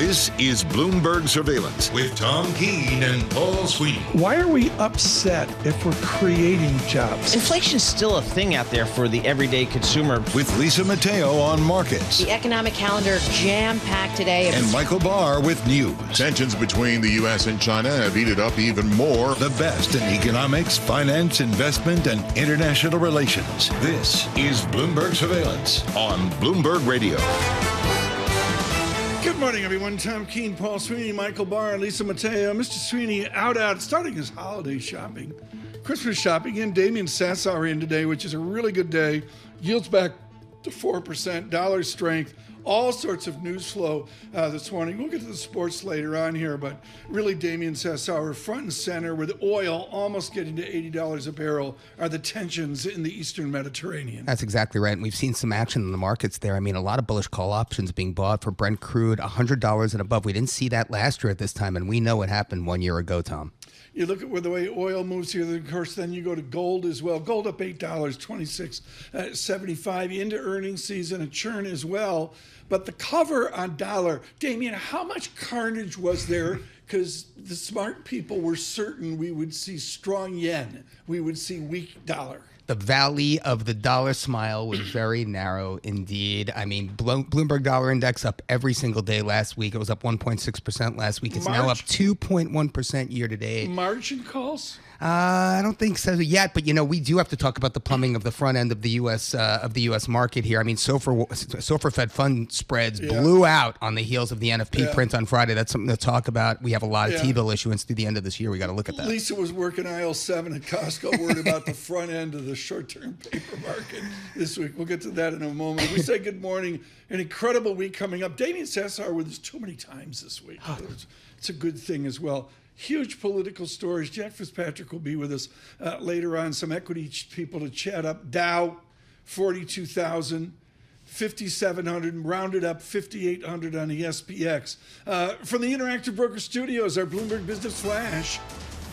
This is Bloomberg Surveillance with Tom Keene and Paul Sweeney. Why are we upset if we're creating jobs? Inflation's still a thing out there for the everyday consumer. With Lisa Mateo on markets. The economic calendar jam-packed today. And Michael Barr with news. Tensions between the U.S. and China have heated up even more. The best in economics, finance, investment, and international relations. This is Bloomberg Surveillance on Bloomberg Radio. Good morning, everyone. Tom Keene, Paul Sweeney, Michael Barr, and Lisa Mateo. Mr. Sweeney out, starting his holiday shopping, Christmas shopping, and Damian Sassower in today, which is a really good day. Yields back to 4%, dollar strength, all sorts of news flow this morning. We'll get to the sports later on here, but really Damian Sassower front and center with oil almost getting to $80 a barrel are the tensions in the Eastern Mediterranean. That's exactly right. And we've seen some action in the markets there. I mean, a lot of bullish call options being bought for Brent crude, $100 and above. We didn't see that last year at this time, and we know what happened 1 year ago, Tom. You look at the way oil moves here, of course, then you go to gold as well. Gold up $8, $26.75 into earnings season, a churn as well. But the cover on dollar, Damian, how much carnage was there? Because the smart people were certain we would see strong yen, we would see weak dollar. The valley of the dollar smile was very narrow indeed. I mean, Bloomberg Dollar Index up every single day last week. It was up 1.6% last week. It's now up 2.1% year to date. Margin calls? I don't think so yet, but we do have to talk about the plumbing of the front end of the U.S. Market here. I mean, SOFR Fed fund spreads blew out on the heels of the NFP print on Friday. That's something to talk about. We have a lot of T-bill issuance through the end of this year. We got to look at that. Lisa was working aisle 7 at Costco, worried about the front end of the short-term paper market this week. We'll get to that in a moment. We say good morning. An incredible week coming up. Damian Sassower with us too many times this week. It's a good thing as well. Huge political stories. Jack Fitzpatrick will be with us later on. Some equity people to chat up. Dow, 42,000, 5,700, rounded up 5,800 on the SPX. From the Interactive Broker Studios, our Bloomberg Business Flash,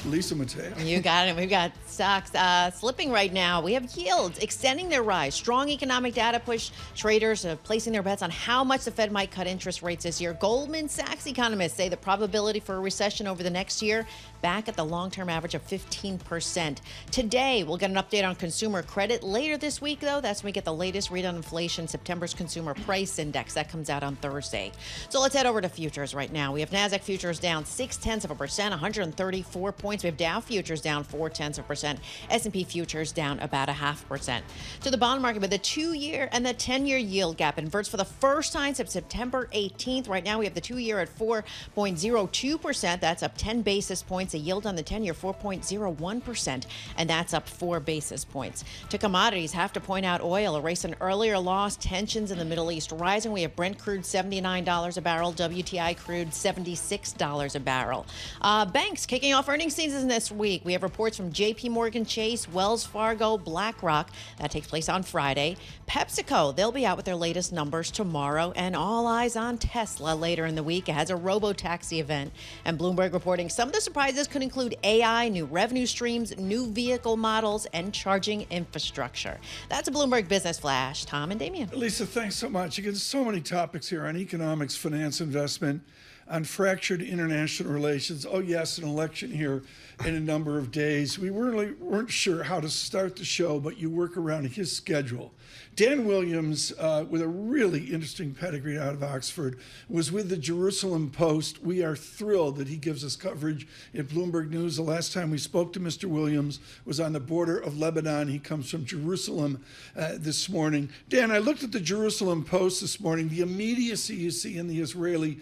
Lisa Mateo. You got it. We've got stocks slipping right now. We have yields extending their rise. Strong economic data push traders placing their bets on how much the Fed might cut interest rates this year. Goldman Sachs economists say the probability for a recession over the next year back at the long-term average of 15%. Today, we'll get an update on consumer credit. Later this week, though, that's when we get the latest read on inflation, September's Consumer Price Index. That comes out on Thursday. So let's head over to futures right now. We have NASDAQ futures down 0.6%, 134 points. We have Dow futures down 0.4%. S&P futures down about 0.5%. To the bond market, with the 2-year and the 10-year yield gap inverts for the first time since September 18th. Right now, we have the 2-year at 4.02%. That's up 10 basis points. A yield on the 10-year 4.01%, and that's up 4 basis points. To commodities, have to point out oil erased an earlier loss. Tensions in the Middle East rising. We have Brent crude $79 a barrel, WTI crude $76 a barrel. Banks kicking off earnings season this week. We have reports from JPMorgan Chase, Wells Fargo, BlackRock. That takes place on Friday. PepsiCo, they'll be out with their latest numbers tomorrow, and all eyes on Tesla later in the week. It has a robo-taxi event, and Bloomberg reporting some of the surprises could include AI, new revenue streams, new vehicle models, and charging infrastructure. That's a Bloomberg Business Flash. Tom and Damian. Lisa, thanks so much. You get so many topics here on economics, finance, investment, on fractured international relations. Oh, yes, an election here in a number of days. We really weren't sure how to start the show, but you work around his schedule. Dan Williams, with a really interesting pedigree out of Oxford, was with the Jerusalem Post. We are thrilled that he gives us coverage at Bloomberg News. The last time we spoke to Mr. Williams was on the border of Lebanon. He comes from Jerusalem this morning. Dan, I looked at the Jerusalem Post this morning. The immediacy you see in the Israeli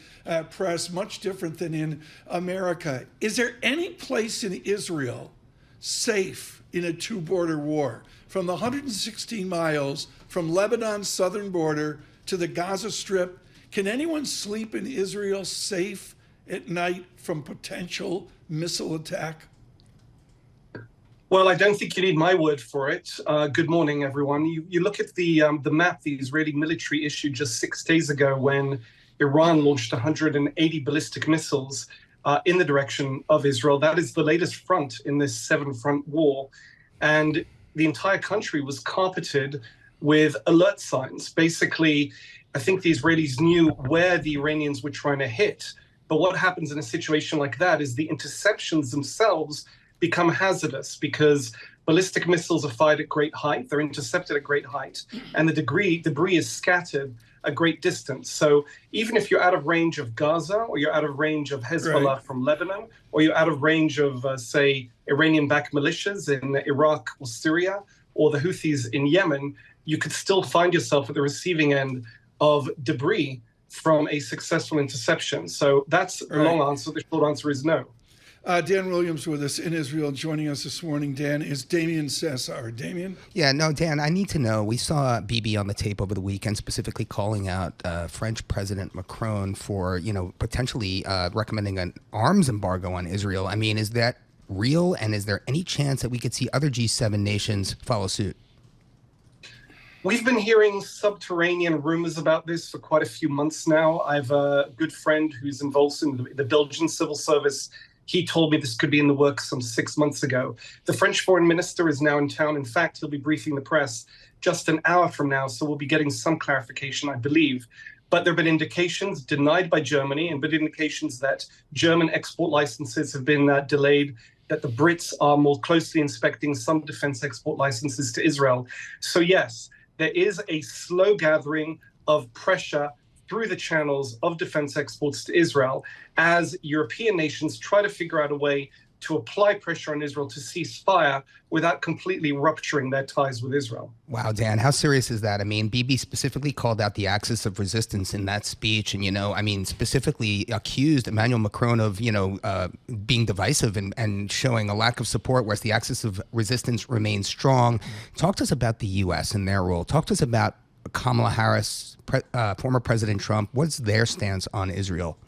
press, much different than in America. Is there any place in Israel safe in a two-border war? From the 116 miles from Lebanon's southern border to the Gaza Strip, can anyone sleep in Israel safe at night from potential missile attack? Well, I don't think you need my word for it. Good morning, everyone. You look at the map the Israeli military issued just 6 days ago when Iran launched 180 ballistic missiles in the direction of Israel. That is the latest front in this 7-front war. And the entire country was carpeted with alert signs. Basically, I think the Israelis knew where the Iranians were trying to hit. But what happens in a situation like that is the interceptions themselves become hazardous because ballistic missiles are fired at great height, they're intercepted at great height, and the debris is scattered a great distance. So even if you're out of range of Gaza, or you're out of range of Hezbollah from Lebanon, or you're out of range of, say, Iranian-backed militias in Iraq or Syria, or the Houthis in Yemen, you could still find yourself at the receiving end of debris from a successful interception. So that's the long answer. The short answer is no. Dan Williams with us in Israel. Joining us this morning, Dan, is Damian Sassower. Damian? Yeah, no, Dan, I need to know. We saw Bibi on the tape over the weekend specifically calling out French President Macron for, potentially recommending an arms embargo on Israel. I mean, is that real? And is there any chance that we could see other G7 nations follow suit? We've been hearing subterranean rumors about this for quite a few months now. I have a good friend who's involved in the Belgian civil service. He told me this could be in the works some 6 months ago. The French foreign minister is now in town. In fact, he'll be briefing the press just an hour from now, so we'll be getting some clarification, I believe. But there have been indications denied by Germany and been indications that German export licenses have been delayed, that the Brits are more closely inspecting some defense export licenses to Israel. So yes, there is a slow gathering of pressure through the channels of defense exports to Israel as European nations try to figure out a way to apply pressure on Israel to cease fire without completely rupturing their ties with Israel. Wow, Dan, how serious is that? I mean, Bibi specifically called out the axis of resistance in that speech and, specifically accused Emmanuel Macron of, being divisive and showing a lack of support, whereas the axis of resistance remains strong. Talk to us about the U.S. and their role. Talk to us about Kamala Harris, former President Trump. What's their stance on Israel?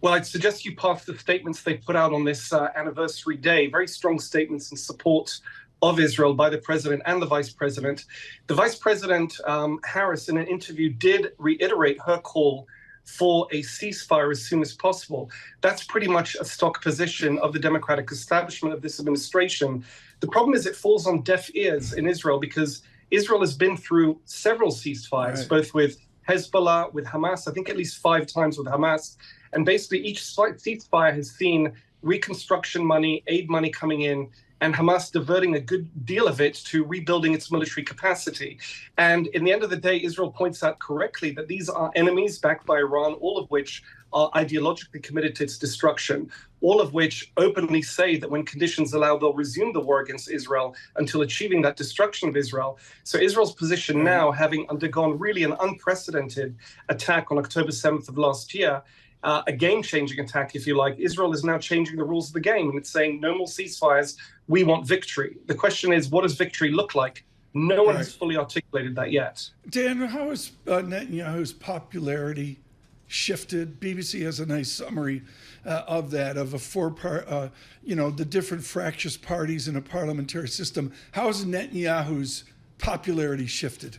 Well, I'd suggest you pass the statements they put out on this anniversary day. Very strong statements in support of Israel by the president and the vice president. The vice president, Harris, in an interview did reiterate her call for a ceasefire as soon as possible. That's pretty much a stock position of the Democratic establishment of this administration. The problem is it falls on deaf ears in Israel because Israel has been through several ceasefires, both with Hezbollah, with Hamas, I think at least 5 times with Hamas. And basically each ceasefire has seen reconstruction money, aid money coming in, and Hamas diverting a good deal of it to rebuilding its military capacity. And in the end of the day, Israel points out correctly that these are enemies backed by Iran, all of which are ideologically committed to its destruction, all of which openly say that when conditions allow, they'll resume the war against Israel until achieving that destruction of Israel. So Israel's position now, having undergone really an unprecedented attack on October 7th of last year, a game-changing attack, if you like, Israel is now changing the rules of the game, and it's saying no more ceasefires, we want victory. The question is, what does victory look like? No one has fully articulated that yet. Dan, how has Netanyahu's popularity shifted? BBC has a nice summary of that, of the different fractious parties in a parliamentary system. How has Netanyahu's popularity shifted?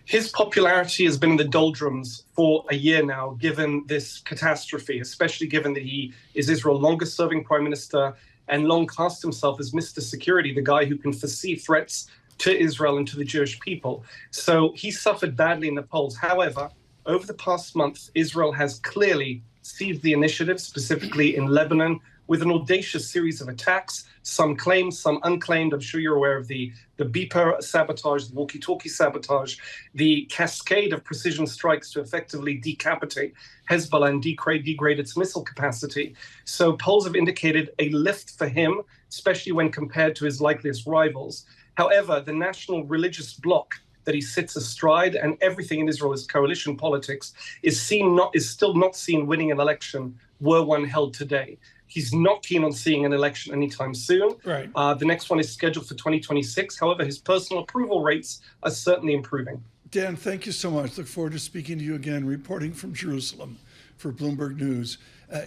His popularity has been in the doldrums for a year now, given this catastrophe, especially given that he is Israel's longest-serving prime minister and long cast himself as Mr. Security, the guy who can foresee threats to Israel and to the Jewish people. So he suffered badly in the polls. However, over the past month, Israel has clearly seized the initiative, specifically in Lebanon, with an audacious series of attacks, some claimed, some unclaimed. I'm sure you're aware of the beeper sabotage, the walkie-talkie sabotage, the cascade of precision strikes to effectively decapitate Hezbollah and degrade its missile capacity. So polls have indicated a lift for him, especially when compared to his likeliest rivals. However, the national religious bloc that he sits astride, and everything in Israel is coalition politics, is still not seen winning an election were one held today. He's not keen on seeing an election anytime soon. Right. The next one is scheduled for 2026. However, his personal approval rates are certainly improving. Dan, thank you so much. Look forward to speaking to you again, reporting from Jerusalem for Bloomberg News.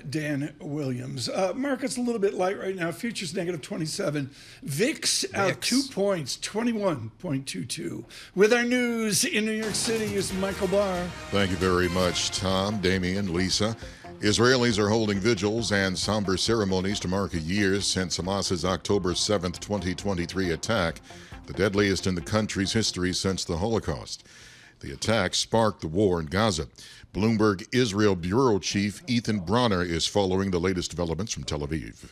Dan Williams. Market's a little bit light right now. Futures negative 27. VIX out 2 points, 21.22. With our news in New York City is Michael Barr. Thank you very much, Tom, Damian, Lisa. Israelis are holding vigils and somber ceremonies to mark a year since Hamas's October 7th, 2023 attack the deadliest in the country's history since the Holocaust. The attack sparked the war in Gaza. Bloomberg Israel Bureau Chief Ethan Bronner is following the latest developments from Tel Aviv.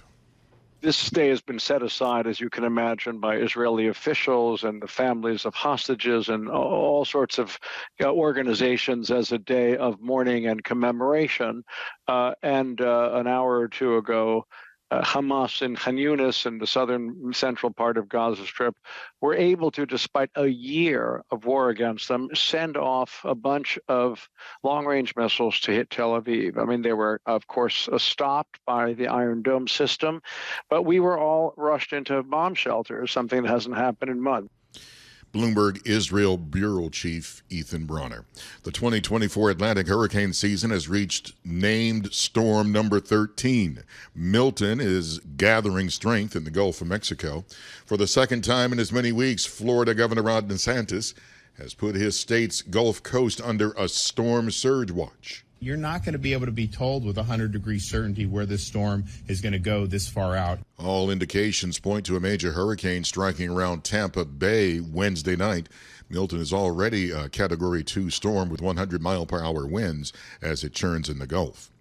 This day has been set aside, as you can imagine, by Israeli officials and the families of hostages and all sorts of organizations as a day of mourning and commemoration. And an hour or two ago, Hamas in Khan Yunis in the southern central part of Gaza Strip were able to, despite a year of war against them, send off a bunch of long-range missiles to hit Tel Aviv. I mean, they were, of course, stopped by the Iron Dome system, but we were all rushed into bomb shelters, something that hasn't happened in months. Bloomberg Israel Bureau Chief Ethan Bronner. The 2024 Atlantic hurricane season has reached named storm number 13. Milton is gathering strength in the Gulf of Mexico. For the second time in as many weeks, Florida Governor Ron DeSantis has put his state's Gulf Coast under a storm surge watch. You're not going to be able to be told with 100-degree certainty where this storm is going to go this far out. All indications point to a major hurricane striking around Tampa Bay Wednesday night. Milton is already a Category 2 storm with 100-mile-per-hour winds as it churns in the Gulf.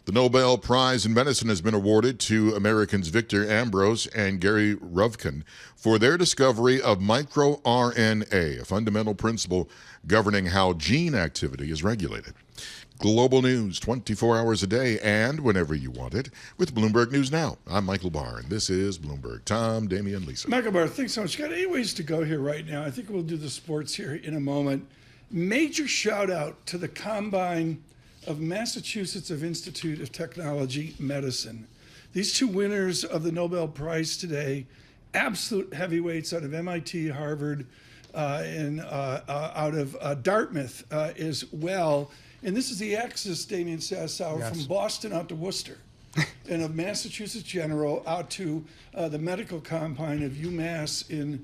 The Nobel Prize in Medicine has been awarded to Americans Victor Ambrose and Gary Ruvkun for their discovery of microRNA, a fundamental principle governing how gene activity is regulated. Global news 24 hours a day and whenever you want it with Bloomberg News Now. I'm Michael Barr, and this is Bloomberg. Tom, Damian, Lisa. Michael Barr, thanks so much. Got 8 ways to go here right now. I think we'll do the sports here in a moment. Major shout out to the Combine of Massachusetts Institute of Technology Medicine. These two winners of the Nobel Prize today, absolute heavyweights out of MIT, Harvard, and out of Dartmouth as well. And this is the axis, Damian Sassower, from Boston out to Worcester, and of Massachusetts General out to the medical compound of UMass in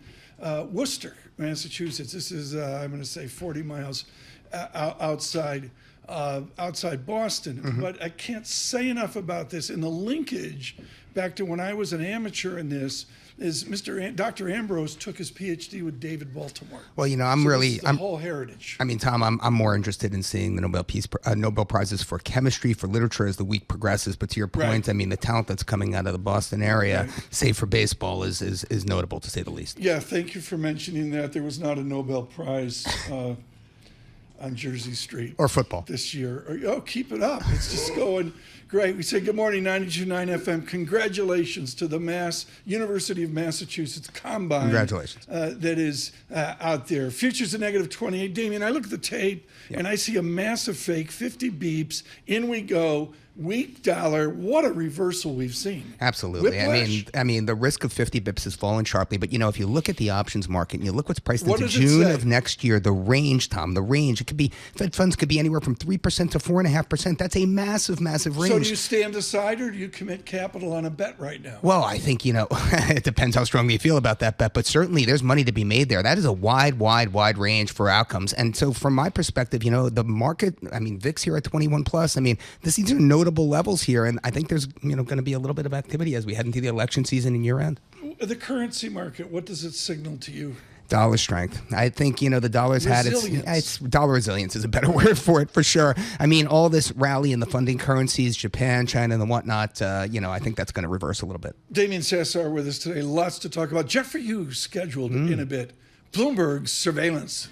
Worcester, Massachusetts. This is, I'm going to say, 40 miles outside Boston. But I can't say enough about this. And the linkage back to when I was an amateur in this is Dr. Ambrose took his PhD with David Baltimore. Well, you know, I'm whole heritage. I mean, Tom, I'm more interested in seeing the Nobel Prizes for chemistry, for literature as the week progresses. But to your point, I mean, the talent that's coming out of the Boston area, save for baseball, is notable to say the least. Yeah, thank you for mentioning that. There was not a Nobel Prize on Jersey Street. Or football. This year. Keep it up. It's just going great. We say good morning, 92.9 FM. Congratulations to the University of Massachusetts Combine. Congratulations. That is out there. Futures a negative 28. Damian, I look at the tape and I see a massive fake, 50 beeps. In we go. Weak dollar. What a reversal we've seen. Absolutely. Whiplash. I mean, the risk of 50 bips has fallen sharply. But, you know, if you look at the options market and you look what's priced into June of next year, the range, Tom, it could be, Fed funds could be anywhere from 3% to 4.5%. That's a massive, massive range. So do you stand aside or do you commit capital on a bet right now? Well, I think, you know, it depends how strongly you feel about that bet. But certainly there's money to be made there. That is a wide range for outcomes. And so from my perspective, you know, the market, I mean, VIX here at 21 plus, I mean, these are notable levels here, and I think there's going to be a little bit of activity as we head into the election season and year end. The currency market, what does it signal to you? Dollar strength. I think, you know, the dollar's had its dollar resilience is a better word for it, for sure. I mean, all this rally in the funding currencies, Japan, China, and whatnot, you know, I think that's going to reverse a little bit. Damian Sassower with us today. Lots to talk about. Jeffrey Hughes scheduled in a bit. Bloomberg surveillance.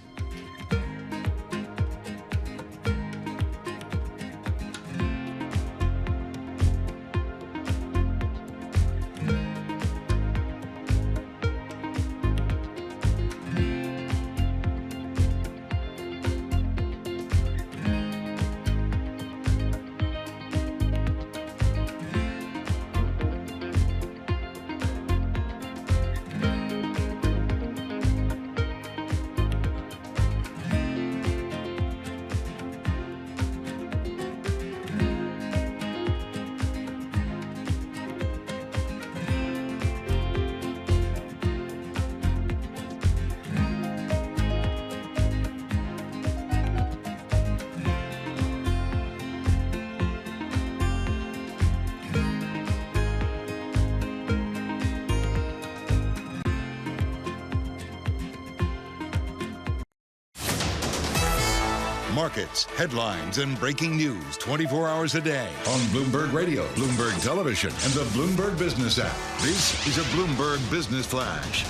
Markets, headlines, and breaking news 24 hours a day on Bloomberg Radio, Bloomberg Television, and the Bloomberg Business app. This is a Bloomberg Business Flash.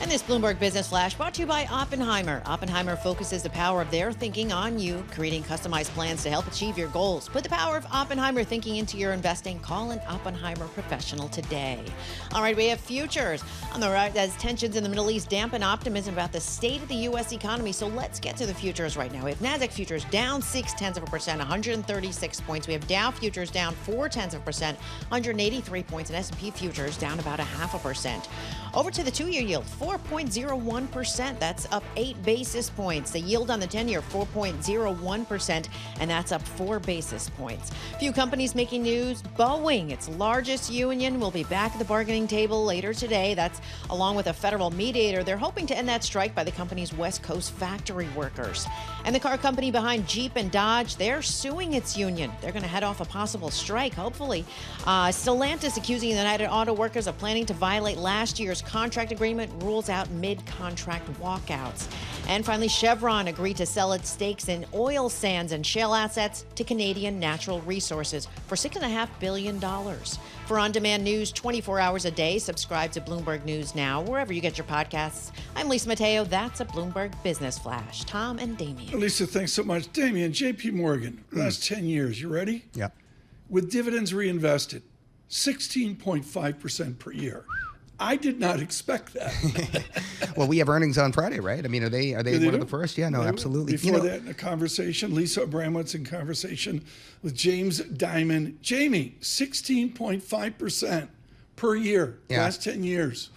And this Bloomberg Business Flash brought to you by Oppenheimer. Oppenheimer focuses the power of their thinking on you, creating customized plans to help achieve your goals. Put the power of Oppenheimer thinking into your investing. Call an Oppenheimer professional today. All right, we have futures on the right as tensions in the Middle East dampen optimism about the state of the U.S. economy. So let's get to the futures right now. We have NASDAQ futures down 0.6%, 136 points. We have Dow futures down 0.4%, 183 points, and S&P futures down about 0.5%. Over to the two-year yield, 4.01%. That's up 8 basis points. The yield on the 10-year, 4.01%, and that's up 4 basis points. Few companies making news. Boeing, its largest union, will be back at the bargaining table later today. That's along with a federal mediator. They're hoping to end that strike by the company's West Coast factory workers. And the car company behind Jeep and Dodge, they're suing its union. They're going to head off a possible strike, hopefully. Stellantis accusing the United Auto Workers of planning to violate last year's contract agreement, rules out mid-contract walkouts. And finally, Chevron agreed to sell its stakes in oil sands and shale assets to Canadian Natural Resources for $6.5 billion. For on-demand news 24 hours a day, subscribe to Bloomberg News Now, wherever you get your podcasts. I'm Lisa Mateo. That's a Bloomberg Business Flash. Tom and Damian. Lisa, thanks so much. Damian, JPMorgan, last 10 years, you ready? Yeah. With dividends reinvested, 16.5% per year. I did not expect that. Well, we have earnings on Friday, right? I mean, are they one of the first? Yeah, no, absolutely. Before that, in a conversation, Lisa Abramowitz in conversation with James Dimon. Jamie, 16.5% per year, last 10 years.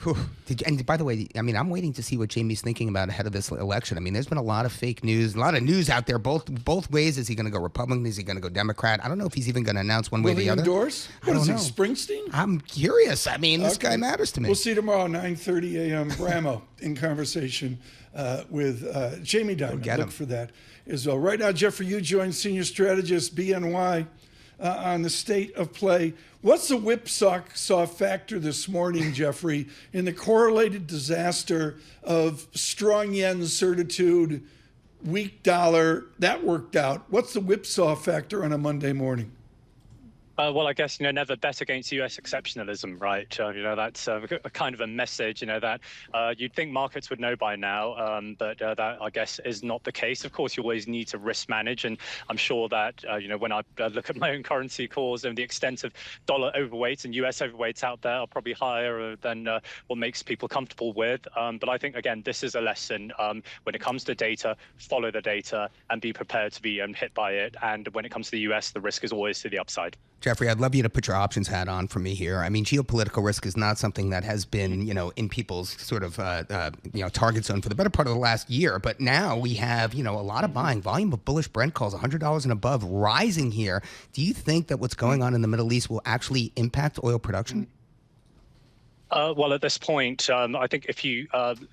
And by the way, I mean, I'm waiting to see what Jamie's thinking about ahead of this election. I mean, there's been a lot of fake news, a lot of news out there, both ways. Is he going to go Republican? Is he going to go Democrat? I don't know if he's even going to announce one way or the other. Will he endorse? What is he, Springsteen? I'm curious. I mean, this guy matters to me. We'll see tomorrow, 9:30 a.m. Bramo in conversation with Jamie Dimon. Look for that as well. Right now, Jeffrey Yu joins senior strategist BNY on the state of play. What's the whipsaw factor this morning, Jeffrey, in the correlated disaster of strong yen certitude, weak dollar? That worked out. What's the whipsaw factor on a Monday morning? Well, I guess, never bet against U.S. exceptionalism, right? That's a kind of a message, that you'd think markets would know by now, but that, I guess, is not the case. Of course, you always need to risk manage, and I'm sure that, when I look at my own currency calls and the extent of dollar overweights and U.S. overweights out there are probably higher than what makes people comfortable with. But I think, again, this is a lesson when it comes to data, follow the data and be prepared to be hit by it. And when it comes to the U.S., the risk is always to the upside. Jeffrey, I'd love you to put your options hat on for me here. I mean, geopolitical risk is not something that has been, in people's sort of, target zone for the better part of the last year. But now we have, a lot of buying, volume of bullish Brent calls, $100 and above, rising here. Do you think that what's going on in the Middle East will actually impact oil production? Well, at this point, I think if you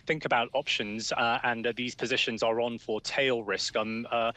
think about options and these positions are on for tail risk, I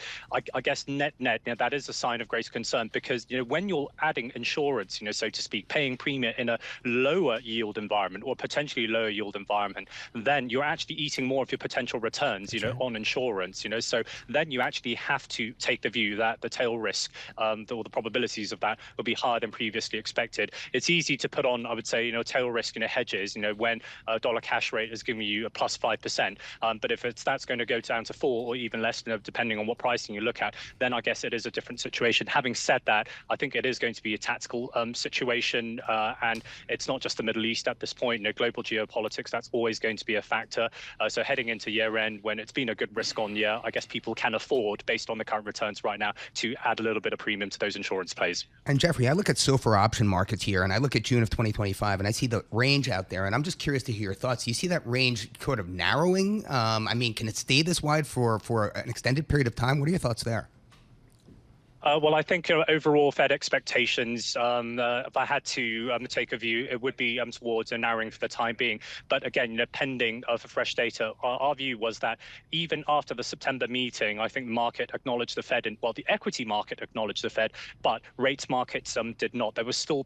guess net, that is a sign of great concern because, when you're adding insurance, so to speak, paying premium in a lower yield environment or potentially lower yield environment, then you're actually eating more of your potential returns, on insurance, so then you actually have to take the view that the tail risk or the probabilities of that will be higher than previously expected. It's easy to put on, I would say, tail risk, hedges, when a dollar cash rate is giving you a plus 5%. But if that's going to go down to 4 or even less, depending on what pricing you look at, then I guess it is a different situation. Having said that, I think it is going to be a tactical situation, and it's not just the Middle East at this point. Global geopolitics, that's always going to be a factor. So heading into year end, when it's been a good risk on year, I guess people can afford, based on the current returns right now, to add a little bit of premium to those insurance plays. And Jeffrey, I look at SOFR option markets here, and I look at June of 2025, and I see the range out there, and I'm just curious to hear your thoughts. Do you see that range sort of narrowing? I mean, can it stay this wide for an extended period of time? What are your thoughts there? Well, I think overall Fed expectations, if I had to take a view, it would be towards a narrowing for the time being. But again, pending for fresh data, our view was that even after the September meeting, I think the market acknowledged the Fed, and well, the equity market acknowledged the Fed, but rates markets did not. There was still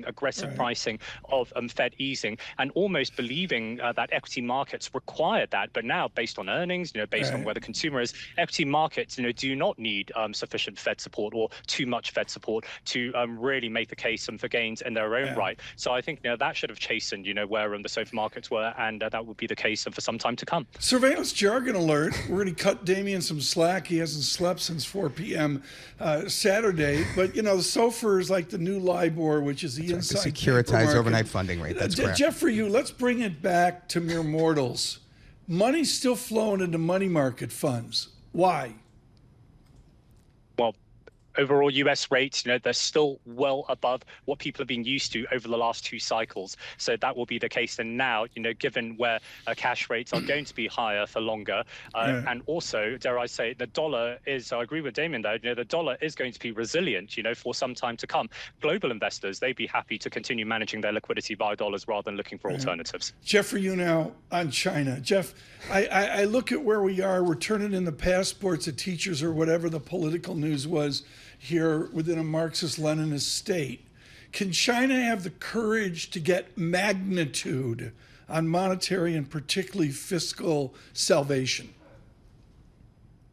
aggressive pricing of Fed easing, and almost believing that equity markets required that. But now, based on earnings, based on where the consumer is, equity markets, do not need sufficient Fed support or too much Fed support to really make the case for gains in their own right. So I think that should have chastened where the SOFR markets were, and that would be the case for some time to come. Surveillance jargon alert. We're going to cut Damian some slack. He hasn't slept since 4 p.m. Saturday. But the SOFR is like the new LIBOR, which is the inside the securitized overnight funding rate. That's correct. Jeff, for you, let's bring it back to mere mortals. Money's still flowing into money market funds. Why? Well, overall U.S. rates, they're still well above what people have been used to over the last 2 cycles. So that will be the case. And now, given where cash rates are going to be higher for longer, and also, dare I say, the dollar is, I agree with Damian though, the dollar is going to be resilient, for some time to come. Global investors, they'd be happy to continue managing their liquidity by dollars rather than looking for alternatives. Jeff, for you now on China. Jeff, I look at where we are. We're turning in the passports of teachers or whatever the political news was here within a Marxist-Leninist state. Can China have the courage to get magnitude on monetary and particularly fiscal salvation?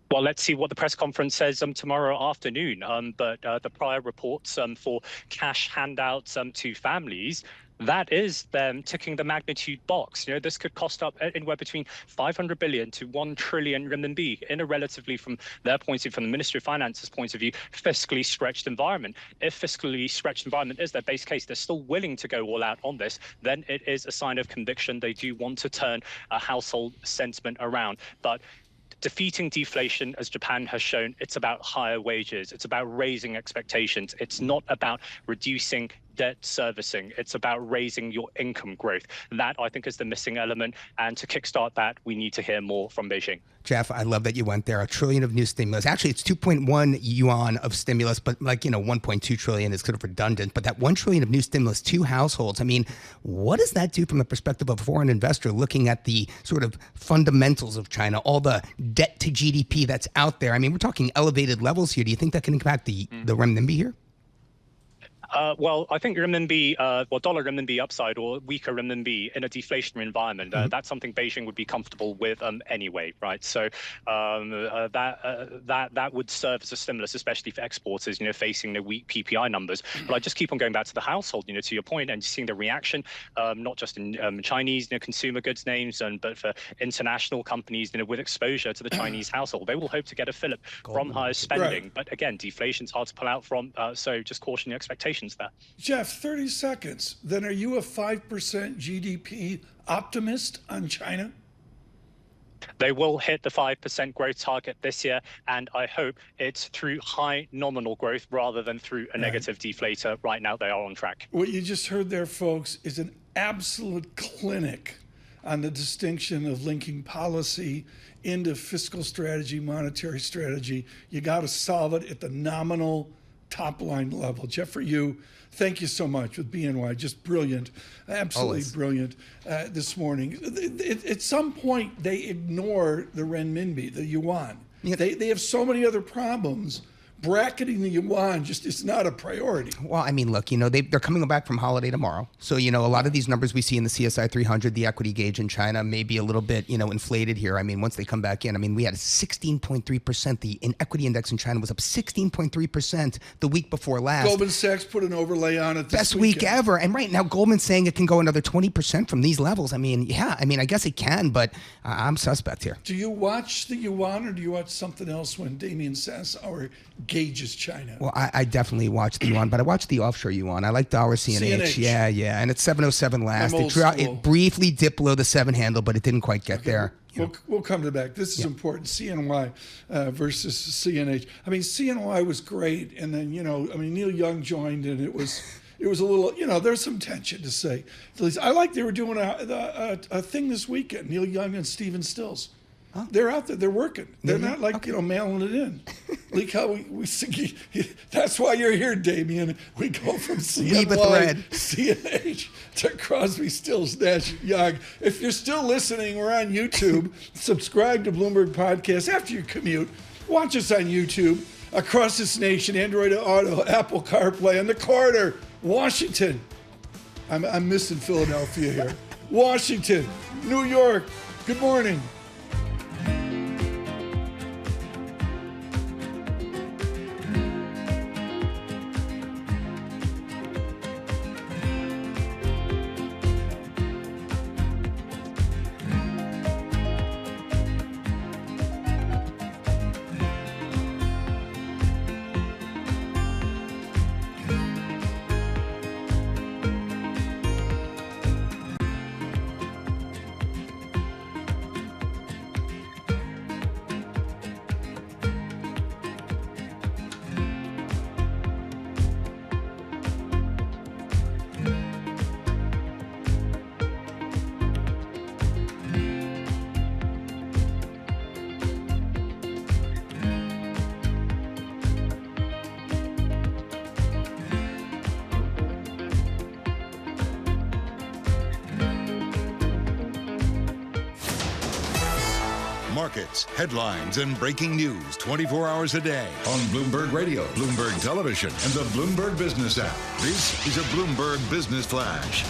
Well, let's see what the press conference says tomorrow afternoon. But the prior reports for cash handouts to families, that is them ticking the magnitude box. This could cost up anywhere between 500 billion to 1 trillion renminbi in a relatively, from their point of view, from the Ministry of Finance's point of view, fiscally stretched environment. If fiscally stretched environment is their base case, they're still willing to go all out on this, then it is a sign of conviction. They do want to turn a household sentiment around. But defeating deflation, as Japan has shown, it's about higher wages. It's about raising expectations. It's not about reducing debt servicing. It's about raising your income growth. That, I think, is the missing element. And to kickstart that, we need to hear more from Beijing. Jeff, I love that you went there. $1 trillion of new stimulus. Actually, it's 2.1 yuan of stimulus, but 1.2 trillion is sort of redundant. But that 1 trillion of new stimulus to households, I mean, what does that do from the perspective of a foreign investor looking at the sort of fundamentals of China, all the debt to GDP that's out there? I mean, we're talking elevated levels here. Do you think that can impact the renminbi here? Well, I think renminbi, dollar renminbi upside or weaker renminbi in a deflationary environment, that's something Beijing would be comfortable with anyway, right? So that would serve as a stimulus, especially for exporters, facing the weak PPI numbers. But I just keep on going back to the household, to your point, and seeing the reaction, not just in Chinese consumer goods names, but for international companies, with exposure to the Chinese household, they will hope to get a fillip from higher spending. Right. But again, deflation's hard to pull out from, so just caution your expectations there. Jeff, 30 seconds. Then are you a 5% GDP optimist on China? They will hit the 5% growth target this year, and I hope it's through high nominal growth rather than through a negative deflator. Right now, they are on track. What you just heard there, folks, is an absolute clinic on the distinction of linking policy into fiscal strategy, monetary strategy. You got to solve it at the nominal top line level. Jeff, for you, thank you so much with BNY. Just brilliant, absolutely brilliant this morning. At some point, they ignore the renminbi, the yuan. Yeah. They have so many other problems. Bracketing the yuan just is not a priority. Well, I mean, look, they're coming back from holiday tomorrow. So, a lot of these numbers we see in the CSI 300, the equity gauge in China may be a little bit, inflated here. I mean, once they come back in, we had a 16.3%. The equity index in China was up 16.3% the week before last. Goldman Sachs put an overlay on it this Best week ever. And right now, Goldman's saying it can go another 20% from these levels. I guess it can, but I'm suspect here. Do you watch the yuan or do you watch something else when Damian Sassower gauges China? Well, I definitely watch the yuan, but I watch the offshore yuan. I like dollar CNH. Yeah. And it's 707 last. It briefly dipped below the 7 handle, but it didn't quite get there. We'll come to that. This is important. CNY versus CNH. CNY was great. And then, Neil Young joined and it was a little, there's some tension to say. I like they were doing a thing this weekend, Neil Young and Stephen Stills. Huh? They're out there. They're working. They're not mailing it in. Look how we see, that's why you're here, Damian. We go from thread. CNH to Crosby, Stills, Nash, Young. If you're still listening, we're on YouTube. Subscribe to Bloomberg Podcast after your commute. Watch us on YouTube. Across this nation, Android Auto, Apple CarPlay, on the corner, Washington. I'm missing Philadelphia here. Washington, New York, good morning. Markets, headlines, and breaking news 24 hours a day on Bloomberg Radio, Bloomberg Television, and the Bloomberg Business app. This is a Bloomberg Business Flash.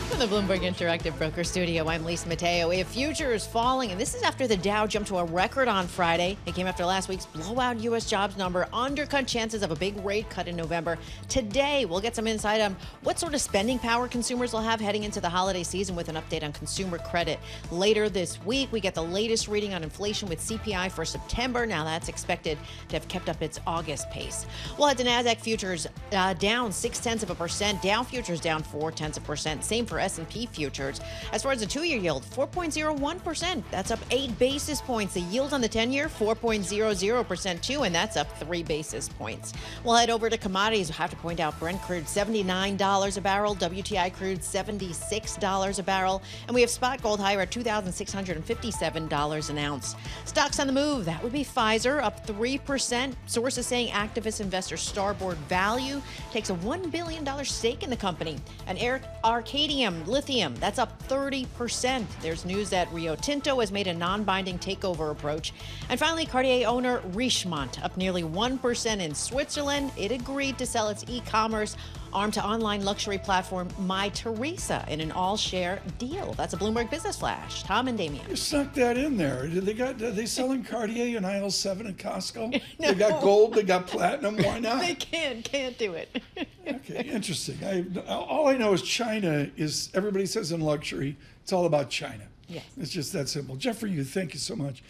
From the Bloomberg Interactive Broker Studio, I'm Lisa Mateo. We have futures falling, and this is after the Dow jumped to a record on Friday. It came after last week's blowout U.S. jobs number, undercut chances of a big rate cut in November. Today, we'll get some insight on what sort of spending power consumers will have heading into the holiday season with an update on consumer credit. Later this week, we get the latest reading on inflation with CPI for September. Now, that's expected to have kept up its August pace. We'll head to NASDAQ futures down 0.6%. Dow futures down 0.4%. Same for S&P futures. As far as the two-year yield, 4.01%. That's up 8 basis points. The yield on the 10-year, 4.00% too, and that's up 3 basis points. We'll head over to commodities. We'll have to point out Brent crude, $79 a barrel. WTI crude, $76 a barrel. And we have spot gold higher at $2,657 an ounce. Stocks on the move. That would be Pfizer, up 3%. Sources saying activist investor Starboard Value takes a $1 billion stake in the company. And Arcadium Lithium, that's up 30%. There's news that Rio Tinto has made a non-binding takeover approach. And finally, Cartier owner Richemont, up nearly 1% in Switzerland. It agreed to sell its e-commerce arm to online luxury platform My Teresa in an all-share deal. That's a Bloomberg Business Flash. Tom and Damian. You snuck that in there. Are they selling Cartier in aisle 7 at Costco? No. They got gold, they got platinum. Why not? They can't do it. Okay, interesting. All I know is China is, everybody says in luxury, it's all about China. Yes. It's just that simple. Jeffrey, thank you so much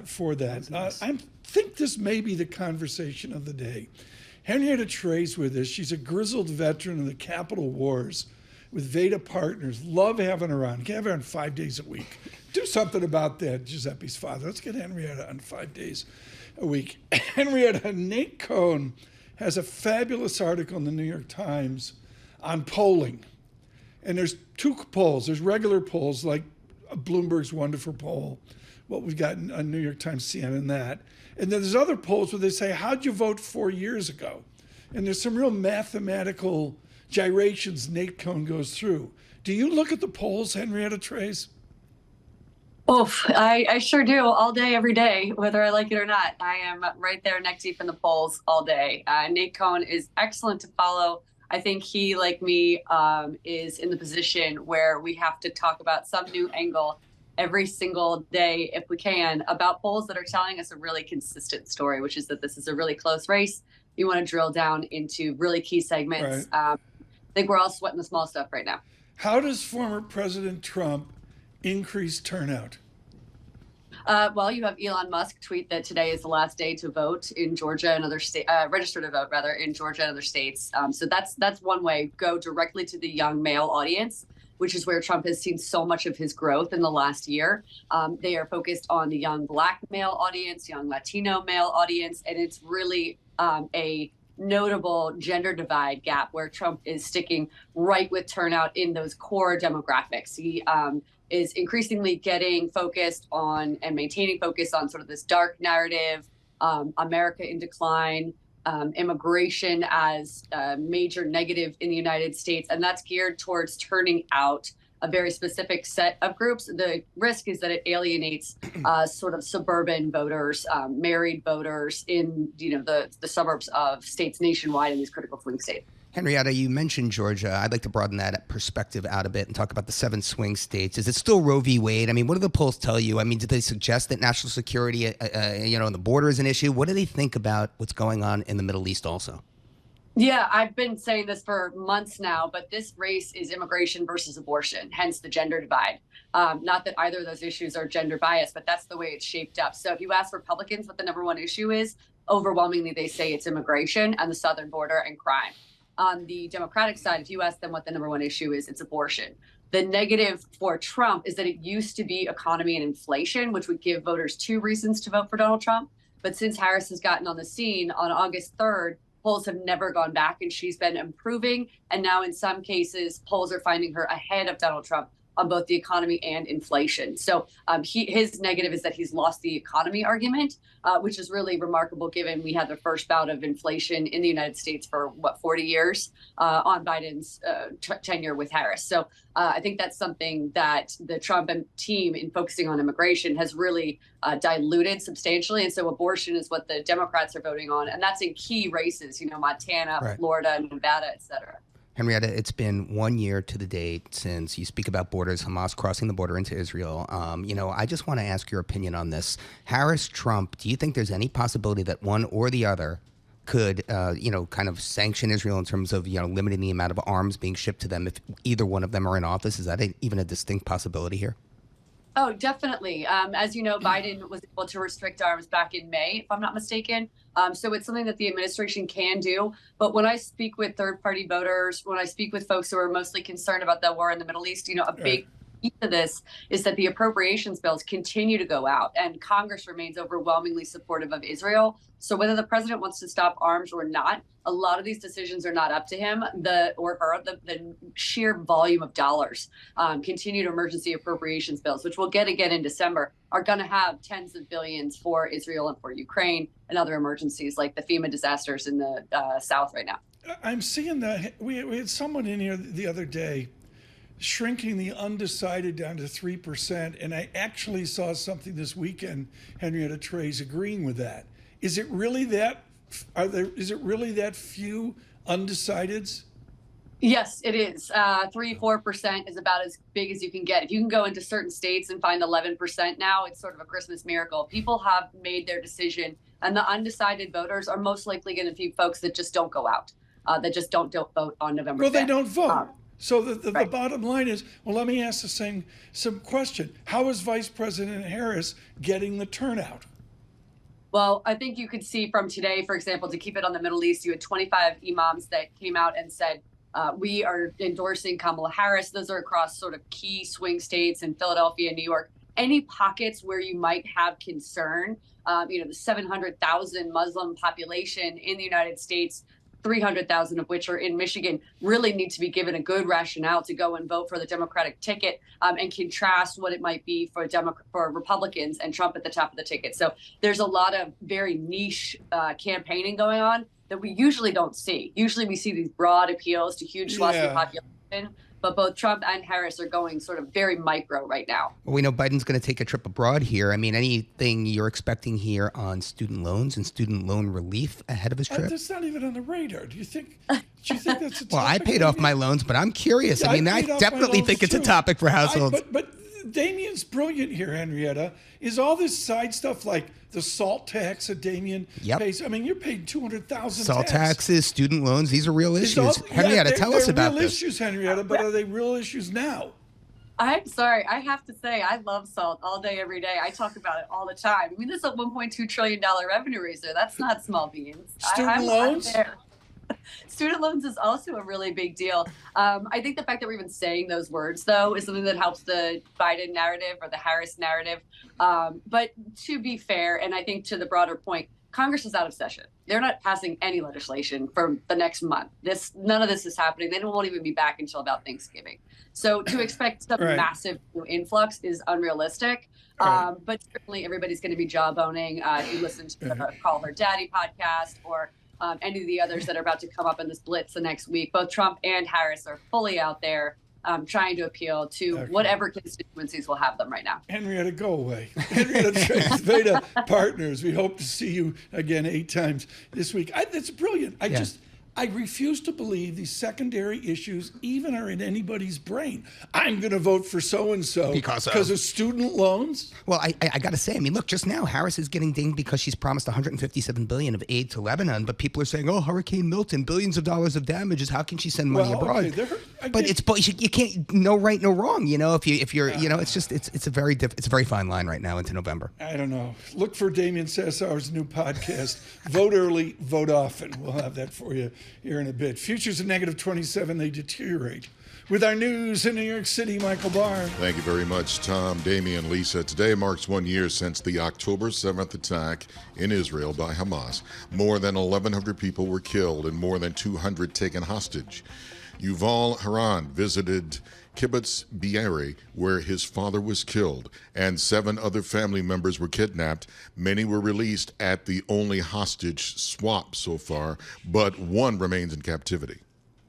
for that. Nice. I think this may be the conversation of the day. Henrietta Treyz with us. She's a grizzled veteran of the Capital Wars with Veda Partners. Love having her on. Can have her on 5 days a week. Do something about that, Giuseppe's father. Let's get Henrietta on 5 days a week. Henrietta, Nate Cohn has a fabulous article in the New York Times on polling. And there's two polls. There's regular polls like Bloomberg's wonderful poll, what we've got on New York Times, CNN, that. And then there's other polls where they say, how'd you vote 4 years ago? And there's some real mathematical gyrations Nate Cohn goes through. Do you look at the polls, Henrietta Treyz? Oof, I sure do, all day, every day, whether I like it or not. I am right there neck deep in the polls all day. Nate Cohn is excellent to follow. I think he, like me, is in the position where we have to talk about some new angle every single day, if we can, about polls that are telling us a really consistent story, which is that this is a really close race. You want to drill down into really key segments. Right. I think we're all sweating the small stuff right now. How does former President Trump increase turnout? Well, you have Elon Musk tweet that today is the last day to vote in Georgia and other states, register to vote rather in Georgia and other states. So that's one way. Go directly to the young male audience, which is where Trump has seen so much of his growth in the last year. They are focused on the young Black male audience, young Latino male audience, and it's really a notable gender divide gap where Trump is sticking right with turnout in those core demographics. He is increasingly getting focused on and maintaining focus on sort of this dark narrative, America in decline, immigration as a major negative in the United States, and that's geared towards turning out a very specific set of groups. The risk is that it alienates sort of suburban voters, married voters in the suburbs of states nationwide in these critical swing states. Henrietta, you mentioned Georgia. I'd like to broaden that perspective out a bit and talk about the 7 swing states. Is it still Roe v. Wade? I mean, what do the polls tell you? I mean, did they suggest that national security, on the border is an issue? What do they think about what's going on in the Middle East also? Yeah, I've been saying this for months now, but this race is immigration versus abortion, hence the gender divide. Not that either of those issues are gender biased, but that's the way it's shaped up. So if you ask Republicans what the number one issue is, overwhelmingly they say it's immigration and the southern border and crime. On the Democratic side, if you ask them what the number one issue is, it's abortion. The negative for Trump is that it used to be economy and inflation, which would give voters 2 reasons to vote for Donald Trump. But since Harris has gotten on the scene on August 3rd, polls have never gone back and she's been improving. And now in some cases, polls are finding her ahead of Donald Trump on both the economy and inflation. So his negative is that he's lost the economy argument, which is really remarkable given we had the first bout of inflation in the United States for 40 years on Biden's tenure with Harris. So I think that's something that the Trump team in focusing on immigration has really diluted substantially. And so abortion is what the Democrats are voting on. And that's in key races, Montana, right, Florida, Nevada, et cetera. Henrietta, it's been 1 year to the date since you speak about borders, Hamas crossing the border into Israel. I just want to ask your opinion on this. Harris, Trump, do you think there's any possibility that one or the other could, kind of sanction Israel in terms of, limiting the amount of arms being shipped to them if either one of them are in office? Is that even a distinct possibility here? Oh, definitely. As you know, Biden was able to restrict arms back in May, if I'm not mistaken. So it's something that the administration can do. But when I speak with third-party voters, when I speak with folks who are mostly concerned about the war in the Middle East, a big piece of this is that the appropriations bills continue to go out and Congress remains overwhelmingly supportive of Israel. So whether the president wants to stop arms or not, a lot of these decisions are not up to him. The sheer volume of dollars, continued emergency appropriations bills, which we'll get again in December, are going to have tens of billions for Israel and for Ukraine and other emergencies like the FEMA disasters in the South right now. I'm seeing that. We had someone in here the other day shrinking the undecided down to 3%. And I actually saw something this weekend, Henrietta Treyz, agreeing with that. Is it really that? Is it really that few undecideds? Yes, it is. 3-4% is about as big as you can get. If you can go into certain states and find 11% now, it's sort of a Christmas miracle. People have made their decision, and the undecided voters are most likely going to be folks that just don't go out, that just don't vote on November 5th. Well, they don't vote. So the right. bottom line is, well, let me ask the same question. How is Vice President Harris getting the turnout? Well, I think you could see from today, for example, to keep it on the Middle East, you had 25 imams that came out and said, we are endorsing Kamala Harris. Those are across sort of key swing states in Philadelphia, New York. Any pockets where you might have concern, the 700,000 Muslim population in the United States, 300,000 of which are in Michigan, really need to be given a good rationale to go and vote for the Democratic ticket and contrast what it might be for Republicans and Trump at the top of the ticket. So there's a lot of very niche campaigning going on that we usually don't see. Usually we see these broad appeals to huge swaths of the population, but both Trump and Harris are going sort of very micro right now. Well, we know Biden's going to take a trip abroad here. I mean, anything you're expecting here on student loans and student loan relief ahead of his trip? That's not even on the radar. Do you think that's a topic? Well, I paid off my loans, but I'm curious. Yeah, I mean, I definitely think it's a topic for households. But Damian's brilliant here, Henrietta. Is all this side stuff like the SALT tax that Damian pays? I mean, you're paying $200,000 SALT taxes, student loans, these are real issues. Henrietta, tell us about this. They're real issues, Henrietta, but are they real issues now? I'm sorry. I have to say, I love SALT all day, every day. I talk about it all the time. I mean, this is a $1.2 trillion revenue raiser. That's not small beans. Student loans? Student loans is also a really big deal. I think the fact that we're even saying those words, though, is something that helps the Biden narrative or the Harris narrative. But to be fair, and I think to the broader point, Congress is out of session. They're not passing any legislation for the next month. None of this is happening. They won't even be back until about Thanksgiving. So to expect some massive influx is unrealistic. But certainly everybody's going to be jawboning. If you listen to the Call Her Daddy podcast or any of the others that are about to come up in this blitz the next week, both Trump and Harris are fully out there trying to appeal to whatever constituencies will have them right now. Henrietta, go away. Henrietta Treyz, Veda Partners. We hope to see you again 8 times this week. That's brilliant. I refuse to believe these secondary issues even are in anybody's brain. I'm going to vote for so-and-so because of student loans. Well, I got to say, I mean, look, just now, Harris is getting dinged because she's promised $157 billion of aid to Lebanon, but people are saying, oh, Hurricane Milton, billions of dollars of damages. How can she send money abroad? But you can't, no right, no wrong. You know, if you're, you know, it's a very fine line right now into November. I don't know. Look for Damian Sassower's new podcast, Vote Early, Vote Often. We'll have that for you here in a bit. Futures at -27, they deteriorate. With our news in New York City, Michael Barr. Thank you very much, Tom, Damian, Lisa. Today marks 1 year since the October 7th attack in Israel by Hamas. More than 1,100 people were killed and more than 200 taken hostage. Yuval Haran visited Kibbutz Be'eri, where his father was killed, and 7 other family members were kidnapped. Many were released at the only hostage swap so far, but 1 remains in captivity.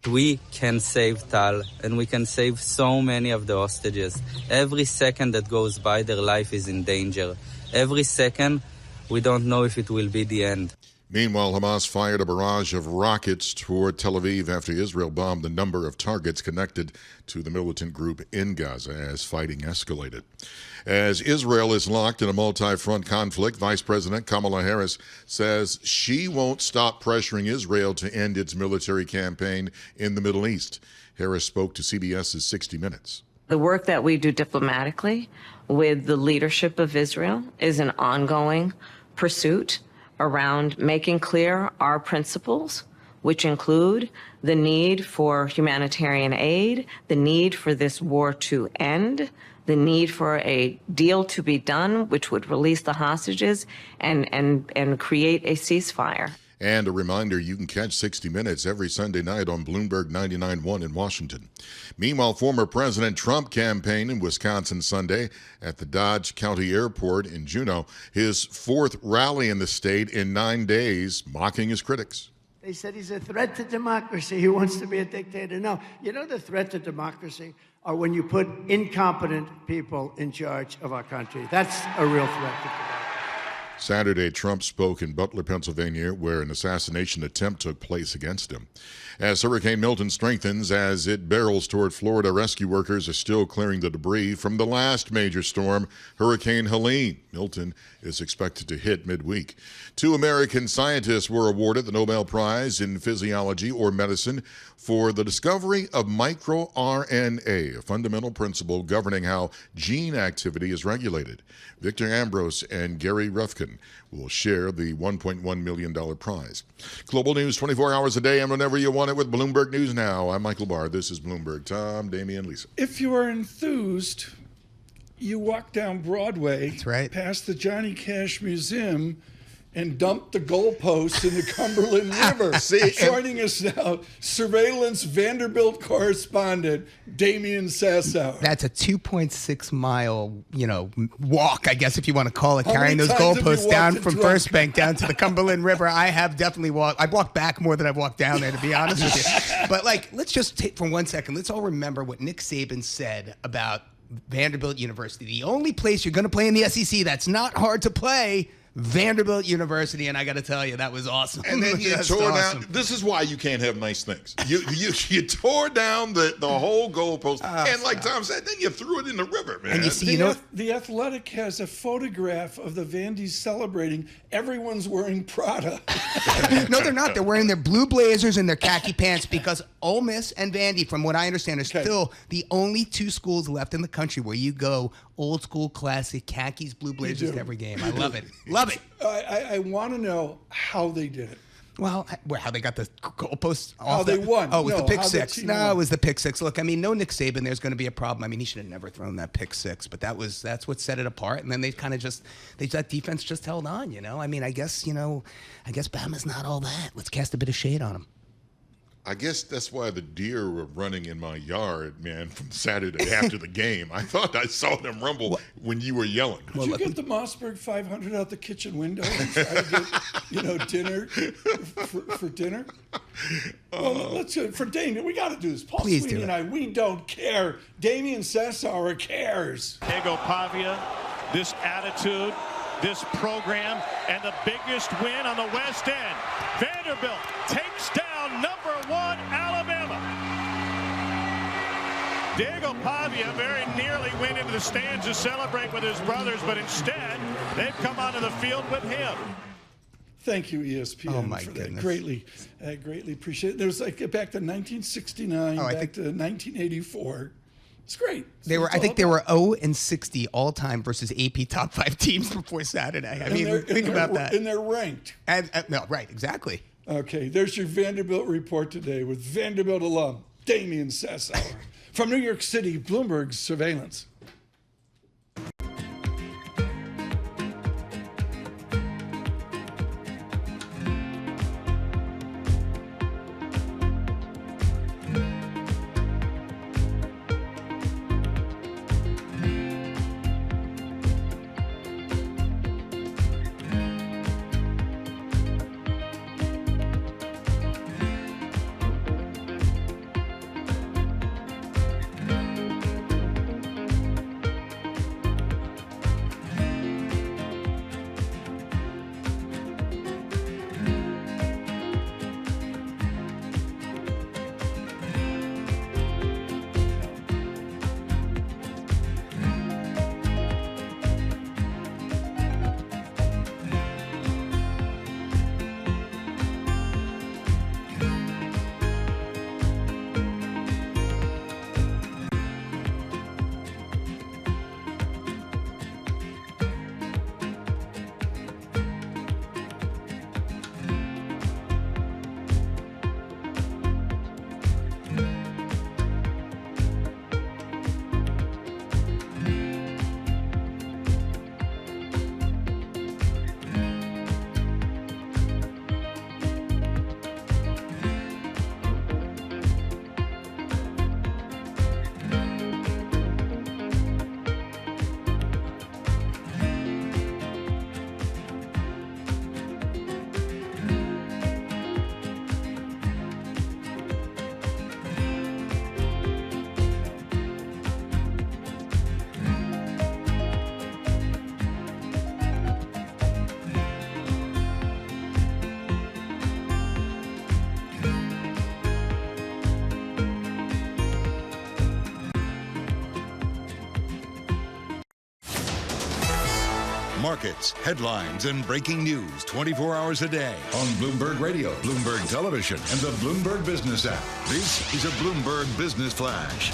We can save Tal, and we can save so many of the hostages. Every second that goes by, their life is in danger. Every second, we don't know if it will be the end. Meanwhile, Hamas fired a barrage of rockets toward Tel Aviv after Israel bombed a number of targets connected to the militant group in Gaza as fighting escalated. As Israel is locked in a multi-front conflict, Vice President Kamala Harris says she won't stop pressuring Israel to end its military campaign in the Middle East. Harris spoke to CBS's 60 Minutes. The work that we do diplomatically with the leadership of Israel is an ongoing pursuit around making clear our principles, which include the need for humanitarian aid, the need for this war to end, the need for a deal to be done, which would release the hostages and create a ceasefire. And a reminder, you can catch 60 Minutes every Sunday night on Bloomberg 99.1 in Washington. Meanwhile, former President Trump campaigned in Wisconsin Sunday at the Dodge County Airport in Juneau, his 4th rally in the state in 9 days, mocking his critics. They said he's a threat to democracy. He wants to be a dictator. No, you know the threat to democracy are when you put incompetent people in charge of our country. That's a real threat to democracy. Saturday, Trump spoke in Butler, Pennsylvania, where an assassination attempt took place against him. As Hurricane Milton strengthens as it barrels toward Florida, rescue workers are still clearing the debris from the last major storm, Hurricane Helene. Milton is expected to hit midweek. 2 American scientists were awarded the Nobel Prize in Physiology or Medicine for the discovery of microRNA, a fundamental principle governing how gene activity is regulated. Victor Ambrose and Gary Rufkin will share the $1.1 million prize. Global news 24 hours a day and whenever you want it with Bloomberg News Now. I'm Michael Barr. This is Bloomberg. Tom, Damian, Lisa. If you are enthused, you walk down Broadway, that's right, past the Johnny Cash Museum, and dump the goalposts in the Cumberland River. Joining us now, surveillance Vanderbilt correspondent Damian Sassower. That's a 2.6 mile, walk, I guess, if you want to call it, carrying those goalposts down from First Bank down to the Cumberland River. I have definitely walked. I've walked back more than I've walked down there, to be honest with you. But let's just take for 1 second. Let's all remember what Nick Saban said about Vanderbilt University. The only place you're going to play in the SEC that's not hard to play, Vanderbilt University, and I got to tell you, that was awesome. And then you tore down. This is why you can't have nice things. You tore down the whole goalpost, and like Tom said, then you threw it in the river, man. And you see, the Athletic has a photograph of the Vandies celebrating. Everyone's wearing Prada. No, they're not. They're wearing their blue blazers and their khaki pants because Ole Miss and Vandy, from what I understand, are still the only 2 schools left in the country where you go old school, classic khakis, blue blazers to every game. I love it. Love it. I want to know how they did it. Well, how they got the goalposts off? How they won. Oh, it was No, the pick how the six. team No, won. it was the pick six. Look, I mean, no Nick Saban, there's going to be a problem. I mean, he should have never thrown that pick six, but that's what set it apart. And then they kind of that defense just held on, you know? I mean, I guess Bama's not all that. Let's cast a bit of shade on him. I guess that's why the deer were running in my yard, man, from Saturday after the game. I thought I saw them rumble when you were yelling. Did you get the Mossberg 500 out the kitchen window and try to get, dinner for dinner? Well, let's do it for Damian. We got to do this. Paul Please Sweeney do and I, we don't care. Damian Sassower cares. Diego Pavia, this attitude, this program, and the biggest win on the West End. Vanderbilt takes down #1 Alabama. Diego Pavia very nearly went into the stands to celebrate with his brothers, but instead they've come onto the field with him. Thank you, ESPN, Oh, my for goodness. that. Greatly appreciate it. There was back to 1969, back to 1984. It's great. I think they were 0-60 all time versus AP top 5 teams before Saturday. I mean, think about that. And they're ranked. No, right, exactly. Okay, there's your Vanderbilt report today with Vanderbilt alum Damian Sassower from New York City, Bloomberg Surveillance. Markets, headlines, and breaking news 24 hours a day on Bloomberg Radio, Bloomberg Television, and the Bloomberg Business app. This is a Bloomberg Business Flash.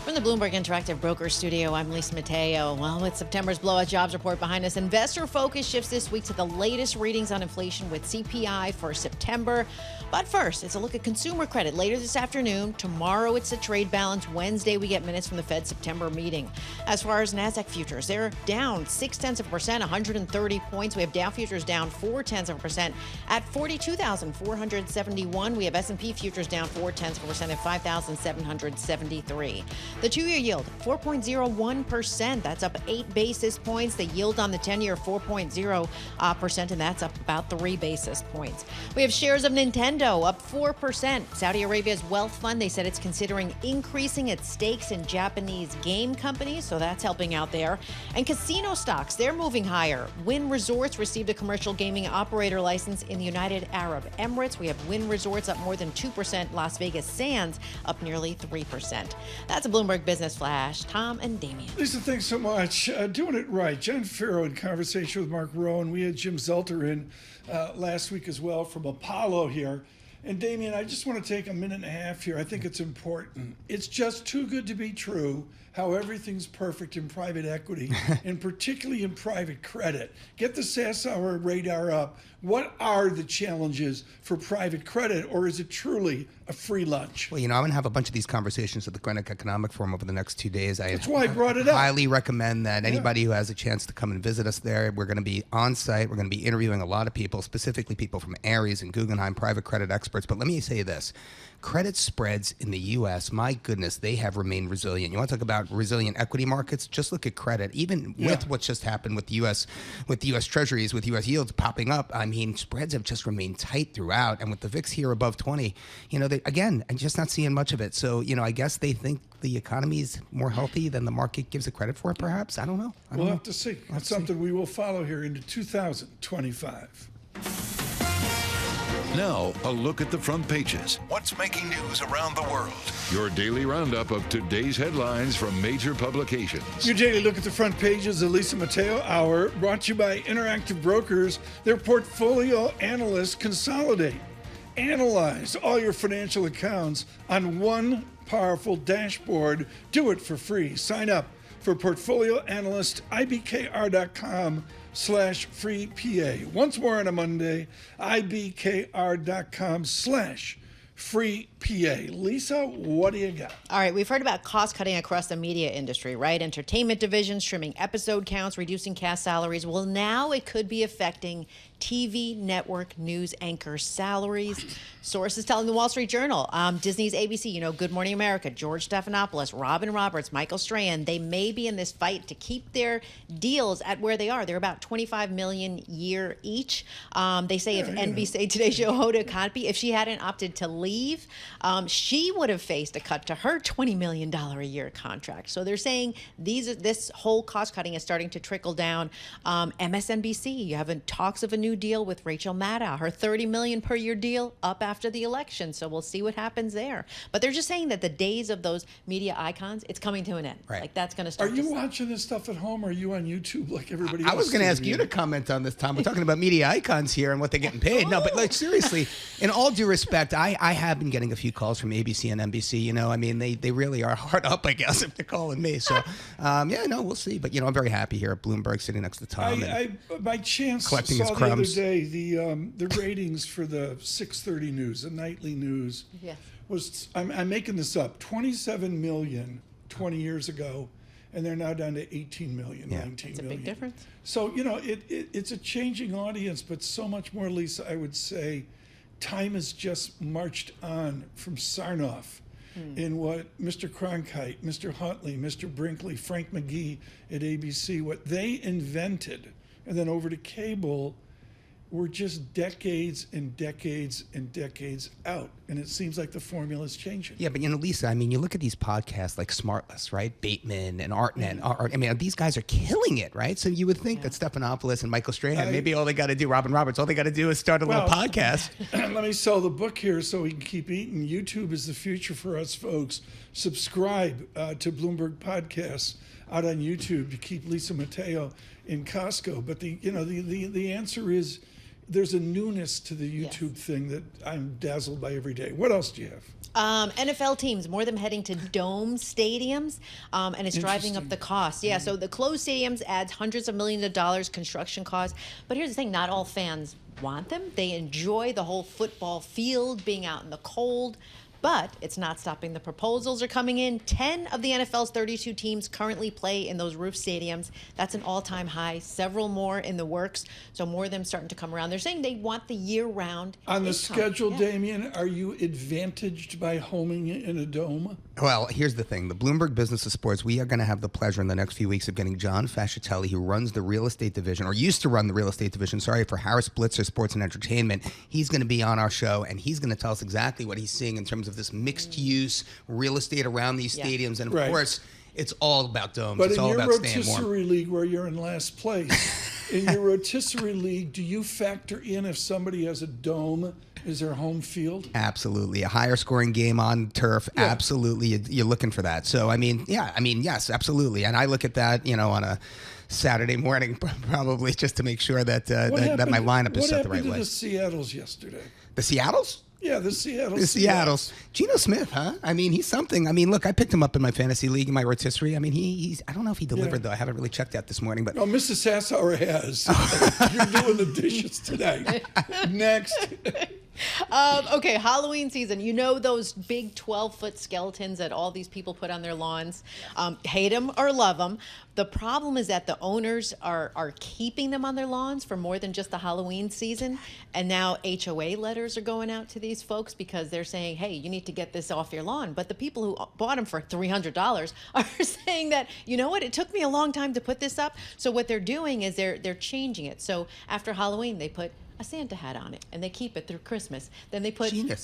From the Bloomberg Interactive Broker Studio, I'm Lisa Mateo. Well, with September's blowout jobs report behind us, investor focus shifts this week to the latest readings on inflation with CPI for September. But first, it's a look at consumer credit later this afternoon. Tomorrow, it's a trade balance. Wednesday, we get minutes from the Fed's September meeting. As far as NASDAQ futures, they're down 0.6%, 130 points. We have Dow futures down 0.4% at 42,471. We have S&P futures down 0.4% at 5,773. The two-year yield, 4.01%. That's up 8 basis points. The yield on the 10-year, 4.0%, and that's up about 3 basis points. We have shares of Nintendo up 4%. Saudi Arabia's wealth fund, they said it's considering increasing its stakes in Japanese game companies, so that's helping out there. And casino stocks, they're moving higher. Wynn Resorts received a commercial gaming operator license in the United Arab Emirates. We have Wynn Resorts up more than 2%. Las Vegas Sands up nearly 3%. That's a Bloomberg Business Flash. Tom and Damian. Lisa, thanks so much. Doing it right. Jen Farrow in conversation with Mark Rowan. We had Jim Zelter in last week as well from Apollo here. And Damian, I just want to take a minute and a half here. I think it's important. It's just too good to be true how everything's perfect in private equity, and particularly in private credit. Get the Sassower radar up. What are the challenges for private credit, or is it truly a free lunch? Well, I'm going to have a bunch of these conversations at the Greenwich Economic Forum over the next 2 days. That's why I brought it up. Highly recommend that anybody who has a chance to come and visit us there. We're going to be on site. We're going to be interviewing a lot of people, specifically people from Ares and Guggenheim, private credit experts. But let me say this. Credit spreads in the U.S., my goodness, they have remained resilient. You want to talk about resilient equity markets? Just look at credit. Even with what's just happened with the U.S. Treasuries, with U.S. yields popping up, I mean, spreads have just remained tight throughout. And with the VIX here above 20, again, I'm just not seeing much of it. So, I guess they think the economy is more healthy than the market gives it credit for, perhaps. I don't know. We'll have to see. That's something we will follow here into 2025. Now, a look at the front pages. What's making news around the world? Your daily roundup of today's headlines from major publications. Your daily look at the front pages of Lisa Mateo Hour, brought to you by Interactive Brokers. Their portfolio analysts consolidate, analyze all your financial accounts on one powerful dashboard. Do it for free. Sign up for Portfolio Analyst, ibkr.com/free PA. Once more on a Monday, ibkr.com/free PA. Lisa, what do you got? All right, we've heard about cost cutting across the media industry, right? Entertainment divisions, trimming episode counts, reducing cast salaries. Well, now it could be affecting TV network news anchor salaries. Sources telling the Wall Street Journal, Disney's ABC, Good Morning America, George Stephanopoulos, Robin Roberts, Michael Strahan, they may be in this fight to keep their deals at where they are. They're about $25 million a year each. They say if NBC Today Show Hoda Kotb, if she hadn't opted to leave, she would have faced a cut to her $20 million a year contract. So they're saying this whole cost cutting is starting to trickle down. MSNBC, you have talks of a new deal with Rachel Maddow, her $30 million per year deal up after the election. So we'll see what happens there. But they're just saying that the days of those media icons, it's coming to an end. Right. Like that's going to start. Are you watching this stuff at home, or are you on YouTube like everybody else? I was going to ask you to comment on this, Tom. We're talking about media icons here and what they're getting paid. No, but seriously, in all due respect, I have been getting a few calls from ABC and NBC. I mean, they really are hard up, I guess, if they're calling me. So, we'll see. But, I'm very happy here at Bloomberg, sitting next to Tom. I by chance collecting saw his crumbs. The other day the ratings for the 6:30 news, the nightly news, was, I'm making this up, 27 million 20 years ago, and they're now down to 18 million, 19 million. That's a big difference. So, it's a changing audience, but so much more, Lisa, I would say, time has just marched on from Sarnoff in what Mr. Cronkite, Mr. Huntley, Mr. Brinkley, Frank McGee at ABC, what they invented, and then over to cable, were just decades and decades and decades out. And it seems like the formula is changing. Yeah, but Lisa, I mean, you look at these podcasts like Smartless, right? Bateman and Artnet. I mean, these guys are killing it, right? So you would think that Stephanopoulos and Michael Strahan, maybe all they got to do, Robin Roberts, all they got to do is start a little podcast. Let me sell the book here so we can keep eating. YouTube is the future for us folks. Subscribe to Bloomberg Podcasts out on YouTube to keep Lisa Mateo in Costco. But the answer is, there's a newness to the YouTube thing that I'm dazzled by every day. What else do you have? NFL teams, more of them heading to dome stadiums, and it's driving up the cost. Yeah, so the closed stadiums adds hundreds of millions of dollars construction costs. But here's the thing, not all fans want them. They enjoy the whole football field, being out in the cold. But it's not stopping. The proposals are coming in. 10 of the NFL's 32 teams currently play in those roof stadiums. That's an all-time high. Several more in the works. So more of them starting to come around. They're saying they want the year-round on the schedule, Damian, are you advantaged by homing in a dome? Well, here's the thing. The Bloomberg Business of Sports, we are going to have the pleasure in the next few weeks of getting John Fascitelli, who runs the real estate division, or used to run the real estate division, for Harris Blitzer Sports and Entertainment. He's going to be on our show, and he's going to tell us exactly what he's seeing in terms of this mixed-use real estate around these stadiums. And, of course, it's all about domes. But it's all about staying warm. in your rotisserie league, where you're in last place, in your rotisserie league, do you factor in if somebody has a dome as their home field? Absolutely. A higher scoring game on turf. Yeah. Absolutely. You're looking for that. So, yes, absolutely. And I look at that, on a Saturday morning, probably just to make sure that that my lineup is set the right way. What happened to the Seattles yesterday? The Seattles? Yeah, the Seattle Seattles. Geno Smith, huh? I mean, he's something. I mean, look, I picked him up in my fantasy league in my rotisserie. I mean, he's. I don't know if he delivered though. I haven't really checked that this morning, but no, Mrs. Sassower has. You're doing the dishes tonight. Next. Okay, Halloween season. You know those big 12-foot skeletons that all these people put on their lawns? Hate them or love them. The problem is that the owners are keeping them on their lawns for more than just the Halloween season. And now HOA letters are going out to these folks because they're saying, hey, you need to get this off your lawn. But the people who bought them for $300 are saying that, you know what, it took me a long time to put this up. So what they're doing is they're changing it. So after Halloween, they put a Santa hat on it, and they keep it through Christmas. Then they put a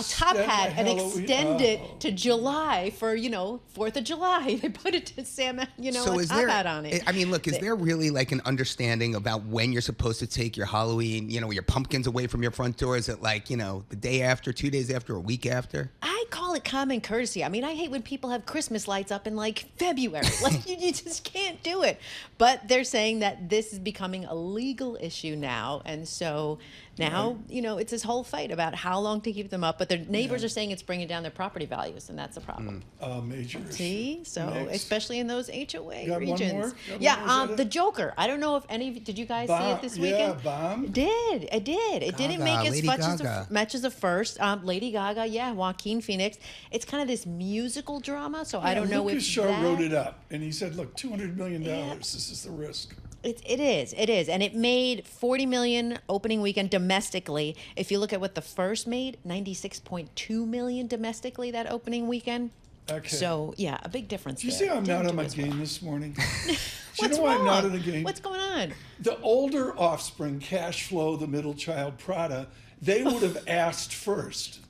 top hat and extend it to July for, 4th of July. They put it to Sam, a top hat on it. I mean, look, is there really like an understanding about when you're supposed to take your Halloween, your pumpkins away from your front door? Is it like, the day after, 2 days after, a week after? I call it common courtesy. I mean, I hate when people have Christmas lights up in like February. Like you just can't do it. But they're saying that this is becoming a legal issue now, and so now, it's this whole fight about how long to keep them up. But their neighbors are saying it's bringing down their property values, and that's a problem. Major issue. See? So, especially in those HOA Got regions. One more? The Joker. I don't know if did you guys see it this weekend? Yeah, bomb. It did. It didn't make as much as the first. Lady Gaga, Joaquin Phoenix. It's kind of this musical drama, so I don't know Lucas if Shaw wrote it up, and he said, look, $200 million, this is the risk. It is, and it made $40 million opening weekend domestically. If you look at what the first made, $96.2 million domestically that opening weekend. Okay. So a big difference. Do you see I'm not on my game this morning? Do you know why I'm not on the game? What's going on? The older offspring, cash flow, the middle child, Prada, they would have asked first.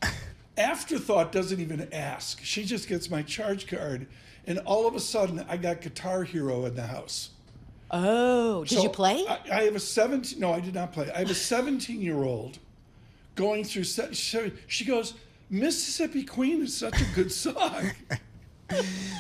Afterthought doesn't even ask. She just gets my charge card, and all of a sudden I got Guitar Hero in the house. Oh, did you play? I have a no, I did not play. I have a 17-year-old going through, she goes, Mississippi Queen is such a good song.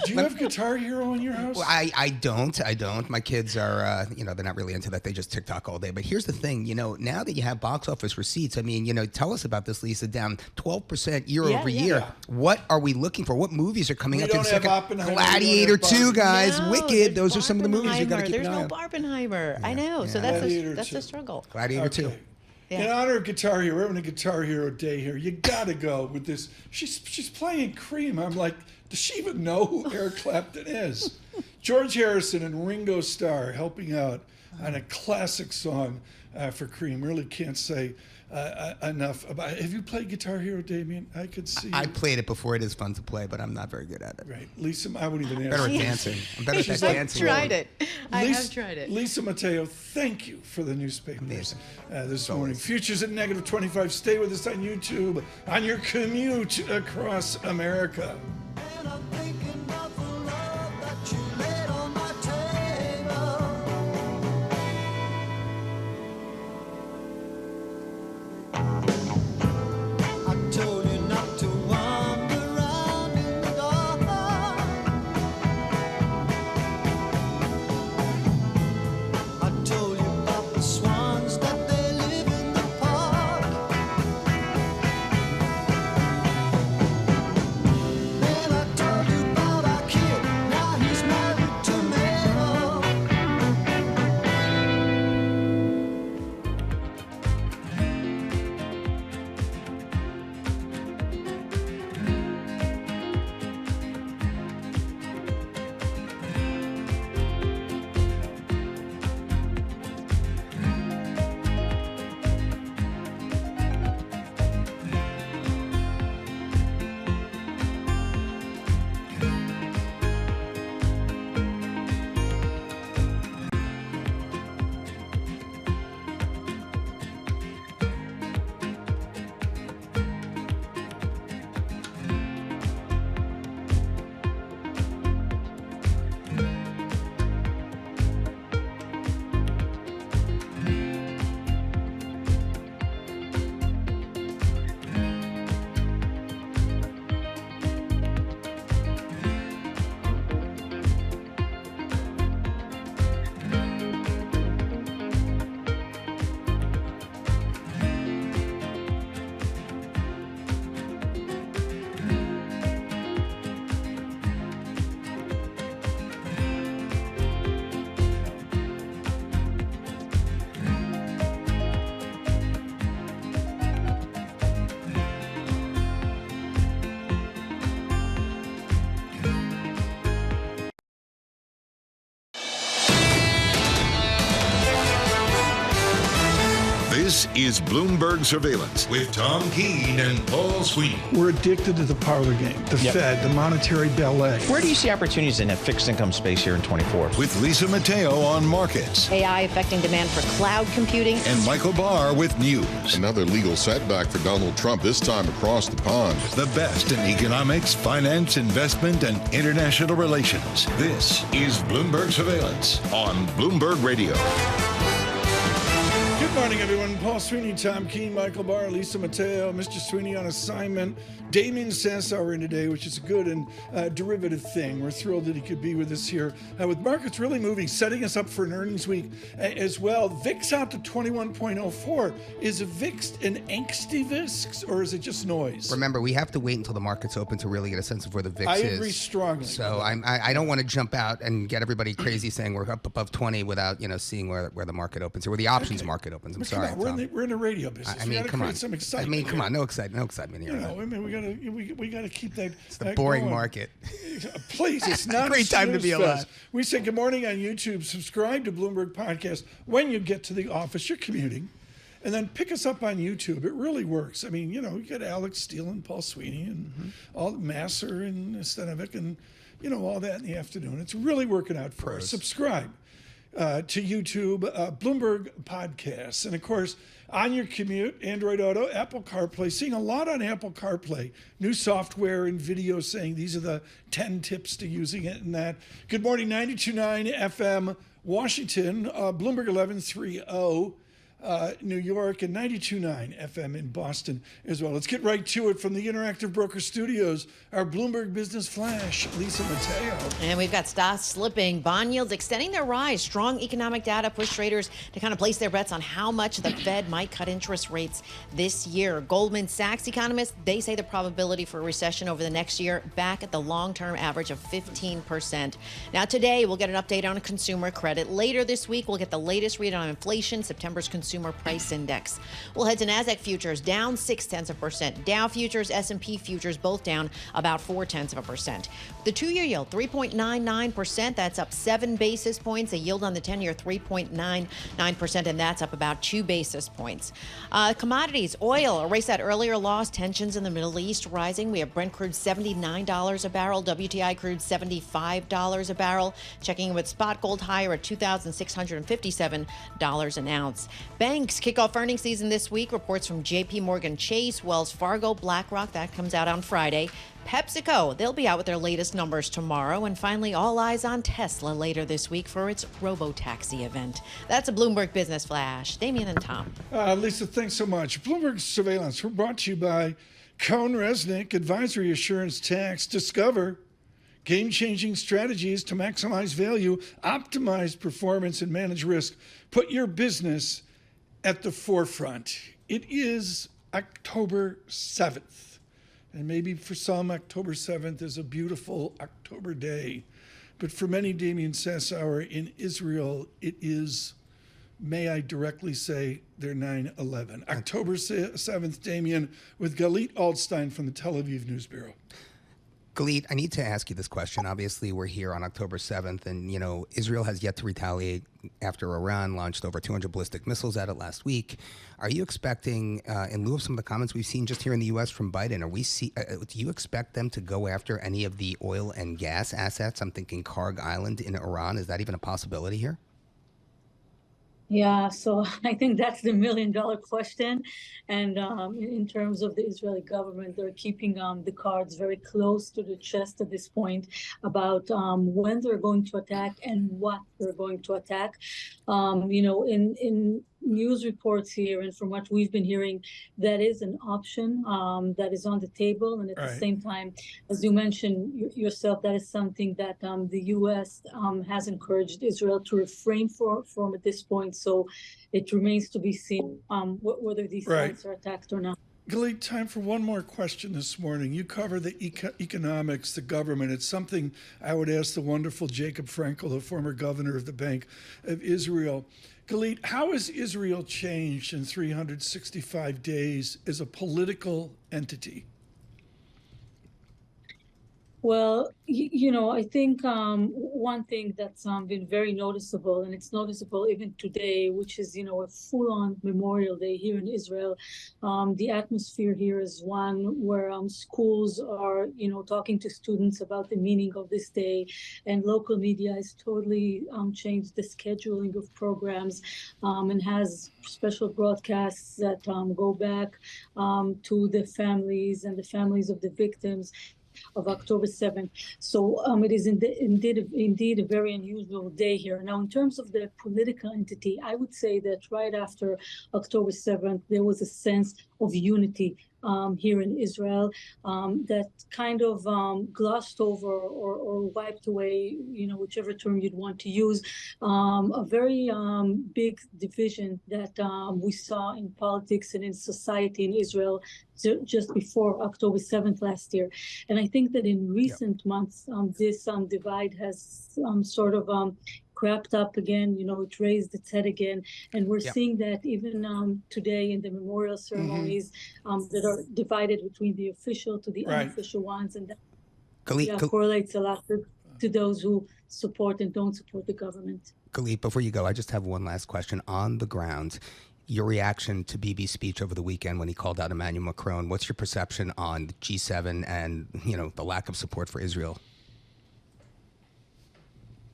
Do you have Guitar Hero in your house? Well, I don't. My kids are, they're not really into that. They just TikTok all day. But here's the thing, now that you have box office receipts, I mean, tell us about this, Lisa, down 12% year over year. Yeah. What are we looking for? What movies are coming up in the second? Oppenheimer, Gladiator 2, guys. No, Wicked. Those are some of the movies you got to keep an eye on. There's no Barbenheimer. I know. So that's the struggle. Gladiator 2. Yeah. In honor of Guitar Hero, we're having a Guitar Hero day here. You gotta go with this. She's playing Cream. I'm like, does she even know who Eric Clapton is? George Harrison and Ringo Starr helping out on a classic song for Cream. Really can't say enough about it. Have you played Guitar Hero, Damian? I could see. I played it before. It is fun to play, but I'm not very good at it. Right. Lisa, I wouldn't even ask. Better at dancing. I'm better at that dancing. I have tried it. Lisa Mateo, thank you for the newspapers this morning. Futures at -25. Stay with us on YouTube on your commute across America. This is Bloomberg Surveillance with Tom Keene and Paul Sweeney. We're addicted to the parlor game, the Fed, the monetary ballet. Where do you see opportunities in a fixed income space here in 24? With Lisa Mateo on markets. AI affecting demand for cloud computing. And Michael Barr with news. Another legal setback for Donald Trump, this time across the pond. The best in economics, finance, investment, and international relations. This is Bloomberg Surveillance on Bloomberg Radio. Good morning, everyone. Paul Sweeney, Tom Keene, Michael Barr, Lisa Mateo, Mr. Sweeney on assignment. Damian Sassower in today, which is a good and derivative thing. We're thrilled that he could be with us here. With markets really moving, setting us up for an earnings week as well. VIX out to 21.04. Is a VIX an angsty VIX, or is it just noise? Remember, we have to wait until the market's open to really get a sense of where the VIX is. I agree strongly. So I don't want to jump out and get everybody crazy saying we're up above 20 without seeing where the market opens or where the options market opens. I'm sorry. We're in a radio business. I mean, come on. Some excitement come on. No excitement here. We got to keep that. It's the boring going. Market. Please, it's not a great time to be alive. We say good morning on YouTube. Subscribe to Bloomberg Podcast when you get to the office. You're commuting, and then pick us up on YouTube. It really works. I mean, you got Alex Steele and Paul Sweeney and all Masser and Stenovic and all that in the afternoon. It's really working out for us. Subscribe to YouTube, Bloomberg Podcasts, and of course on your commute, Android Auto, Apple CarPlay. Seeing a lot on Apple CarPlay. New software and video saying these are the 10 tips to using it and that. Good morning, 92.9 FM, Washington, Bloomberg 1130. New York, and 92.9 FM in Boston as well. Let's get right to it from the Interactive Broker Studios. Our Bloomberg Business Flash, Lisa Mateo. And we've got stocks slipping, bond yields extending their rise. Strong economic data push traders to kind of place their bets on how much the Fed might cut interest rates this year. Goldman Sachs economists, they say the probability for a recession over the next year back at the long-term average of 15%. Now today, we'll get an update on consumer credit. Later this week, we'll get the latest read on inflation, September's consumer price index. We'll head to NASDAQ futures down 0.6%. Dow futures, S&P futures both down about 0.4%. The 2-year yield 3.99%. That's up 7 basis points. The yield on the 10-year 3.99%, and that's up about 2 basis points. Commodities, oil, erase that earlier loss. Tensions in the Middle East rising. We have Brent crude $79 a barrel. WTI crude $75 a barrel. Checking in with spot gold higher at $2,657 an ounce. Banks kick off earnings season this week. Reports from JPMorgan Chase, Wells Fargo, BlackRock. That comes out on Friday. PepsiCo, they'll be out with their latest numbers tomorrow. And finally, all eyes on Tesla later this week for its robo-taxi event. That's a Bloomberg Business Flash. Damian and Tom. Lisa, thanks so much. Bloomberg Surveillance, we're brought to you by Cohn Resnick, Advisory Assurance Tax. Discover game-changing strategies to maximize value, optimize performance, and manage risk. Put your business at the forefront. It is October 7th. And maybe for some, October 7th is a beautiful October day. But for many, Damian Sassower, in Israel, it is, may I directly say, their 9/11. October 7th, Damian, with Galit Altstein from the Tel Aviv News Bureau. Galit, I need to ask you this question. Obviously, we're here on October 7th, and, Israel has yet to retaliate after Iran launched over 200 ballistic missiles at it last week. Are you expecting, in lieu of some of the comments we've seen just here in the U.S. from Biden, do you expect them to go after any of the oil and gas assets? I'm thinking Karg Island in Iran. Is that even a possibility here? Yeah, so I think that's the million-dollar question. And in terms of the Israeli government, they're keeping the cards very close to the chest at this point about when they're going to attack and what they're going to attack. In news reports here and from what we've been hearing, that is an option that is on the table. And at the same time, as you mentioned yourself, that is something that the U.S. Has encouraged Israel to refrain from at this point. So it remains to be seen whether these sites are attacked or not. Galit, time for one more question this morning. You cover the economics, the government. It's something I would ask the wonderful Jacob Frankel, the former governor of the Bank of Israel. Galit, how has Israel changed in 365 days as a political entity? Well, I think one thing that's been very noticeable, and it's noticeable even today, which is, a full-on Memorial Day here in Israel. The atmosphere here is one where schools are, talking to students about the meaning of this day, and local media has totally changed the scheduling of programs and has special broadcasts that go back to the families and the families of the victims of October 7th. So it is indeed a very unusual day here. Now, in terms of the political entity, I would say that right after October 7th, there was a sense of unity here in Israel that kind of glossed over or wiped away, whichever term you'd want to use, a very big division that we saw in politics and in society in Israel just before October 7th last year. And I think that in recent months, this divide has sort of crept up again, it raised its head again. And we're seeing that even today in the memorial ceremonies that are divided between the official to the unofficial ones. And that correlates a lot to those who support and don't support the government. Galit, before you go, I just have one last question. On the ground, your reaction to Bibi's speech over the weekend when he called out Emmanuel Macron, what's your perception on the G7 and, the lack of support for Israel?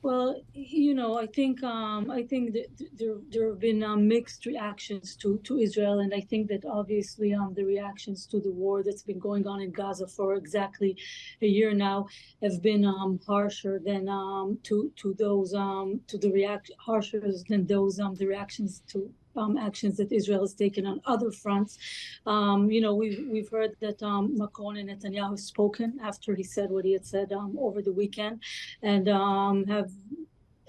Well, I think that there have been mixed reactions to Israel, and I think that obviously the reactions to the war that's been going on in Gaza for exactly a year now have been harsher than harsher than those the reactions to actions that Israel has taken on other fronts. We've heard that Macron and Netanyahu have spoken after he said what he had said over the weekend, and have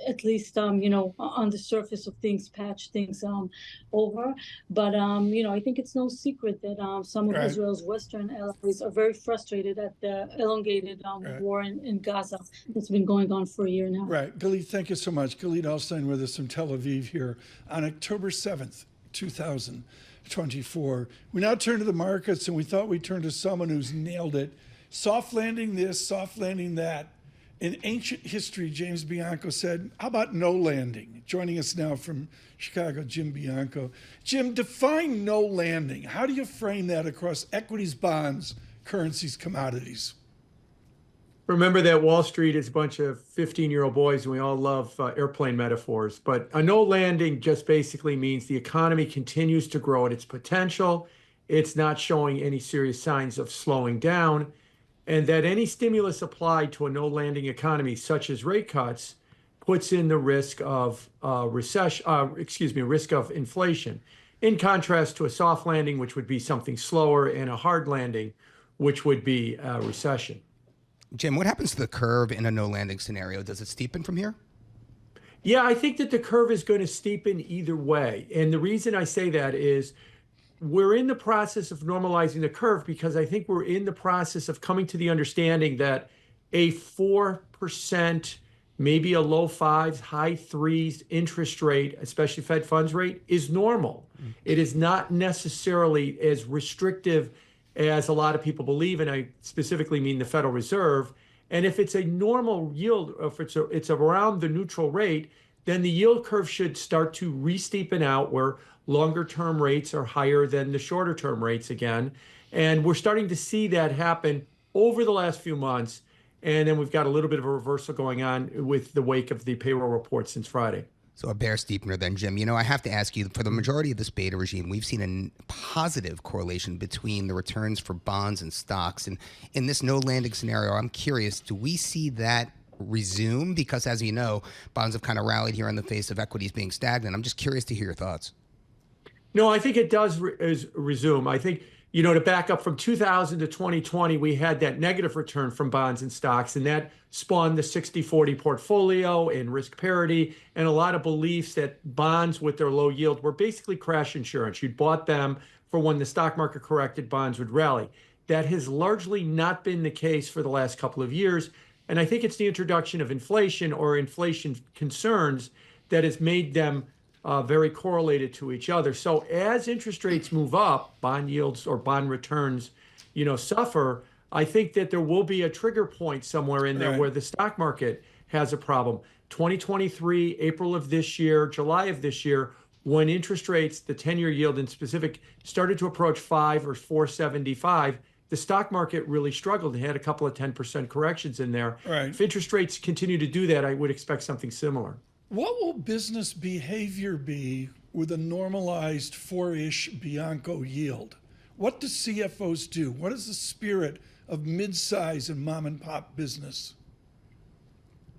at least, on the surface of things, patch things over. But, I think it's no secret that some of Israel's Western allies are very frustrated at the elongated war in Gaza that's been going on for a year now. Right. Galit, thank you so much. Galit Alstein with us from Tel Aviv here on October 7th, 2024. We now turn to the markets, and we thought we'd turn to someone who's nailed it. Soft landing this, soft landing that. In ancient history, James Bianco said, how about no landing? Joining us now from Chicago, Jim Bianco. Jim, define no landing. How do you frame that across equities, bonds, currencies, commodities? Remember that Wall Street is a bunch of 15-year-old boys, and we all love airplane metaphors. But a no landing just basically means the economy continues to grow at its potential. It's not showing any serious signs of slowing down. And that any stimulus applied to a no-landing economy, such as rate cuts, puts in the risk of risk of inflation. In contrast to a soft landing, which would be something slower, and a hard landing, which would be a recession. Jim, what happens to the curve in a no-landing scenario? Does it steepen from here? Yeah, I think that the curve is going to steepen either way. And the reason I say that is we're in the process of normalizing the curve because I think we're in the process of coming to the understanding that a 4%, maybe a low fives, high threes interest rate, especially Fed funds rate, is normal. It is not necessarily as restrictive as a lot of people believe, and I specifically mean the Federal Reserve. And if it's a normal yield, if it's around the neutral rate, then the yield curve should start to re-steepen out where longer-term rates are higher than the shorter-term rates again. And we're starting to see that happen over the last few months. And then we've got a little bit of a reversal going on with the wake of the payroll report since Friday. So a bear steepener then, Jim. I have to ask you, for the majority of this beta regime, we've seen a positive correlation between the returns for bonds and stocks. And in this no-landing scenario, I'm curious, do we see that resume? Because as you know, bonds have kind of rallied here in the face of equities being stagnant. I'm just curious to hear your thoughts. No, I think it does resume. I think, to back up from 2000 to 2020, we had that negative return from bonds and stocks, and that spawned the 60-40 portfolio and risk parity and a lot of beliefs that bonds with their low yield were basically crash insurance. You'd bought them for when the stock market corrected, bonds would rally. That has largely not been the case for the last couple of years. And I think it's the introduction of inflation or inflation concerns that has made them very correlated to each other. So as interest rates move up, bond yields or bond returns, suffer. I think that there will be a trigger point somewhere in there where the stock market has a problem. 2023, April of this year, July of this year, when interest rates, the 10-year yield in specific, started to approach 5 or 4.75, the stock market really struggled. It had a couple of 10% corrections in there. Right. If interest rates continue to do that, I would expect something similar. What will business behavior be with a normalized 4-ish Bianco yield? What do CFOs do? What is the spirit of mid-size and mom-and-pop business?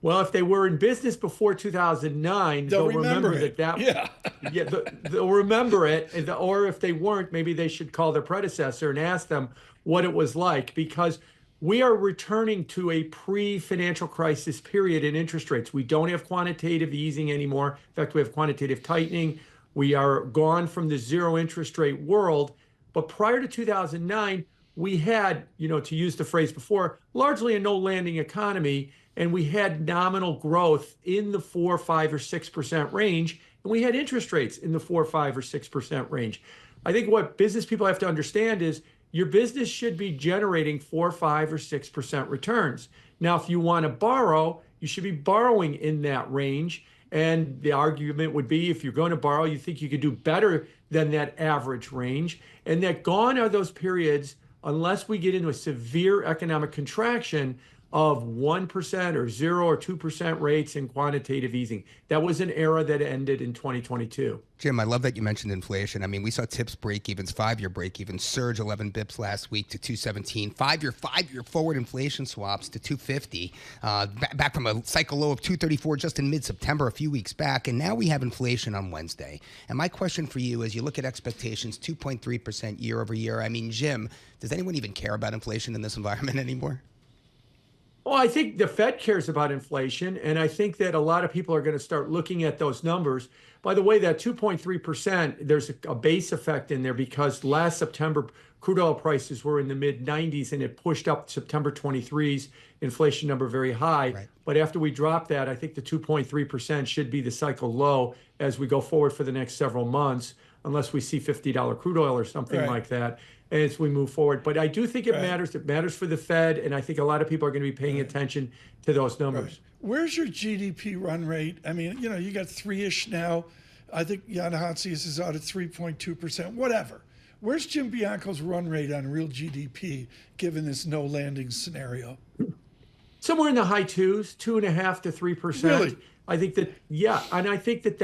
Well, if they were in business before 2009, they'll remember that. Yeah, they'll remember it. Or if they weren't, maybe they should call their predecessor and ask them what it was like, because we are returning to a pre-financial crisis period in interest rates. We don't have quantitative easing anymore. In fact, we have quantitative tightening. We are gone from the zero interest rate world. But prior to 2009, we had, to use the phrase before, largely a no-landing economy, and we had nominal growth in the 4, 5, or 6% range, and we had interest rates in the 4, 5, or 6% range. I think what business people have to understand is your business should be generating 4, 5, or 6% returns. Now, if you want to borrow, you should be borrowing in that range. And the argument would be, if you're going to borrow, you think you could do better than that average range. And that gone are those periods, unless we get into a severe economic contraction, of 1% or 0 or 2% rates in quantitative easing. That was an era that ended in 2022. Jim, I love that you mentioned inflation. I mean, we saw TIPS break-evens, 5-year break-evens, surge 11 bips last week to 217. 5-year forward inflation swaps to 250, back from a cycle low of 234 just in mid-September a few weeks back. And now we have inflation on Wednesday. And my question for you, as you look at expectations, 2.3% year over year. I mean, Jim, does anyone even care about inflation in this environment anymore? Well, I think the Fed cares about inflation, and I think that a lot of people are going to start looking at those numbers. By the way, that 2.3%, there's a base effect in there because last September, crude oil prices were in the mid-90s, and it pushed up September 23's inflation number very high. Right. But after we drop that, I think the 2.3% should be the cycle low as we go forward for the next several months, unless we see $50 crude oil or something like that as we move forward. But I do think it matters. It matters for the Fed, and I think a lot of people are going to be paying attention to those numbers. Where's your GDP run rate? I mean, you got 3-ish now. I think Jan Hatzius is out at 3.2%, whatever. Where's Jim Bianco's run rate on real GDP, given this no landing scenario? Somewhere in the high 2s, 2.5 to 3%. Really? I think that, and I think that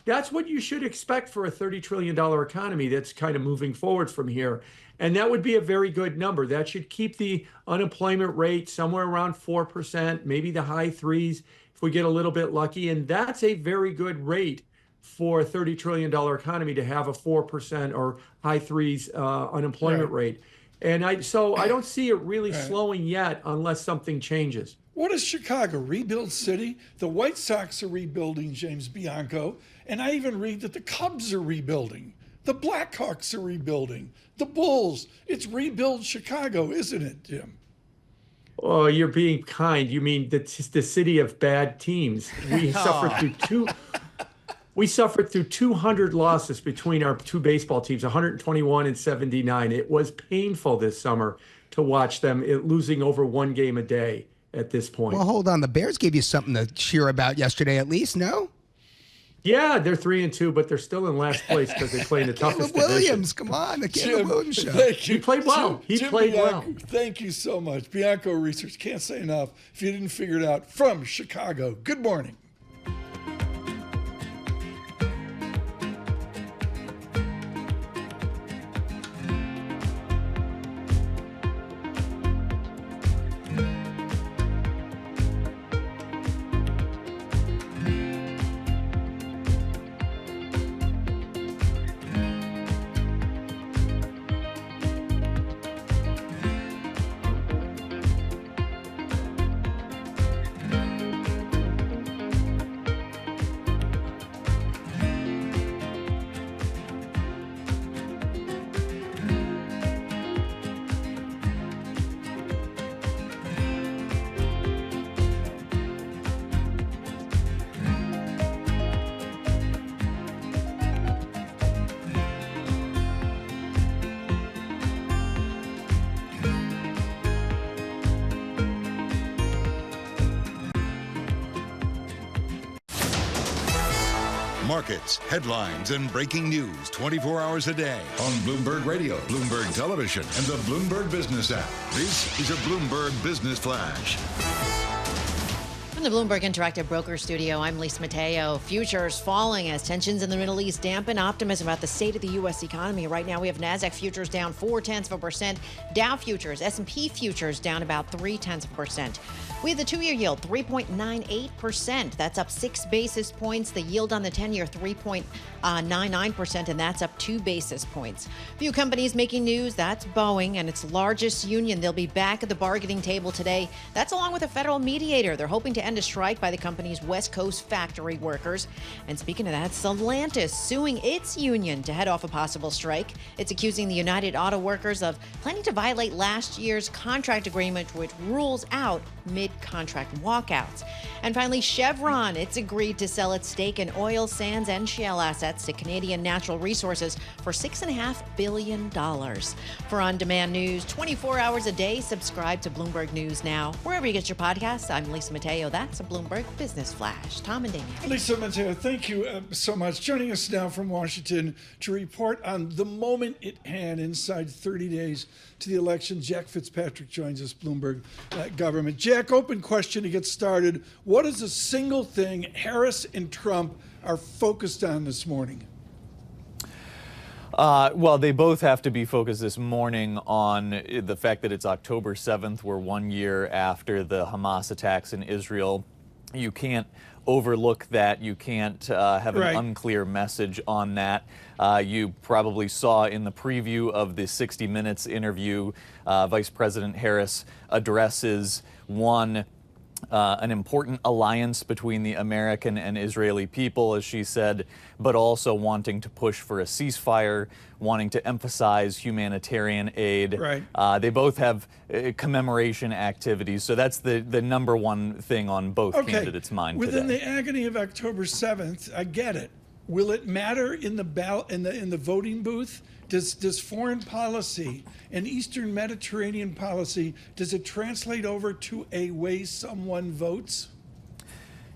that's what you should expect for a $30 trillion economy that's kind of moving forward from here. And that would be a very good number. That should keep the unemployment rate somewhere around 4%, maybe the high 3s if we get a little bit lucky. And that's a very good rate for a $30 trillion economy to have a 4% or high 3s unemployment rate. And I don't see it really slowing yet unless something changes. What is Chicago? Rebuild city? The White Sox are rebuilding, James Bianco. And I even read that the Cubs are rebuilding. The Blackhawks are rebuilding. The Bulls. It's rebuild Chicago, isn't it, Jim? Oh, you're being kind. You mean the city of bad teams. We suffered through 200 losses between our two baseball teams, 121 and 79. It was painful this summer to watch them losing over one game a day at this point. Well, hold on. The Bears gave you something to cheer about yesterday, at least, no? Yeah, they're 3-2, but they're still in last place because they play in the toughest division. Williams, come on, the Caleb Williams show. Thank you. He played well. He played well. Thank you so much. Bianco Research, can't say enough if you didn't figure it out, from Chicago. Good morning. Markets, headlines, and breaking news 24 hours a day on Bloomberg Radio, Bloomberg Television, and the Bloomberg Business app. This is a Bloomberg Business Flash. From the Bloomberg Interactive Broker Studio, I'm Lisa Mateo. Futures falling as tensions in the Middle East dampen optimism about the state of the U.S. economy. Right now, we have NASDAQ futures down 0.4%, Dow futures, S&P futures down about 0.3%. We have the two-year yield, 3.98%. That's up 6 basis points. The yield on the 10-year, 3.99%, and that's up 2 basis points. Few companies making news. That's Boeing and its largest union. They'll be back at the bargaining table today. That's along with a federal mediator. They're hoping to end a strike by the company's West Coast factory workers. And speaking of that, Stellantis suing its union to head off a possible strike. It's accusing the United Auto Workers of planning to violate last year's contract agreement, which rules out mid-contract walkouts. And finally, Chevron, it's agreed to sell its stake in oil sands and shale assets to Canadian Natural Resources for $6.5 billion. For on-demand news 24 hours a day, subscribe to Bloomberg News Now. Wherever you get your podcasts, I'm Lisa Mateo. That's a Bloomberg Business Flash. Tom and Damian. Lisa Mateo, thank you so much. Joining us now from Washington to report on the moment at hand inside 30 days to the election, Jack Fitzpatrick joins us, Bloomberg Government. Jack, open question to get started. What is the single thing Harris and Trump are focused on this morning? Well, they both have to be focused this morning on the fact that it's October 7th. We're 1 year after the Hamas attacks in Israel. You can't overlook that. You can't have an unclear message on that. You probably saw in the preview of the 60 Minutes interview, Vice President Harris addresses an important alliance between the American and Israeli people, as she said, but also wanting to push for a ceasefire, wanting to emphasize humanitarian aid. They both have commemoration activities, so that's the number one thing on both candidates' mind Within today. the agony of October 7th, I get it. Will it matter in the in the voting booth? Does foreign policy and Eastern Mediterranean policy, does it translate over to a way someone votes?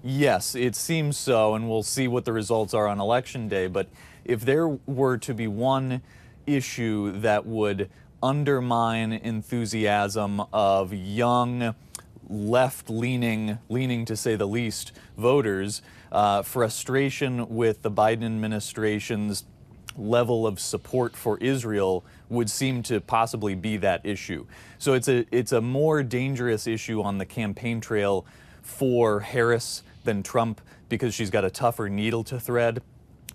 Yes, it seems so, and we'll see what the results are on Election Day. But if there were to be one issue that would undermine enthusiasm of young, leaning to say the least, voters, frustration with the Biden administration's level of support for Israel would seem to possibly be that issue. So it's a more dangerous issue on the campaign trail for Harris than Trump because she's got a tougher needle to thread.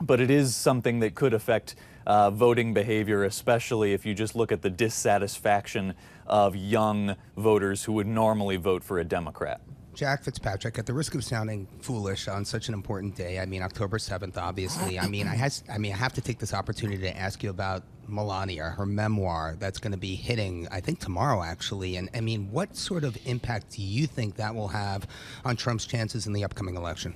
But it is something that could affect voting behavior, especially if you just look at the dissatisfaction of young voters who would normally vote for a Democrat. Jack Fitzpatrick, at the risk of sounding foolish on such an important day, October 7th, obviously, I have to take this opportunity to ask you about Melania, her memoir that's going to be hitting, I think, tomorrow, actually. And what sort of impact do you think that will have on Trump's chances in the upcoming election?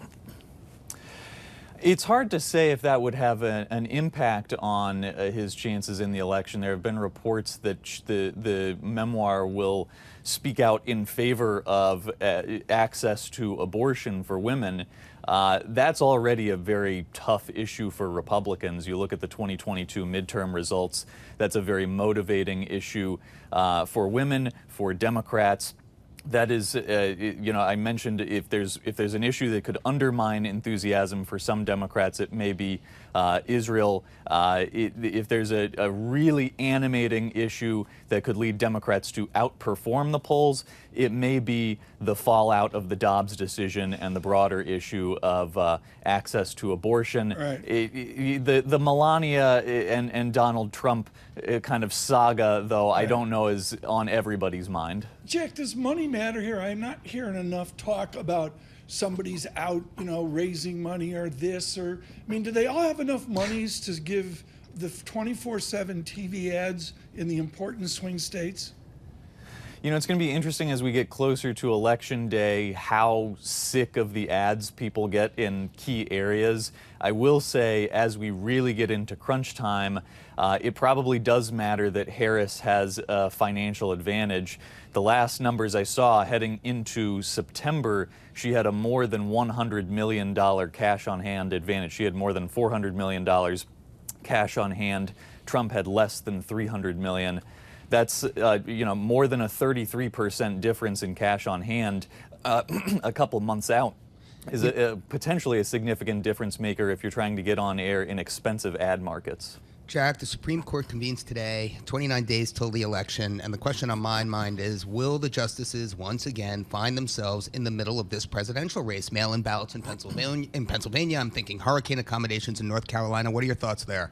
It's hard to say if that would have an impact on his chances in the election. There have been reports that the memoir will speak out in favor of access to abortion for women. That's already a very tough issue for Republicans. You look at the 2022 midterm results, that's a very motivating issue for women, for Democrats. That is, I mentioned if there's an issue that could undermine enthusiasm for some Democrats, it may be Israel. If there's a really animating issue that could lead Democrats to outperform the polls, it may be the fallout of the Dobbs decision and the broader issue of access to abortion. The Melania and Donald Trump kind of saga, though, I don't know is on everybody's mind. Jack, does money matter here? I'm not hearing enough talk about somebody's out, raising money or this or, do they all have enough monies to give the 24/7 TV ads in the important swing states? You know, it's going to be interesting as we get closer to Election Day how sick of the ads people get in key areas. I will say, as we really get into crunch time, it probably does matter that Harris has a financial advantage. The last numbers I saw heading into September, she had a more than $100 million cash on hand advantage. She had more than $400 million cash on hand. Trump had less than $300 million. That's more than a 33% difference in cash on hand a couple months out is potentially a significant difference maker if you're trying to get on air in expensive ad markets. Jack, the Supreme Court convenes today, 29 days till the election, and the question on my mind is, will the justices once again find themselves in the middle of this presidential race? Mail-in ballots in Pennsylvania, I'm thinking hurricane accommodations in North Carolina. What are your thoughts there?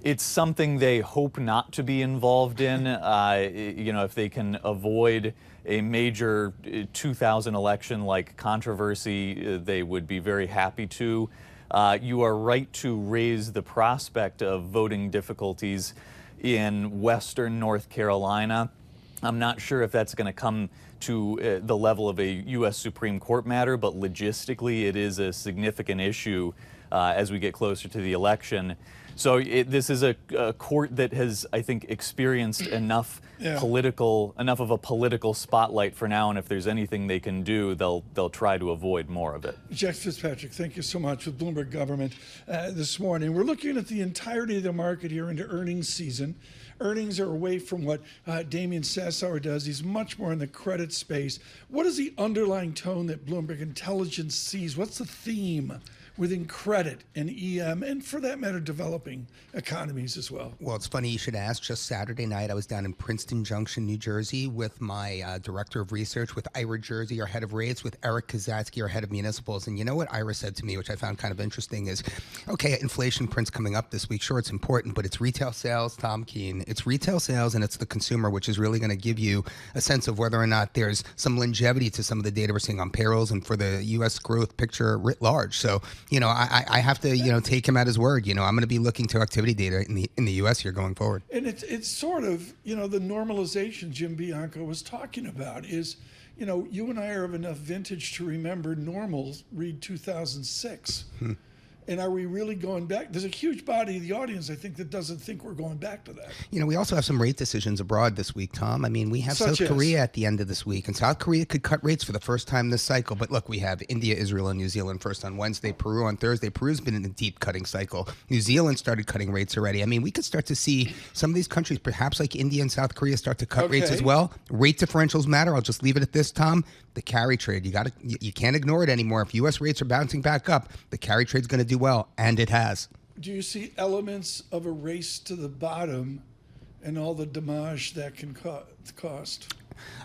It's something they hope not to be involved in. If they can avoid a major 2000 election-like controversy, they would be very happy to. You are right to raise the prospect of voting difficulties in western North Carolina. I'm not sure if that's going to come to the level of a U.S. Supreme Court matter, but logistically it is a significant issue as we get closer to the election. So this is a court that has, I think, experienced enough enough of a political spotlight for now, and if there's anything they can do, they'll try to avoid more of it. Jeff Fitzpatrick, thank you so much with Bloomberg Government this morning. We're looking at the entirety of the market here into earnings season. Earnings are away from what Damian Sassower does. He's much more in the credit space. What is the underlying tone that Bloomberg Intelligence sees? What's the theme within credit and EM, and for that matter, developing economies as well? Well, it's funny you should ask. Just Saturday night, I was down in Princeton Junction, New Jersey, with my director of research, with Ira Jersey, our head of rates, with Eric Kazatsky, our head of municipals. And you know what Ira said to me, which I found kind of interesting, is, okay, inflation print's coming up this week. Sure, it's important, but it's retail sales, Tom Keene. It's retail sales and it's the consumer, which is really going to give you a sense of whether or not there's some longevity to some of the data we're seeing on payrolls and for the U.S. growth picture writ large. So, I have to, take him at his word. I'm going to be looking to activity data in the U.S. here going forward. And it's sort of, the normalization Jim Bianco was talking about is, you and I are of enough vintage to remember normals, read 2006. And are we really going back? There's a huge body of the audience, I think, that doesn't think we're going back to that. We also have some rate decisions abroad this week, Tom. I mean, we have South Korea at the end of this week, and South Korea could cut rates for the first time this cycle. But look, we have India, Israel, and New Zealand first on Wednesday, Peru on Thursday. Peru's been in a deep cutting cycle. New Zealand started cutting rates already. I mean, we could start to see some of these countries, perhaps like India and South Korea, start to cut rates as well. Rate differentials matter. I'll just leave it at this, Tom. The carry trade, you can't ignore it anymore. If U.S. rates are bouncing back up, the carry trade's going to do well, and it has. Do you see elements of a race to the bottom and all the damage that can cost?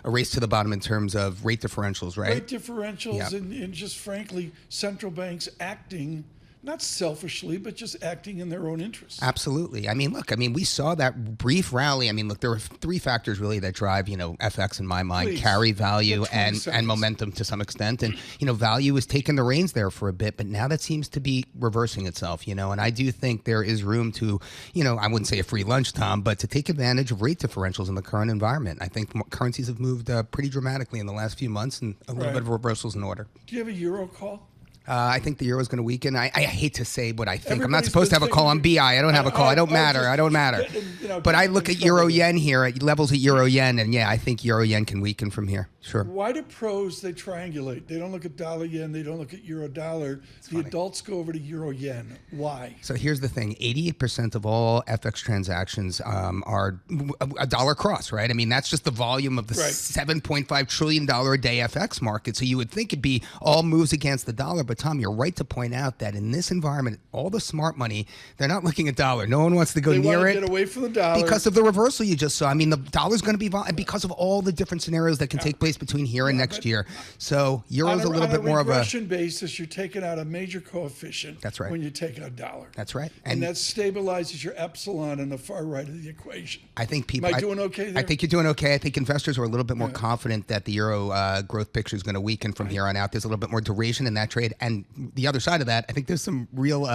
A race to the bottom in terms of rate differentials, right? Rate differentials and just frankly, central banks acting not selfishly, but just acting in their own interests. Absolutely. I mean, look, we saw that brief rally. I mean, look, there were three factors really that drive, FX in my mind: carry, value, and momentum to some extent. And, value has taken the reins there for a bit, but now that seems to be reversing itself, and I do think there is room to, I wouldn't say a free lunch, Tom, but to take advantage of rate differentials in the current environment. I think currencies have moved pretty dramatically in the last few months, and a little bit of reversals in order. Do you have a euro call? I think the euro is going to weaken. I hate to say what I think. I'm not supposed to have a call on BI. I don't have a call. I don't matter. But I look at euro yen here, at levels at euro yen, and I think euro yen can weaken from here. Sure. Why do pros, they triangulate? They don't look at dollar yen. They don't look at euro dollar. The adults go over to euro yen. Why? So here's the thing. 88% of all FX transactions are a dollar cross, right? I mean, that's just the volume of the $7.5 trillion a day FX market. So you would think it'd be all moves against the dollar. But Tom, you're right to point out that in this environment, all the smart money, they're not looking at dollar. No one wants to go near it. Get away from the dollar. Because of the reversal you just saw. I mean, the dollar's going to be because of all the different scenarios that can take place sideways between here and next year. So euro's a little bit more of a regression basis. You're taking out a major coefficient. That's right. When you take out dollar. That's right. And that stabilizes your epsilon on the far right of the equation. I think people. Am I doing okay there? I think you're doing okay. I think investors are a little bit more confident that the euro growth picture is going to weaken from here on out. There's a little bit more duration in that trade, and the other side of that, I think there's some real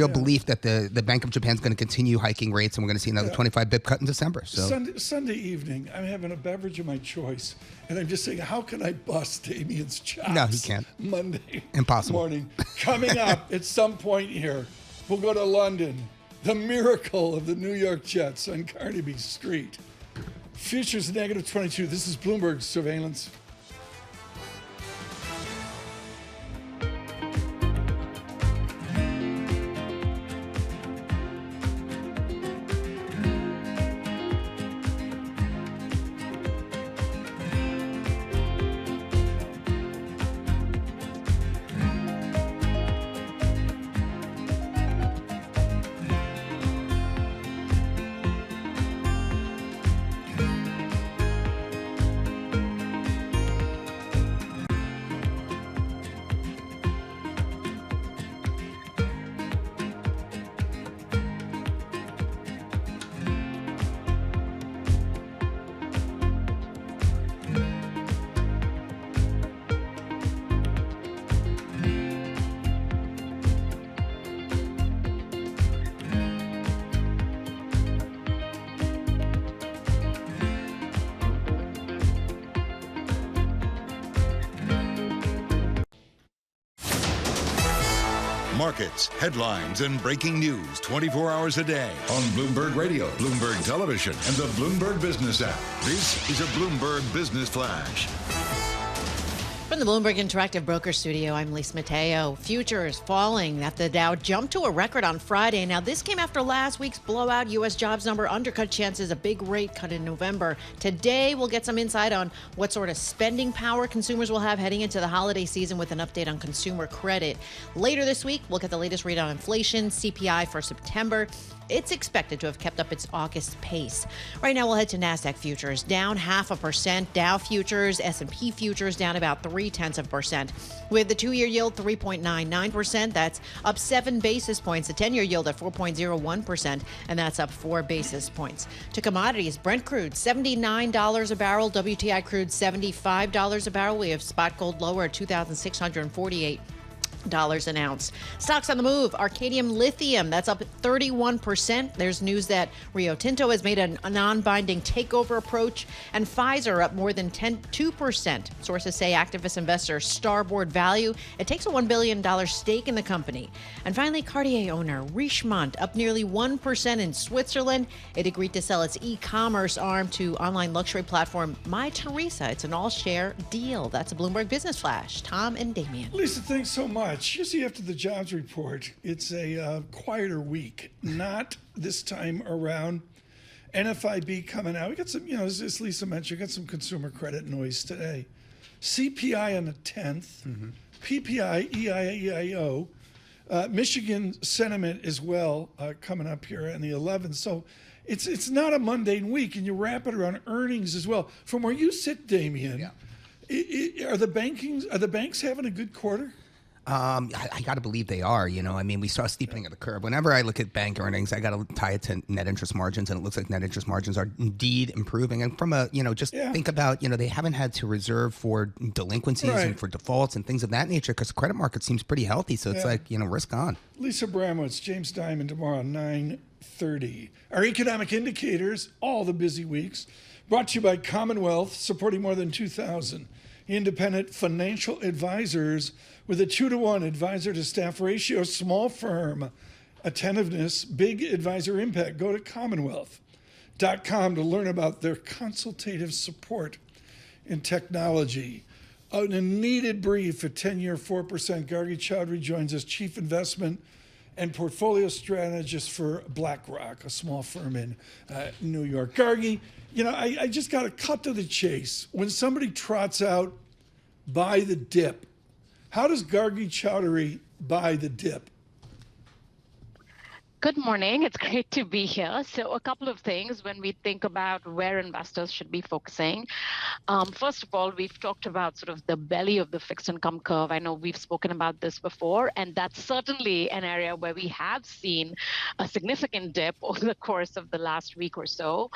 belief that the Bank of Japan is going to continue hiking rates, and we're going to see another 25 bip cut in December. So Sunday evening, I'm having a beverage of my choice, and I'm just saying, how can I bust Damian's chops? No, he can't. Monday Impossible. morning. Coming up at some point here, we'll go to London. The miracle of the New York Jets on Carnaby Street. Futures negative 22. This is Bloomberg Surveillance. Markets, headlines, and breaking news 24 hours a day on Bloomberg Radio, Bloomberg Television, and the Bloomberg Business app. This is a Bloomberg Business Flash. From the Bloomberg Interactive Broker Studio, I'm Lisa Mateo. Futures falling after the Dow jumped to a record on Friday. Now, this came after last week's blowout U.S. jobs number undercut chances a big rate cut in November. Today, we'll get some insight on what sort of spending power consumers will have heading into the holiday season with an update on consumer credit. Later this week, we'll get the latest read on inflation, CPI for September. It's expected to have kept up its August pace. Right now, we'll head to NASDAQ futures, down 0.5%. Dow futures, S&P futures down about 0.3%. With the 2-year yield 3.99%, that's up 7 basis points. The 10-year yield at 4.01%, and that's up 4 basis points. To commodities, Brent crude $79 a barrel, WTI crude $75 a barrel. We have spot gold lower at $2,648 an ounce. Stocks on the move. Arcadium Lithium, that's up 31%. There's news that Rio Tinto has made a non-binding takeover approach, and Pfizer up more than 2%. Sources say activist investor Starboard Value, it takes a $1 billion stake in the company. And finally, Cartier owner Richemont up nearly 1% in Switzerland. It agreed to sell its e-commerce arm to online luxury platform My Teresa. It's an all-share deal. That's a Bloomberg Business Flash. Tom and Damian. Lisa, thanks so much. Usually after the jobs report, it's a quieter week. Not this time around. NFIB coming out. We got some, as Lisa mentioned, we got some consumer credit noise today. CPI on the 10th. PPI, EIO. Michigan sentiment as well coming up here on the 11th. So it's not a mundane week, and you wrap it around earnings as well. From where you sit, Damian, are the banks having a good quarter? I got to believe they are. We saw a steepening of the curve. Whenever I look at bank earnings, I got to tie it to net interest margins, and it looks like net interest margins are indeed improving. And from think about, they haven't had to reserve for delinquencies and for defaults and things of that nature because the credit market seems pretty healthy. So it's risk on. Lisa Bramowitz, James Diamond tomorrow, 9:30. Our economic indicators, all the busy weeks, brought to you by Commonwealth, supporting more than 2,000 independent financial advisors with a 2-to-1 advisor to staff ratio, small firm attentiveness, big advisor impact. Go to commonwealth.com to learn about their consultative support in technology. A needed brief at 10-year 4%. Gargi Chaudhuri joins us, Chief Investment and Portfolio Strategist for BlackRock, a small firm in New York. Gargi, I just got to cut to the chase. When somebody trots out, buy the dip, how does Gargi Chaudhuri buy the dip? Good morning. It's great to be here. So a couple of things when we think about where investors should be focusing. First of all, we've talked about sort of the belly of the fixed income curve. I know we've spoken about this before, and that's certainly an area where we have seen a significant dip over the course of the last week or so.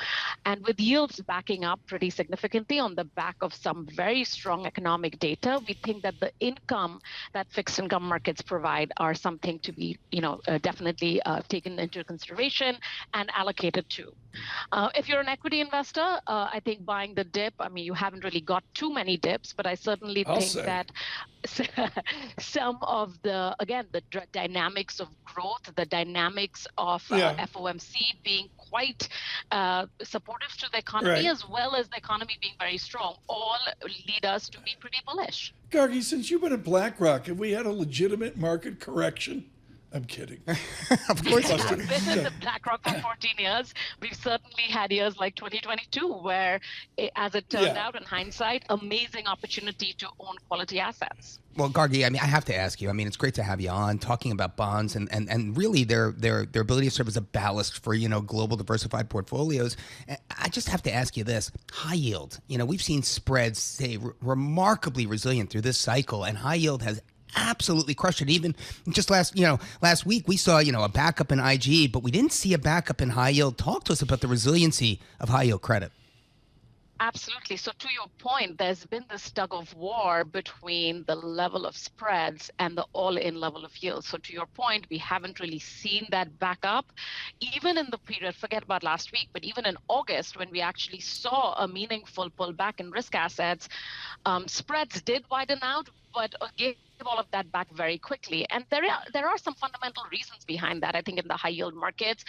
And with yields backing up pretty significantly on the back of some very strong economic data, we think that the income that fixed income markets provide are something to be, definitely taken into consideration and allocated to. If you're an equity investor, I think buying the dip, you haven't really got too many dips, but I certainly think that some of the dynamics of growth, the dynamics of FOMC being quite supportive to the economy, as well as the economy being very strong, all lead us to be pretty bullish. Gargi, since you've been at BlackRock, have we had a legitimate market correction? I'm kidding. Of course. I've been with BlackRock for 14 years. We've certainly had years like 2022 where, as it turned out in hindsight, amazing opportunity to own quality assets. Well, Gargi, I have to ask you. It's great to have you on talking about bonds and really their ability to serve as a ballast for, global diversified portfolios. I just have to ask you this. High yield, we've seen spreads stay remarkably resilient through this cycle, and high yield has absolutely crushed it. Even just last week, we saw, a backup in IG, but we didn't see a backup in high yield. Talk to us about the resiliency of high yield credit. Absolutely. So to your point, there's been this tug of war between the level of spreads and the all-in level of yield. So to your point, we haven't really seen that back up. Even in the period, forget about last week, but even in August, when we actually saw a meaningful pullback in risk assets, spreads did widen out, but gave all of that back very quickly. And there are some fundamental reasons behind that. I think in the high yield markets,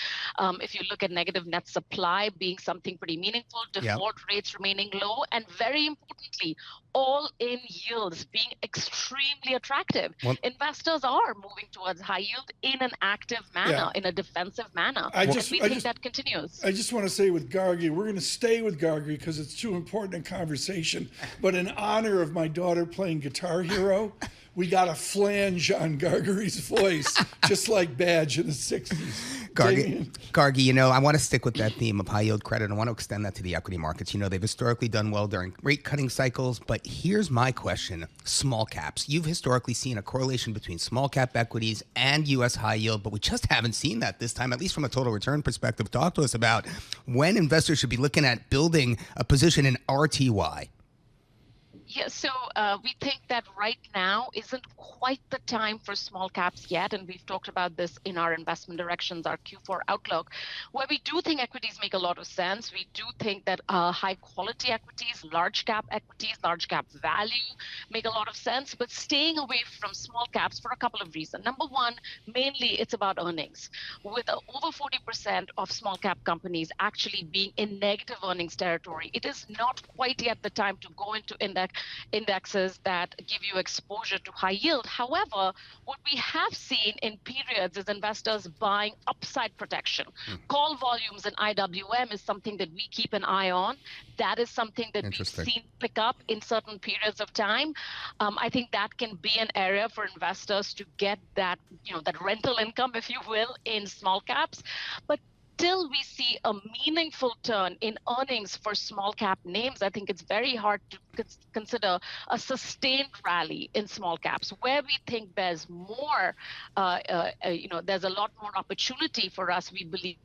if you look at negative net supply being something pretty meaningful, default rates remaining low, and very importantly, all-in yields being extremely attractive. Investors are moving towards high yield in an active manner, in a defensive manner. We think that continues. I just want to say with Gargi, we're going to stay with Gargi because it's too important a conversation. But in honor of my daughter playing Guitar Hero, we got a flange on Gargari's voice, just like Badge in the 60s. Gargi, I want to stick with that theme of high yield credit. I want to extend that to the equity markets. They've historically done well during rate cutting cycles, but here's my question. Small caps. You've historically seen a correlation between small cap equities and U.S. high yield, but we just haven't seen that this time, at least from a total return perspective. Talk to us about when investors should be looking at building a position in RTY. Yeah, so we think that right now isn't quite the time for small caps yet, and we've talked about this in our investment directions, our Q4 outlook, where we do think equities make a lot of sense. We do think that high quality equities, large cap value make a lot of sense, but staying away from small caps for a couple of reasons. Number one, mainly it's about earnings. With over 40% of small cap companies actually being in negative earnings territory, it is not quite yet the time to go into indexes that give you exposure to high yield. However, what we have seen in periods is investors buying upside protection. Call volumes in IWM is something that we keep an eye on. That is something that we've seen pick up in certain periods of time. I think that can be an area for investors to get that, that rental income, if you will, in small caps. But till we see a meaningful turn in earnings for small cap names, I think it's very hard to consider a sustained rally in small caps. Where we think there's more, there's a lot more opportunity for us, we believe,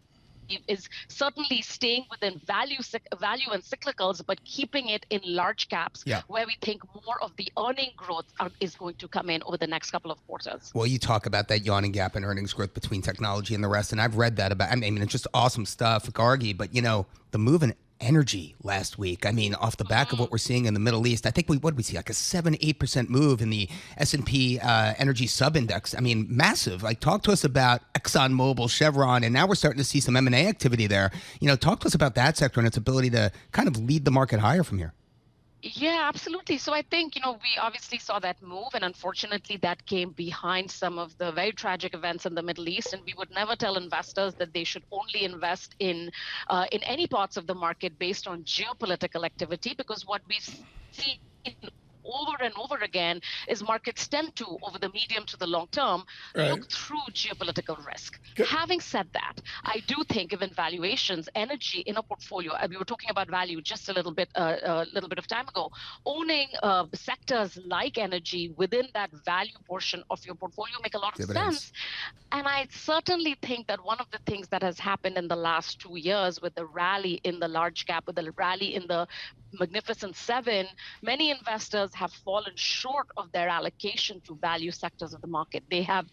is certainly staying within value and cyclicals, but keeping it in large caps, where we think more of the earning growth is going to come in over the next couple of quarters. Well, you talk about that yawning gap in earnings growth between technology and the rest, and I've read that about. It's just awesome stuff, Gargi. But the move in energy last week. Off the back of what we're seeing in the Middle East, I think we see like a 7-8% move in the S&P energy sub-index. Massive. Talk to us about ExxonMobil, Chevron, and now we're starting to see some M&A activity there. Talk to us about that sector and its ability to kind of lead the market higher from here. Yeah, absolutely. So I think, we obviously saw that move, and unfortunately that came behind some of the very tragic events in the Middle East. And we would never tell investors that they should only invest in any parts of the market based on geopolitical activity, because what we've seen over and over again is markets tend to, over the medium to the long term, look through geopolitical risk. Having said that, I do think given valuations, energy in a portfolio, we were talking about value just a little bit of time ago, owning sectors like energy within that value portion of your portfolio make a lot of sense. And I certainly think that one of the things that has happened in the last 2 years with the rally in the large cap, with the rally in the Magnificent Seven, many investors have fallen short of their allocation to value sectors of the market. They have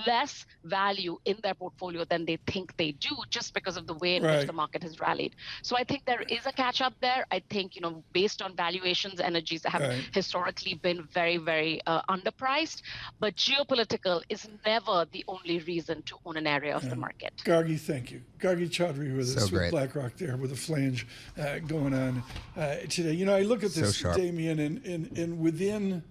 less value in their portfolio than they think they do just because of the way in which the market has rallied. So I think there is a catch up there. I think, based on valuations, energies have historically been very, very underpriced. But geopolitical is never the only reason to own an area of the market. Gargi, thank you. Gargi Chaudhuri with us with BlackRock there with a flange going on today. I look at this, Damian, and within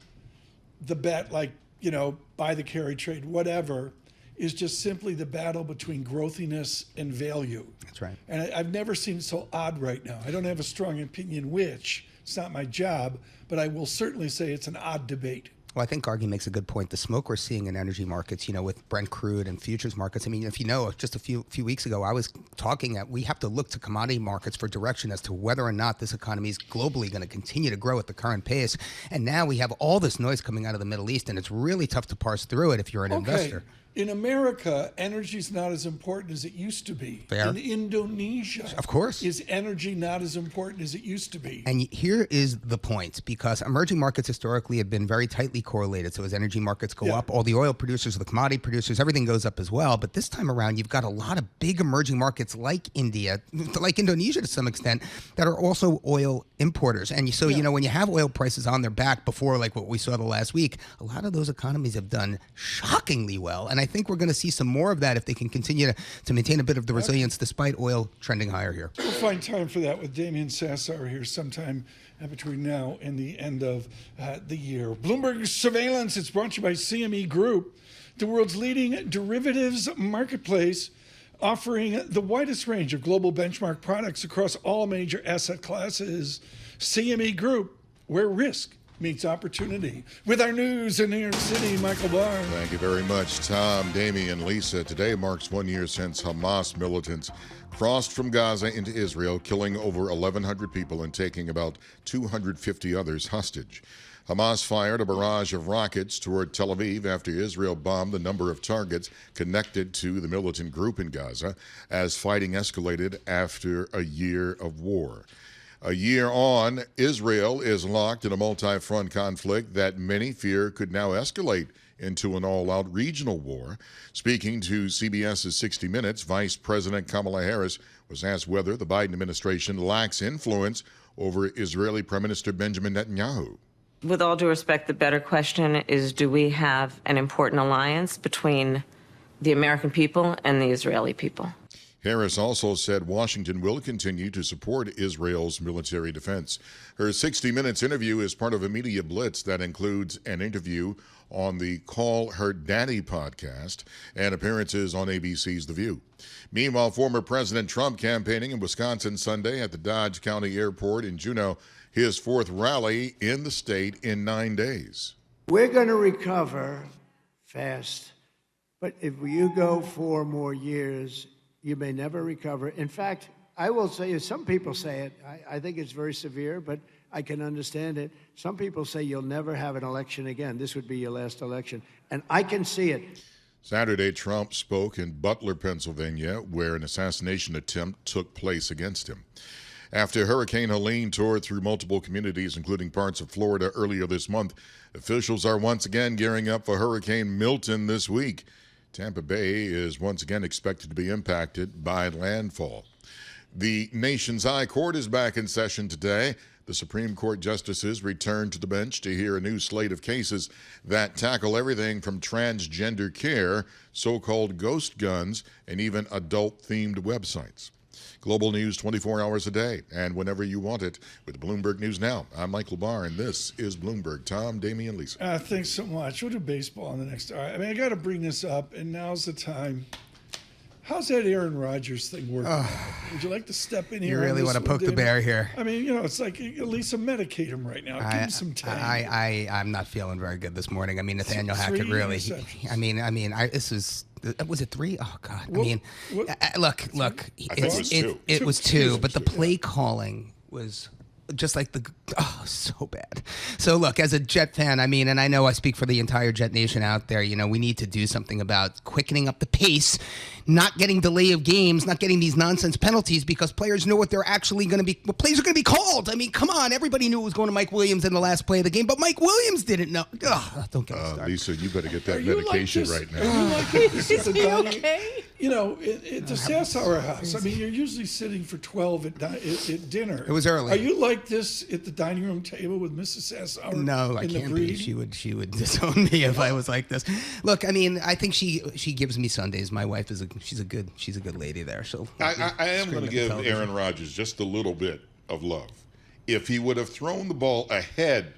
the bet, buy the carry trade, whatever, is just simply the battle between growthiness and value. That's right. And I've never seen it so odd right now. I don't have a strong opinion which. It's not my job, but I will certainly say it's an odd debate. Well, I think Gargi makes a good point. The smoke we're seeing in energy markets, with Brent crude and futures markets. I mean, if just a few weeks ago, I was talking that we have to look to commodity markets for direction as to whether or not this economy is globally going to continue to grow at the current pace. And now we have all this noise coming out of the Middle East, and it's really tough to parse through it if you're an investor. In America, energy is not as important as it used to be. Fair. In Indonesia, of course, is energy not as important as it used to be. And here is the point, because emerging markets historically have been very tightly correlated. So as energy markets go up, all the oil producers, the commodity producers, everything goes up as well. But this time around, you've got a lot of big emerging markets like India, like Indonesia to some extent, that are also oil importers. And so, when you have oil prices on their back before, like what we saw the last week, a lot of those economies have done shockingly well. And I think we're going to see some more of that if they can continue to maintain a bit of the resilience despite oil trending higher here. We'll find time for that with Damian Sassower here sometime between now and the end of the year. Bloomberg Surveillance, it's brought to you by CME Group, the world's leading derivatives marketplace, offering the widest range of global benchmark products across all major asset classes. CME Group, where risk meets opportunity. With our news in New York City, Michael Barr. Thank you very much, Tom, Damian, Lisa. Today marks 1 year since Hamas militants crossed from Gaza into Israel, killing over 1,100 people and taking about 250 others hostage. Hamas fired a barrage of rockets toward Tel Aviv after Israel bombed a number of targets connected to the militant group in Gaza as fighting escalated after a year of war. A year on, Israel is locked in a multi-front conflict that many fear could now escalate into an all-out regional war. Speaking to CBS's 60 Minutes, Vice President Kamala Harris was asked whether the Biden administration lacks influence over Israeli Prime Minister Benjamin Netanyahu. With all due respect, the better question is, do we have an important alliance between the American people and the Israeli people? Harris also said Washington will continue to support Israel's military defense. Her 60 Minutes interview is part of a media blitz that includes an interview on the Call Her Daddy podcast and appearances on ABC's The View. Meanwhile, former President Trump campaigning in Wisconsin Sunday at the Dodge County Airport in Juneau, his fourth rally in the state in 9 days. We're going to recover fast, but if you go 4 more years, you may never recover. In fact, I will say, some people say it, I think it's very severe, but I can understand it. Some people say you'll never have an election again. This would be your last election. And I can see it. Saturday, Trump spoke in Butler, Pennsylvania, where an assassination attempt took place against him. After Hurricane Helene tore through multiple communities, including parts of Florida earlier this month, officials are once again gearing up for Hurricane Milton this week. Tampa Bay is once again expected to be impacted by landfall. The nation's high court is back in session today. The Supreme Court justices return to the bench to hear a new slate of cases that tackle everything from transgender care, so-called ghost guns, and even adult-themed websites. Global news 24 hours a day and whenever you want it with Bloomberg News Now. I'm Michael Barr, and this is Bloomberg. Tom, Damian, Lisa. Thanks so much. We'll do baseball on the next hour. I got to bring this up, and now's the time. How's that Aaron Rodgers thing working? Would you like to step in here? You really want to poke the bear here. I mean, it's like at least medicate him right now. Give him some time. I'm not feeling very good this morning. I mean, Nathaniel Hackett really. This is. Was it 3? Oh God! Look. It was 2, but the play calling was just like so bad. So look, as a Jet fan, and I know I speak for the entire Jet Nation out there, we need to do something about quickening up the pace, not getting delay of games, not getting these nonsense penalties, because players know what they're actually going to be, what plays are going to be called. Come on, everybody knew it was going to Mike Williams in the last play of the game, but Mike Williams didn't know. Don't get me started. Lisa, you better get that medication right now. Are you like this at the dining? Okay? At the Sassower house, you're usually sitting for 12 at dinner. It was early. Are you like this at the dining room table with Mrs. Sassower? No, I can't be. She would disown me if I was like this. Look, I think she gives me Sundays. My wife is she's a good lady there. So I am going to give Aaron Rodgers just a little bit of love. If he would have thrown the ball ahead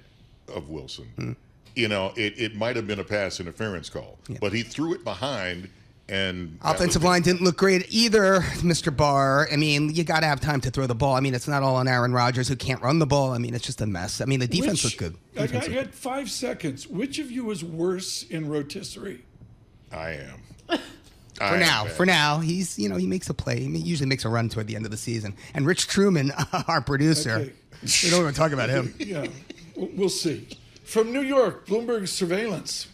of Wilson, it might have been a pass interference call. Yeah. But he threw it behind. And offensive line didn't look great either, Mr. Barr. You got to have time to throw the ball. It's not all on Aaron Rodgers, who can't run the ball. It's just a mess. The defense looked good. I got 5 seconds. Which of you is worse in rotisserie? I am. For now, he's he makes a play. He usually makes a run toward the end of the season. And Rich Truman, our producer, we don't even talk about him. Yeah, we'll see. From New York, Bloomberg surveillance.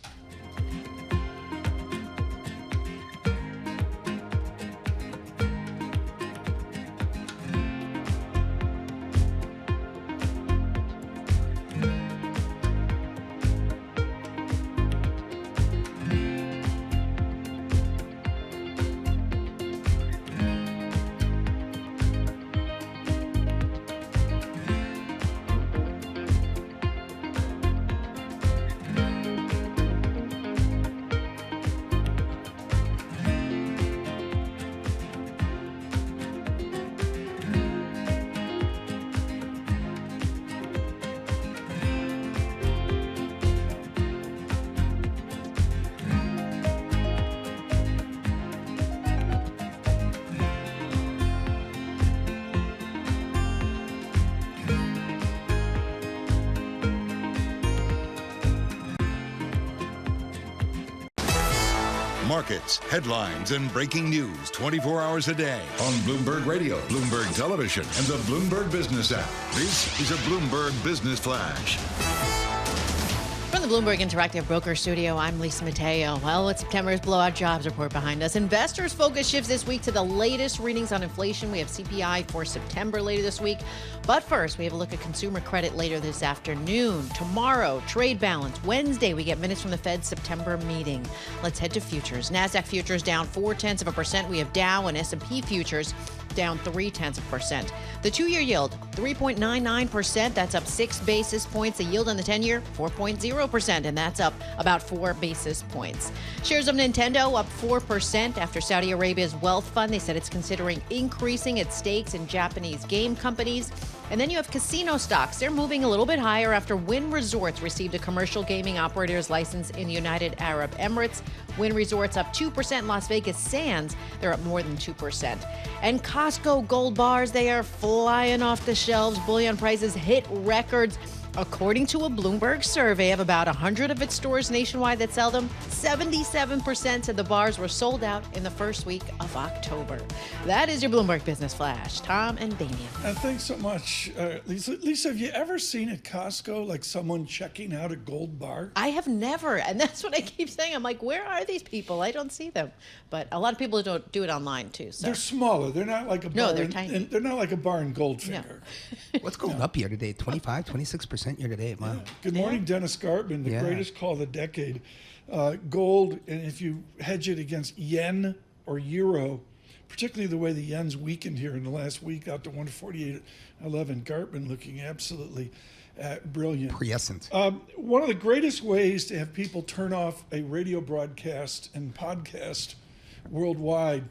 Markets, headlines, and breaking news 24 hours a day on Bloomberg Radio, Bloomberg Television, and the Bloomberg Business app. This is a Bloomberg Business Flash. From the Bloomberg Interactive Broker Studio, I'm Lisa Mateo. Well, with September's blowout jobs report behind us, investors' focus shifts this week to the latest readings on inflation. We have CPI for September later this week. But first, we have a look at consumer credit later this afternoon. Tomorrow, trade balance. Wednesday, we get minutes from the Fed's September meeting. Let's head to futures. NASDAQ futures down 0.4%. We have Dow and S&P futures down 0.3%. The 2-year yield, 3.99%. That's up 6 basis points. The yield on the 10-year, 4.0%, and that's up about 4 basis points. Shares of Nintendo up 4% after Saudi Arabia's wealth fund. They said it's considering increasing its stakes in Japanese game companies. And then you have casino stocks. They're moving a little bit higher after Wynn Resorts received a commercial gaming operator's license in United Arab Emirates. Wynn Resorts up 2%. Las Vegas Sands, they're up more than 2%. And Costco gold bars, they are flying off the shelves. Bullion prices hit records. According to a Bloomberg survey of about 100 of its stores nationwide that sell them, 77% said the bars were sold out in the first week of October. That is your Bloomberg Business Flash. Tom and Damian. Thanks so much, Lisa. Lisa, have you ever seen at Costco like someone checking out a gold bar? I have never, and that's what I keep saying. I'm like, where are these people? I don't see them. But a lot of people don't do it online too. So. They're smaller. They're not like a bar. No, they're tiny. They're not like a bar in Goldfinger. No. What's going up year to date? 25, 26%. Year to date. Wow. Yeah. Good morning, Dennis Gartman, the greatest call of the decade. Gold, and if you hedge it against yen or euro, particularly the way the yen's weakened here in the last week out to 148.11, Gartman looking absolutely brilliant. Prescient. One of the greatest ways to have people turn off a radio broadcast and podcast worldwide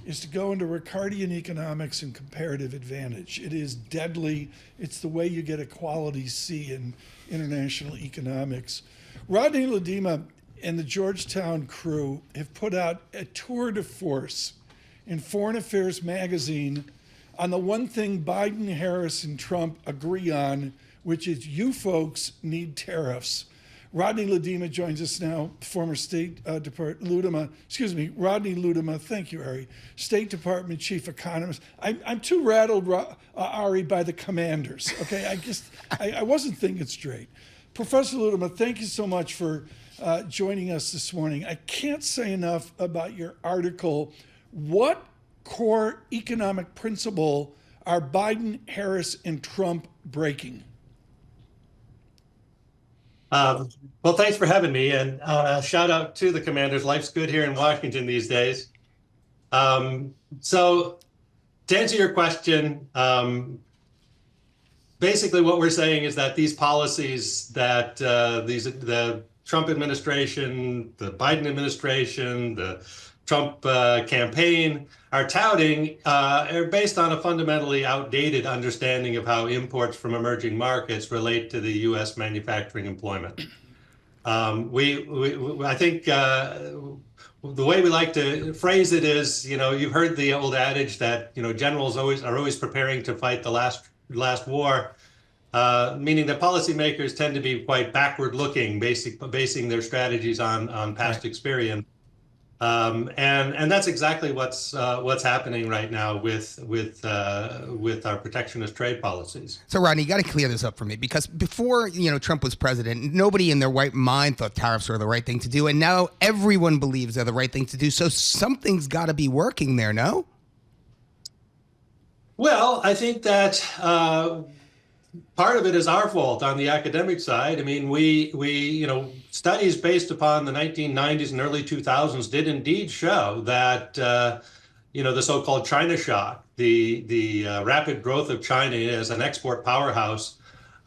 is to go into Ricardian economics and comparative advantage. It is deadly. It's the way you get a quality C in international economics. Rodney Ledema and the Georgetown crew have put out a tour de force in Foreign Affairs magazine on the one thing Biden, Harris, and Trump agree on, which is you folks need tariffs. Rodney Ludema joins us now, former State Department, Rodney Ludema, thank you, Ari, State Department Chief Economist. I'm too rattled, Ari, by the commanders, okay? I wasn't thinking straight. Professor Ludema, thank you so much for joining us this morning. I can't say enough about your article. What core economic principle are Biden, Harris, and Trump breaking? Well, thanks for having me, and shout out to the commanders. Life's good here in Washington these days. So to answer your question, basically what we're saying is that these policies that the Trump administration, the Biden administration, the Trump campaign are touting are based on a fundamentally outdated understanding of how imports from emerging markets relate to the U.S. manufacturing employment. I think the way we like to phrase it is, you've heard the old adage that generals are always preparing to fight the last war, meaning that policymakers tend to be quite backward-looking, basing their strategies on past experience. And that's exactly what's happening right now with our protectionist trade policies. So, Rodney, you got to clear this up for me, because before Trump was president, nobody in their right mind thought tariffs were the right thing to do, and now everyone believes they're the right thing to do. So something's got to be working there, no? Well, I think that part of it is our fault on the academic side. I mean, we studies based upon the 1990s and early 2000s did indeed show that, the so-called China shock, the rapid growth of China as an export powerhouse,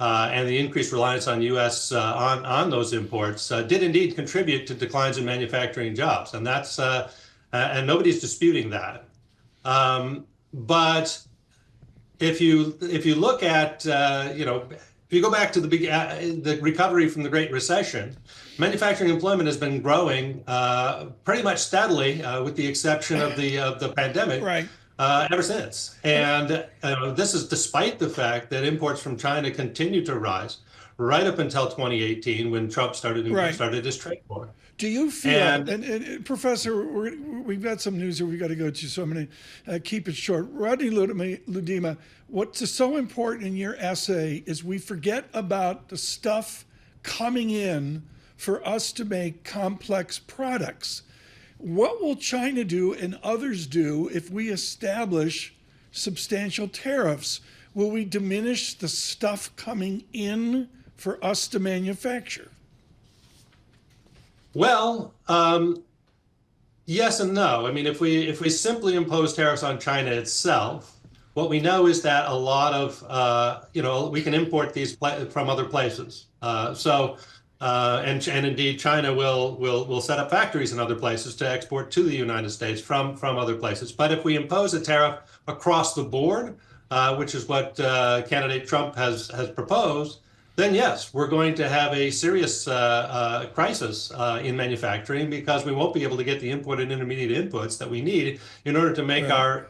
and the increased reliance on U.S. on those imports did indeed contribute to declines in manufacturing jobs, and that's and nobody's disputing that. But if you look at if you go back to the recovery from the Great Recession, manufacturing employment has been growing pretty much steadily, with the exception of the pandemic, right. Ever since. And this is despite the fact that imports from China continue to rise right up until 2018, when Trump started his trade war. Do you feel, and Professor, we've got some news here we've got to go to, so I'm going to keep it short. Rodney Ludema, what's so important in your essay is we forget about the stuff coming in for us to make complex products. What will China do and others do if we establish substantial tariffs? Will we diminish the stuff coming in for us to manufacture? Well, yes and no. I mean, if we simply impose tariffs on China itself, what we know is that a lot of we can import these from other places. And indeed, China will set up factories in other places to export to the United States from other places. But if we impose a tariff across the board, which is what candidate Trump has proposed, then yes, we're going to have a serious crisis in manufacturing, because we won't be able to get the input and intermediate inputs that we need in order to make our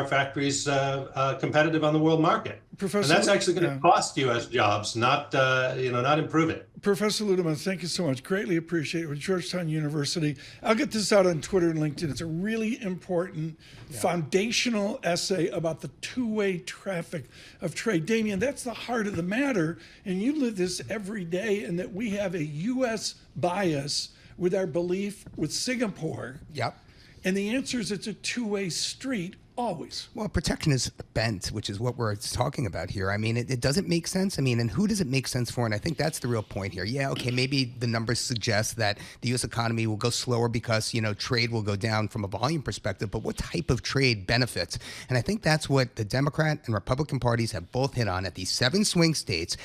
factories competitive on the world market. Professor, and that's actually going to cost U.S. jobs, not improve it. Professor Ludema, thank you so much. Greatly appreciate it. With Georgetown University. I'll get this out on Twitter and LinkedIn. It's a really important foundational essay about the two-way traffic of trade. Damian, that's the heart of the matter, and you live this every day, and that we have a U.S. bias with our belief with Singapore. Yep. And the answer is it's a two-way street. Always. Well, protectionist bent, which is what we're talking about here. I mean, it doesn't make sense. I mean, and who does it make sense for? And I think that's the real point here. Yeah, okay, maybe the numbers suggest that the U.S. economy will go slower because, trade will go down from a volume perspective, but what type of trade benefits? And I think that's what the Democrat and Republican parties have both hit on at these 7 swing states.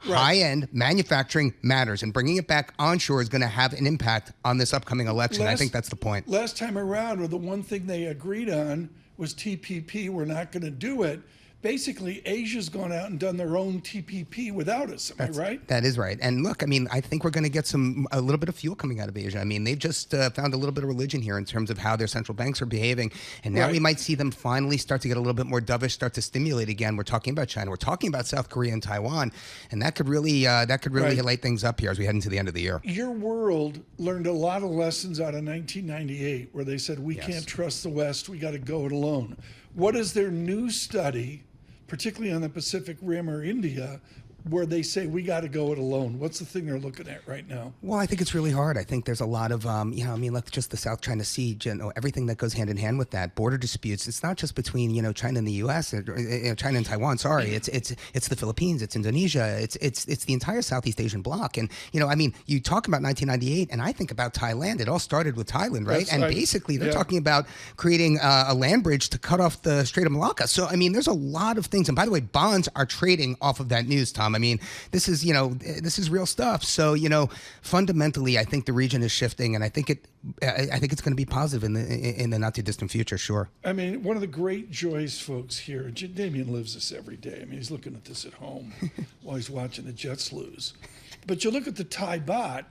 Right. High-end manufacturing matters, and bringing it back onshore is going to have an impact on this upcoming election. I think that's the point. Last time around, the one thing they agreed on was TPP. We're not going to do it. basically Asia's gone out and done their own TPP without us. Am I right? That is right. And look, I mean, I think we're going to get a little bit of fuel coming out of Asia. I mean, they've just found a little bit of religion here in terms of how their central banks are behaving. And now we might see them finally start to get a little bit more dovish, start to stimulate again. We're talking about China. We're talking about South Korea and Taiwan. And that could really light things up here as we head into the end of the year. Your world learned a lot of lessons out of 1998 where they said, we can't trust the West. We got to go it alone. What is their new study, particularly on the Pacific Rim or India, where they say we got to go it alone? What's the thing they're looking at right now? Well, I think it's really hard. I think there's a lot of, like just the South China Sea, everything that goes hand in hand with that. Border disputes. It's not just between, China and the U.S., China and Taiwan. Sorry, it's the Philippines, it's Indonesia, it's the entire Southeast Asian bloc. And you talk about 1998, and I think about Thailand. It all started with Thailand, right? Basically, they're talking about creating a land bridge to cut off the Strait of Malacca. So there's a lot of things. And by the way, bonds are trading off of that news, Tom. This is real stuff. So, fundamentally, I think the region is shifting, and I think it's going to be positive in the not too distant future. Sure. One of the great joys, folks, here. Damian lives this every day. He's looking at this at home while he's watching the Jets lose. But you look at the Thai baht,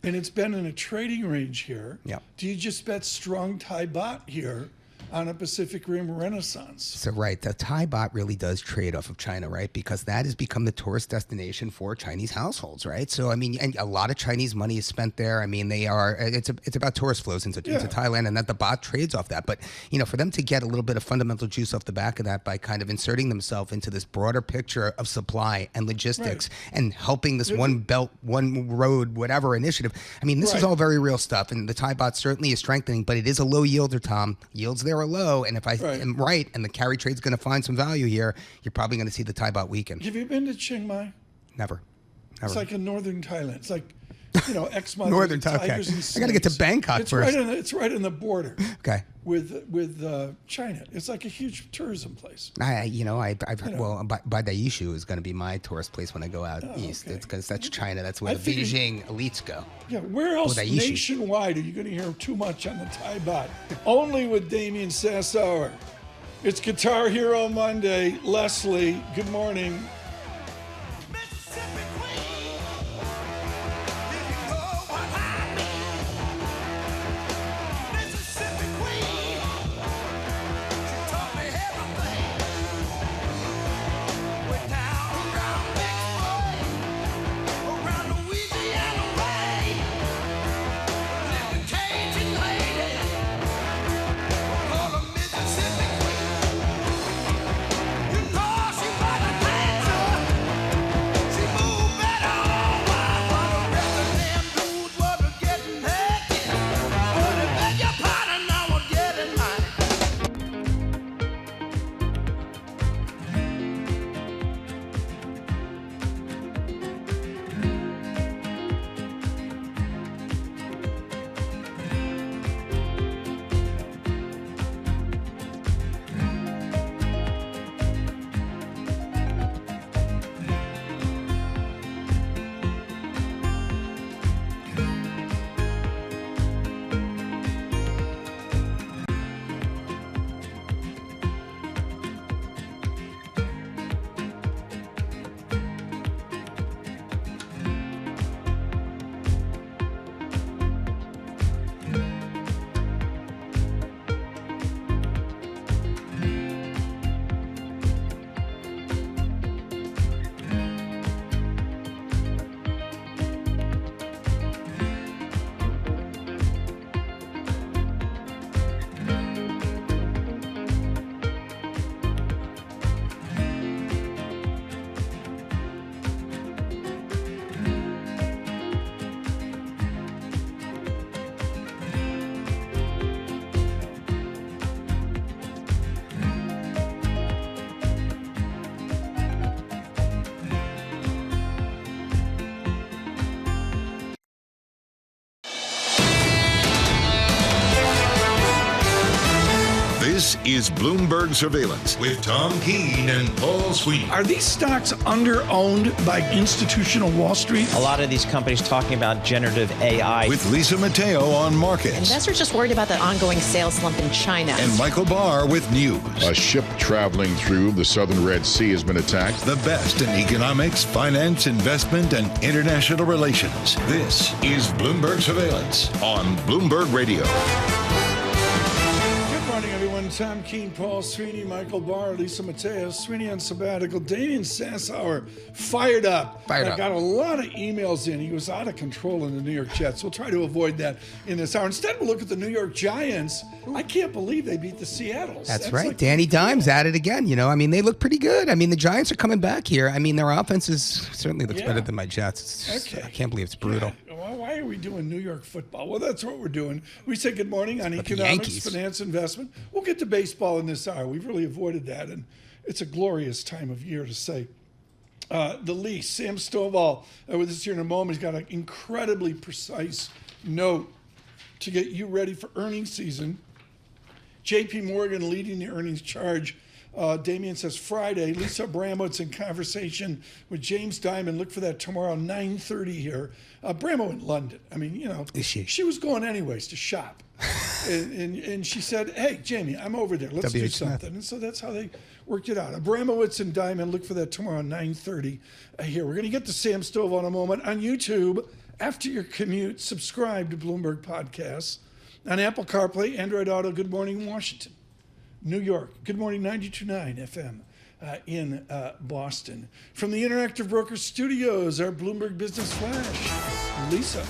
and it's been in a trading range here. Yeah. Do you just bet strong Thai baht here on a Pacific Rim renaissance? So, right, the Thai baht really does trade off of China, right? Because that has become the tourist destination for Chinese households, right? So, and a lot of Chinese money is spent there. It's about tourist flows into Thailand, and that the baht trades off that. But, for them to get a little bit of fundamental juice off the back of that by kind of inserting themselves into this broader picture of supply and logistics and helping this one belt, one road, whatever initiative. This is all very real stuff, and the Thai baht certainly is strengthening, but it is a low yielder, Tom. Yields there are low, and if I am right, and the carry trade's going to find some value here, you're probably going to see the Thai baht weaken. Have you been to Chiang Mai? Never. It's like in northern Thailand. It's like, X-Mile northern Thailand. Okay. I got to get to Bangkok first. It's right on the border. Okay. With China, it's like a huge tourism place. I've heard, Badaishu is going to be my tourist place when I go out east. Okay. It's because that's China. That's where the Beijing elites go. Yeah, where else nationwide are you going to hear too much on the Thai baht? Only with Damian Sassower. It's Guitar Hero Monday. Leslie, good morning. This is Bloomberg Surveillance with Tom Keene and Paul Sweeney. Are these stocks under-owned by institutional Wall Street? A lot of these companies talking about generative AI. With Lisa Mateo on markets. Investors just worried about the ongoing sales slump in China. And Michael Barr with news. A ship traveling through the southern Red Sea has been attacked. The best in economics, finance, investment, and international relations. This is Bloomberg Surveillance on Bloomberg Radio. Good morning, everyone. Tom Keene, Paul Sweeney, Michael Barr, Lisa Mateo, Sweeney on sabbatical. Damian Sassower fired up. Got a lot of emails in. He was out of control in the New York Jets. We'll try to avoid that in this hour. Instead, we'll look at the New York Giants. I can't believe they beat the Seattles. That's right. Like Danny Dimes at it again. You know, I mean, they look pretty good. I mean, the Giants are coming back here. I mean, their offense certainly looks better than my Jets. It's just, I can't believe it's brutal. Yeah. Why are we doing New York football? Well, that's what we're doing. We say good morning on economics, finance, investment. We'll get to baseball in this hour. We've really avoided that, and it's a glorious time of year to say. The lease, Sam Stovall, with us here in a moment, he's got an incredibly precise note to get you ready for earnings season. JPMorgan leading the earnings charge. Damian says Friday. Lisa Abramowitz in conversation with James Dimon. Look for that tomorrow, 9:30 here. Bramo in London. I mean, you know, she was going anyways to shop. and she said, hey, Jamie, I'm over there. Let's do something. And so that's how they worked it out. Abramowitz and Dimon. Look for that tomorrow, 9:30 here. We're going to get to Sam Stovall in a moment. On YouTube, after your commute, subscribe to Bloomberg Podcasts. On Apple CarPlay, Android Auto, Good Morning Washington. New York, Good Morning 92.9 FM in Boston. From the Interactive Brokers Studios, our Bloomberg Business Flash, Lisa.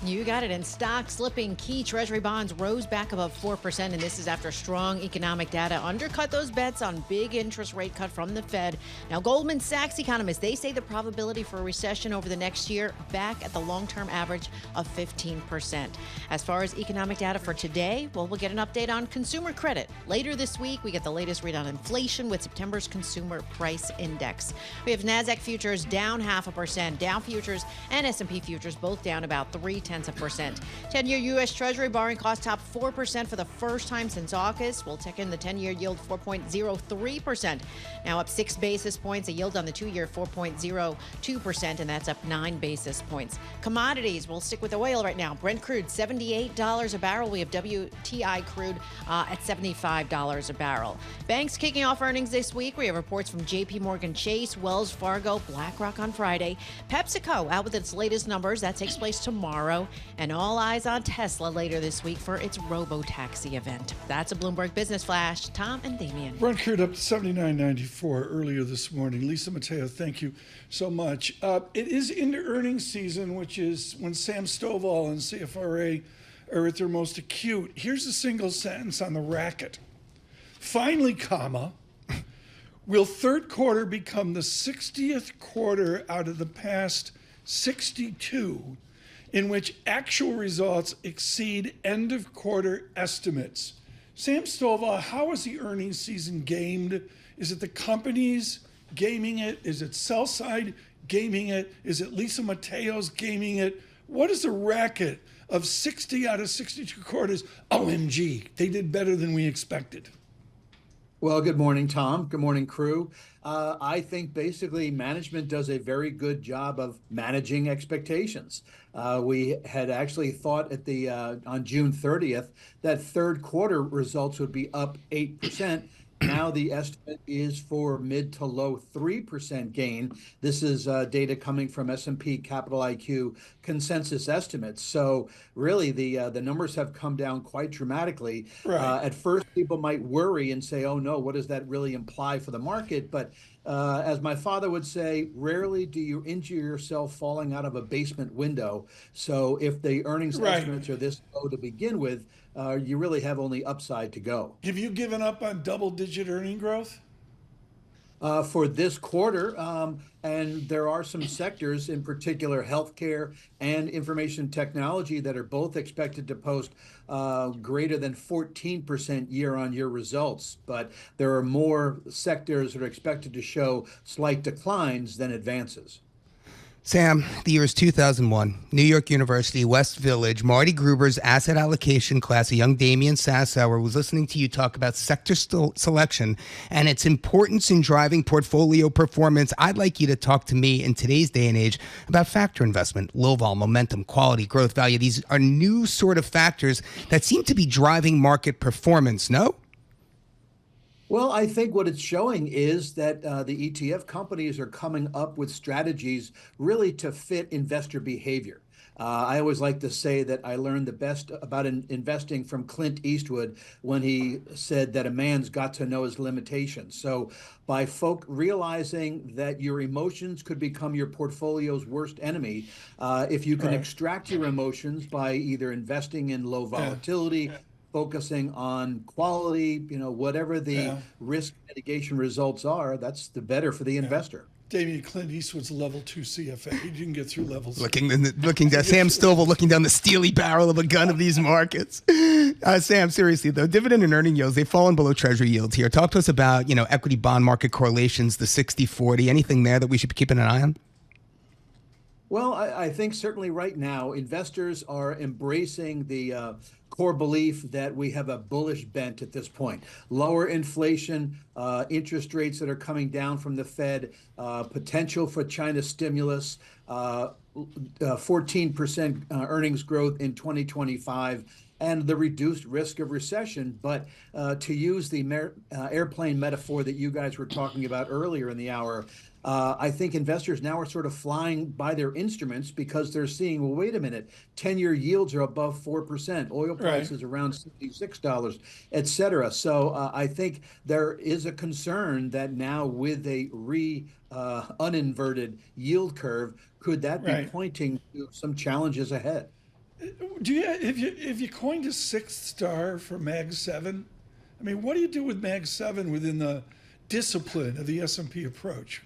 You got it. And stock slipping. Key Treasury bonds rose back above 4%, and this is after strong economic data undercut those bets on big interest rate cut from the Fed. Now, Goldman Sachs economists, they say the probability for a recession over the next year back at the long-term average of 15%. As far as economic data for today, well, we'll get an update on consumer credit. Later this week, we get the latest read on inflation with September's consumer price index. We have NASDAQ futures down 0.5%, Dow futures and S&P futures both down about 0.3%. 10-year U.S. Treasury borrowing cost topped 4% for the first time since August. We'll check in the 10-year yield 4.03%. Now up 6 basis points. A yield on the 2-year 4.02%, and that's up 9 basis points. Commodities, we'll stick with oil right now. Brent crude, $78 a barrel. We have WTI crude at $75 a barrel. Banks kicking off earnings this week. We have reports from JPMorgan Chase, Wells Fargo, BlackRock on Friday. PepsiCo out with its latest numbers. That takes place tomorrow. And all eyes on Tesla later this week for its robo-taxi event. That's a Bloomberg Business Flash. Tom and Damian. Brent crude up to $79.94 earlier this morning. Lisa Mateo, thank you so much. It is into earnings season, which is when Sam Stovall and CFRA are at their most acute. Here's a single sentence on the racket. Finally, comma, will third quarter become the 60th quarter out of the past 62 in which actual results exceed end-of-quarter estimates? Sam Stovall, how is the earnings season gamed? Is it the companies gaming it? Is it sell-side gaming it? Is it Lisa Mateo's gaming it? What is the racket of 60 out of 62 quarters? OMG, they did better than we expected. Well, good morning, Tom. Good morning, crew. I think basically management does a very good job of managing expectations. We had actually thought at the on June 30th that third quarter results would be up 8%. Now the estimate is for mid to low 3% gain. This is data coming from S&P Capital IQ consensus estimates. So really the numbers have come down quite dramatically. Right. At first, people might worry and say, oh no, what does that really imply for the market? But as my father would say, rarely do you injure yourself falling out of a basement window. So if the earnings estimates are this low to begin with, you really have only upside to go. Have you given up on double-digit earning growth? For this quarter, and there are some sectors, in particular healthcare and information technology, that are both expected to post greater than 14% year-on-year results. But there are more sectors that are expected to show slight declines than advances. Sam, the year is 2001. New York University, West Village. Marty Gruber's asset allocation class, a young Damian Sassower, was listening to you talk about sector selection and its importance in driving portfolio performance. I'd like you to talk to me in today's day and age about factor investment, low vol, momentum, quality, growth, value. These are new sort of factors that seem to be driving market performance, no? Well, I think what it's showing is that the ETF companies are coming up with strategies really to fit investor behavior. I always like to say that I learned the best about investing from Clint Eastwood when he said that a man's got to know his limitations. So by realizing that your emotions could become your portfolio's worst enemy, if you can extract your emotions by either investing in low volatility, focusing on quality, whatever the risk mitigation results are, that's the better for the investor. Damian, Clint Eastwood's a level 2 CFA. He didn't get through levels. Looking down, Sam Stovall looking down the steely barrel of a gun of these markets. Sam, seriously though, dividend and earning yields, they've fallen below treasury yields here. Talk to us about, equity bond market correlations, the 60-40, anything there that we should be keeping an eye on? Well, I think certainly right now, investors are embracing the core belief that we have a bullish bent at this point. Lower inflation, interest rates that are coming down from the Fed, potential for China stimulus, 14% earnings growth in 2025, and the reduced risk of recession. But to use the airplane metaphor that you guys were talking about earlier in the hour, I think investors now are sort of flying by their instruments because they're seeing, well, wait a minute, 10-year yields are above 4%, oil prices around $66, et cetera. So I think there is a concern that now with a uninverted yield curve, could that be pointing to some challenges ahead? If you coined a sixth star for Mag 7, I mean, what do you do with Mag 7 within the discipline of the S&P approach?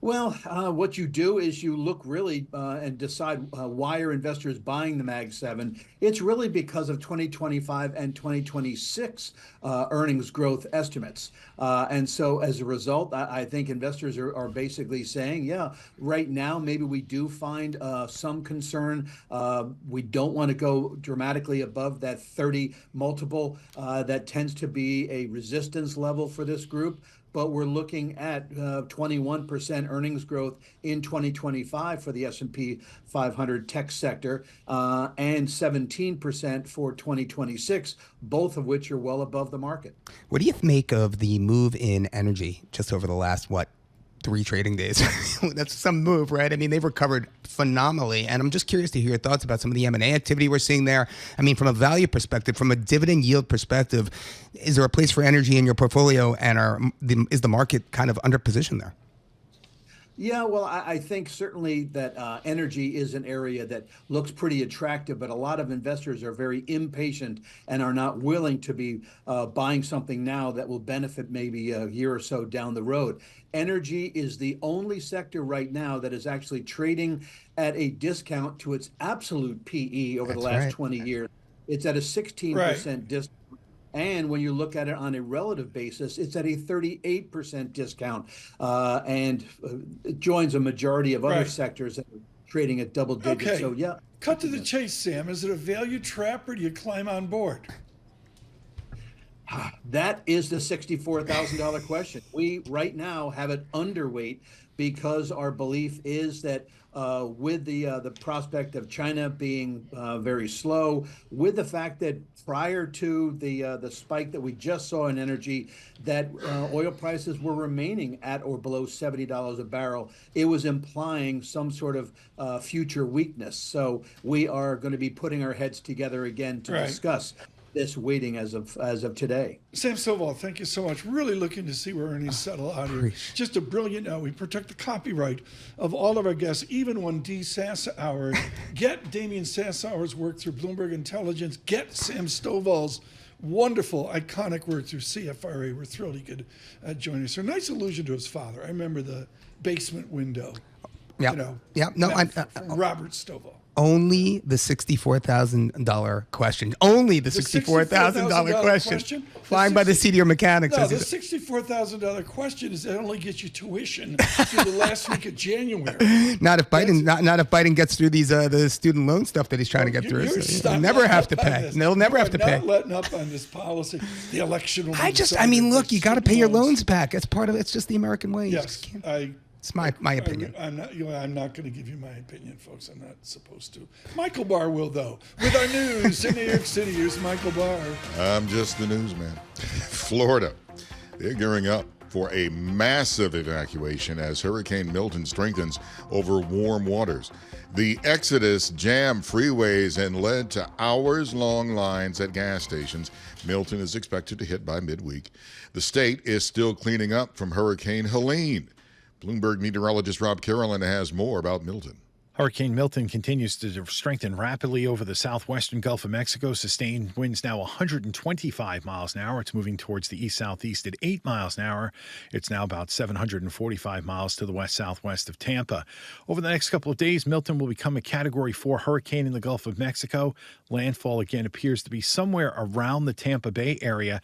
Well, what you do is you look really and decide why are investors buying the Mag 7. It's really because of 2025 and 2026 earnings growth estimates. And so as a result, I think investors are basically saying, yeah, right now, maybe we do find some concern. We don't want to go dramatically above that 30 multiple. That tends to be a resistance level for this group. But we're looking at 21% earnings growth in 2025 for the S&P 500 tech sector and 17% for 2026, both of which are well above the market. What do you make of the move in energy just over the last, 3 trading days? That's some move, right? I mean, they've recovered phenomenally. And I'm just curious to hear your thoughts about some of the M&A activity we're seeing there. I mean, from a value perspective, from a dividend yield perspective, is there a place for energy in your portfolio? And is the market kind of underpositioned there? Yeah, well, I think certainly that energy is an area that looks pretty attractive, but a lot of investors are very impatient and are not willing to be buying something now that will benefit maybe a year or so down the road. Energy is the only sector right now that is actually trading at a discount to its absolute PE over the last 20 years. It's at a 16% discount. And when you look at it on a relative basis, it's at a 38% discount and it joins a majority of other sectors that are trading at double digits. Okay. So, yeah. Cut to the chase, Sam. Is it a value trap or do you climb on board? That is the $64,000 question. We right now have it underweight because our belief is that with the prospect of China being very slow, with the fact that prior to the spike that we just saw in energy, that oil prices were remaining at or below $70 a barrel, it was implying some sort of future weakness. So we are going to be putting our heads together again to discuss this weighting as of today. Sam Stovall, thank you so much. Really looking to see where earnings settle out here. Just a brilliant note. We protect the copyright of all of our guests, even when D. Sassower. Get Damian Sassower's work through Bloomberg Intelligence. Get Sam Stovall's wonderful, iconic work through CFRA. We're thrilled he could join us. A nice allusion to his father. I remember the basement window. Yeah. You know, yeah. No, from Robert Stovall. Only the $64,000 question. Only the $64,000 question. Flying by the seat of your mechanics. No, the $64,000 question is that only gets you tuition through the last week of January. Not if Biden gets through these the student loan stuff that he's trying to get through. So he'll never have to pay. They'll never have to pay. Not letting up on this policy. The election will look, you got to pay your loans back. That's part of it. It's just the American way. Yes, it's my opinion. I'm not going to give you my opinion, folks. I'm not supposed to. Michael Barr will, though. With our news in New York City, here's Michael Barr. I'm just the newsman. Florida, they're gearing up for a massive evacuation as Hurricane Milton strengthens over warm waters. The exodus jammed freeways and led to hours-long lines at gas stations. Milton is expected to hit by midweek. The state is still cleaning up from Hurricane Helene. Bloomberg meteorologist Rob Carolyn has more about Milton. Hurricane Milton continues to strengthen rapidly over the southwestern Gulf of Mexico. Sustained winds now 125 miles an hour. It's moving towards the east-southeast at 8 miles an hour. It's now about 745 miles to the west-southwest of Tampa. Over the next couple of days, Milton will become a Category 4 hurricane in the Gulf of Mexico. Landfall again appears to be somewhere around the Tampa Bay area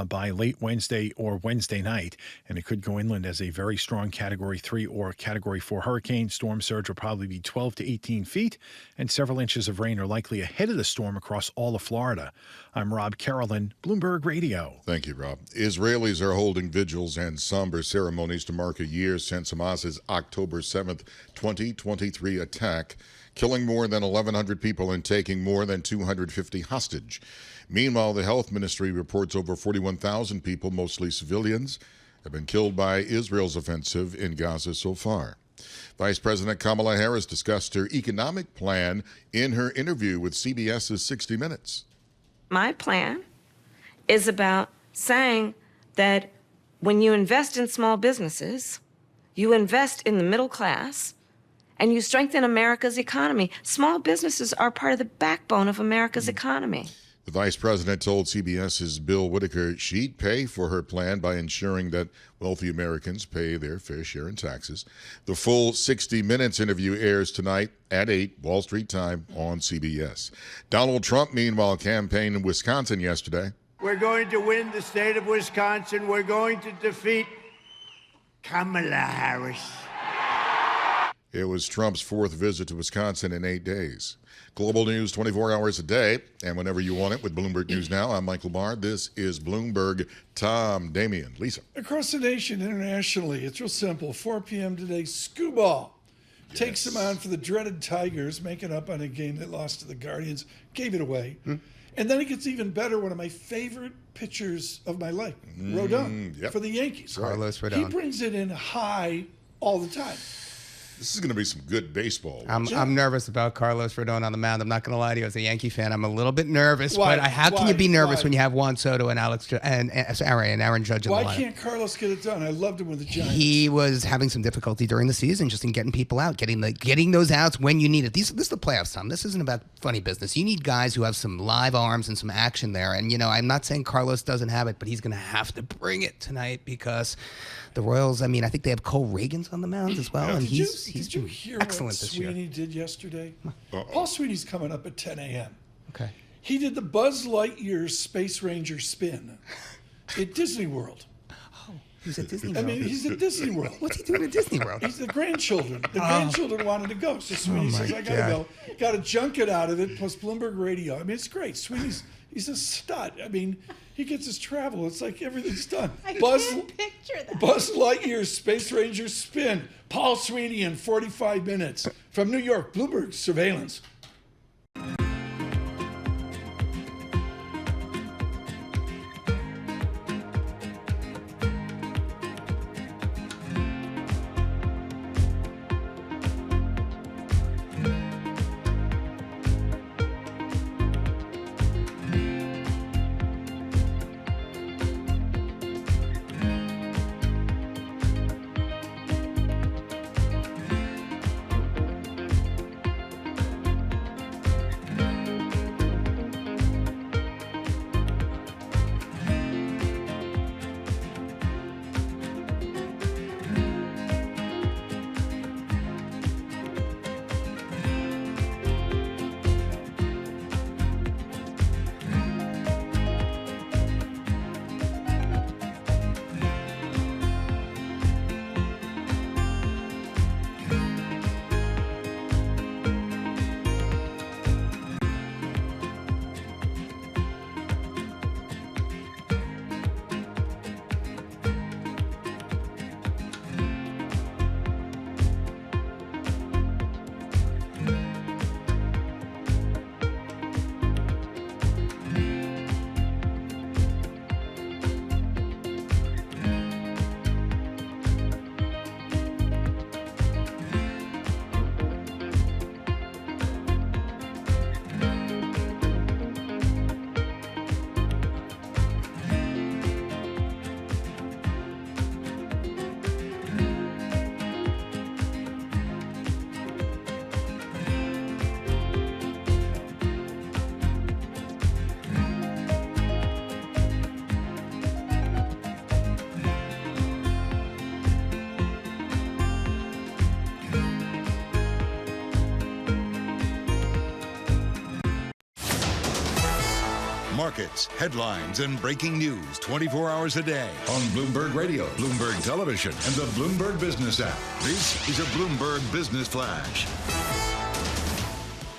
by late Wednesday or Wednesday night. And it could go inland as a very strong Category 3 or Category 4 hurricane. Storm surge will probably be 12 to 18 feet, and several inches of rain are likely ahead of the storm across all of Florida. I'm Rob Carolyn, Bloomberg Radio. Thank you, Rob. Israelis are holding vigils and somber ceremonies to mark a year since Hamas's October 7th, 2023 attack, killing more than 1,100 people and taking more than 250 hostage. Meanwhile, the health ministry reports over 41,000 people, mostly civilians, have been killed by Israel's offensive in Gaza so far. Vice President Kamala Harris discussed her economic plan in her interview with CBS's 60 Minutes. My plan is about saying that when you invest in small businesses, you invest in the middle class, and you strengthen America's economy. Small businesses are part of the backbone of America's economy. The vice president told CBS's Bill Whitaker she'd pay for her plan by ensuring that wealthy Americans pay their fair share in taxes. The full 60 Minutes interview airs tonight at 8 Wall Street time on CBS. Donald Trump, meanwhile, campaigned in Wisconsin yesterday. We're going to win the state of Wisconsin. We're going to defeat Kamala Harris. It was Trump's fourth visit to Wisconsin in 8 days. Global news 24 hours a day, and whenever you want it with Bloomberg News Now. I'm Michael Barr. This is Bloomberg. Tom, Damian, Lisa. Across the nation, internationally, it's real simple. 4 p.m. today, Scooball takes them on for the dreaded Tigers, making up on a game they lost to the Guardians, gave it away. And then it gets even better. One of my favorite pitchers of my life, Rodon, for the Yankees. Carlos Rodon. He brings it in high all the time. This is going to be some good baseball. I'm nervous about Carlos Rodon on the mound. I'm not going to lie to you. As a Yankee fan, I'm a little bit nervous. Why? But how can you be nervous Why? when you have Juan Soto and Aaron Judge in the lineup? Why can't Carlos get it done? I loved him with the Giants. He was having some difficulty during the season just in getting people out, getting those outs when you need it. This is the playoffs, Tom. This isn't about funny business. You need guys who have some live arms and some action there. And, I'm not saying Carlos doesn't have it, but he's going to have to bring it tonight because the Royals, I think they have Cole Reagans on the mound as well. And Did you hear excellent what this Sweeney year. did yesterday? Paul Sweeney's coming up at 10 a.m. Okay. He did the Buzz Lightyear Space Ranger spin at Disney World. He's at Disney World. He's at Disney World. What's he doing at Disney World? He's the grandchildren. The grandchildren wanted to go. So Sweeney says, I got to go. Got a junket out of it, plus Bloomberg Radio. It's great. He's a stud. He gets his travel. It's like everything's done. I can't picture that. Buzz Lightyear Space Ranger spin. Paul Sweeney in 45 minutes. From New York, Bloomberg Surveillance. markets, headlines, and breaking news 24 hours a day on Bloomberg Radio, Bloomberg Television, and the Bloomberg Business app. This is a Bloomberg Business Flash.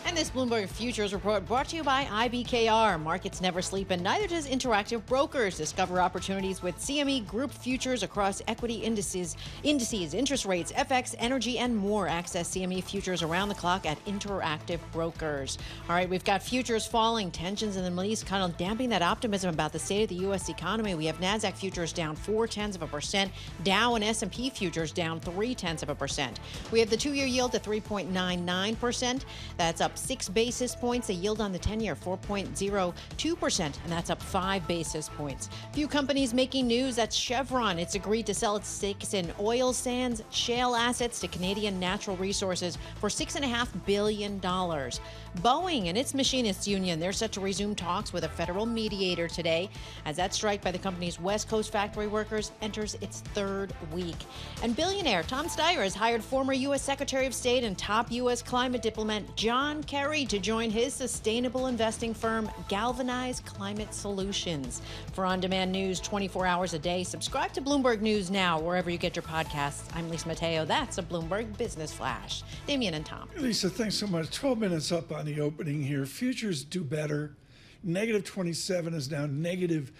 And this Bloomberg Futures Report brought to you by IBKR. Markets never sleep, and neither does Interactive Brokers. Discover opportunities with CME Group futures across equity indices, interest rates, FX, energy, and more. Access CME futures around the clock at Interactive Brokers. All right, we've got futures falling. Tensions in the Mideast kind of damping that optimism about the state of the U.S. economy. We have NASDAQ futures down 0.4%. Dow and S&P futures down 0.3%. We have the two-year yield at 3.99%. That's up 6 basis points. A yield on the 10-year 4.02%, and that's up 5 basis points. Few companies making news. That's Chevron. It's agreed to sell its stakes in oil sands, shale assets to Canadian Natural Resources for $6.5 billion. Boeing and its machinists union, they're set to resume talks with a federal mediator today as that strike by the company's West Coast factory workers enters its third week. And billionaire Tom Steyer has hired former U.S. Secretary of State and top U.S. climate diplomat John Kerry to join his sustainable investing firm, Galvanize Climate Solutions. For on-demand news 24 hours a day, subscribe to Bloomberg News Now, wherever you get your podcasts. I'm Lisa Mateo. That's a Bloomberg Business Flash. Damian and Tom. Lisa, thanks so much. 12 minutes up on the opening here. Futures do better. Negative 27 is now negative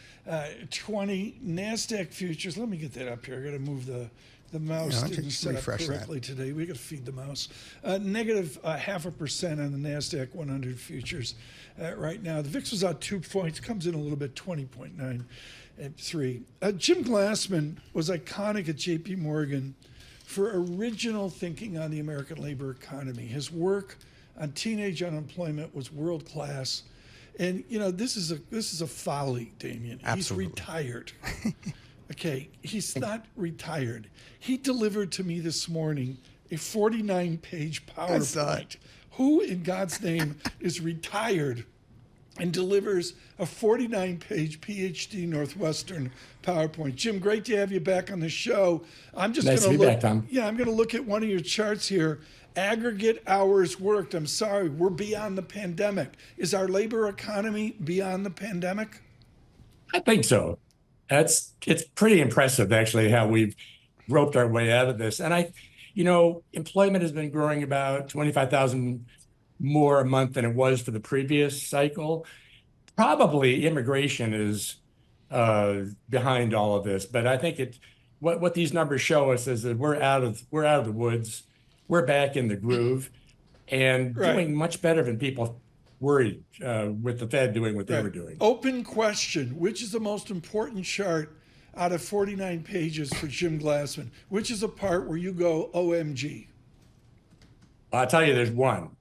20. NASDAQ futures, let me get that up here. I got to move the mouse didn't set up correctly today. We got to feed the mouse. Negative 0.5% on the NASDAQ 100 futures right now. The VIX was out 2 points, comes in a little bit, 20.93. Jim Glassman was iconic at JPMorgan for original thinking on the American labor economy. His work on teenage unemployment was world class. And you know, this is a folly, Damian. Absolutely. He's retired. Okay, he's not retired. He delivered to me this morning a 49-page PowerPoint. Who in God's name is retired and delivers a 49-page PhD Northwestern PowerPoint? Jim, great to have you back on the show. I'm just nice to be back, Tom. Yeah, I'm going to look at one of your charts here. Aggregate hours worked. I'm sorry, we're beyond the pandemic. Is our labor economy beyond the pandemic? I think so. It's pretty impressive, actually, how we've roped our way out of this. And employment has been growing about 25,000 more a month than it was for the previous cycle. Probably immigration is behind all of this, but I think what these numbers show us is that we're out of the woods. We're back in the groove and doing much better than people worried with the Fed doing what they were doing. Open question. Which is the most important chart out of 49 pages for Jim Glassman? Which is the part where you go, OMG? I'll tell you, there's one.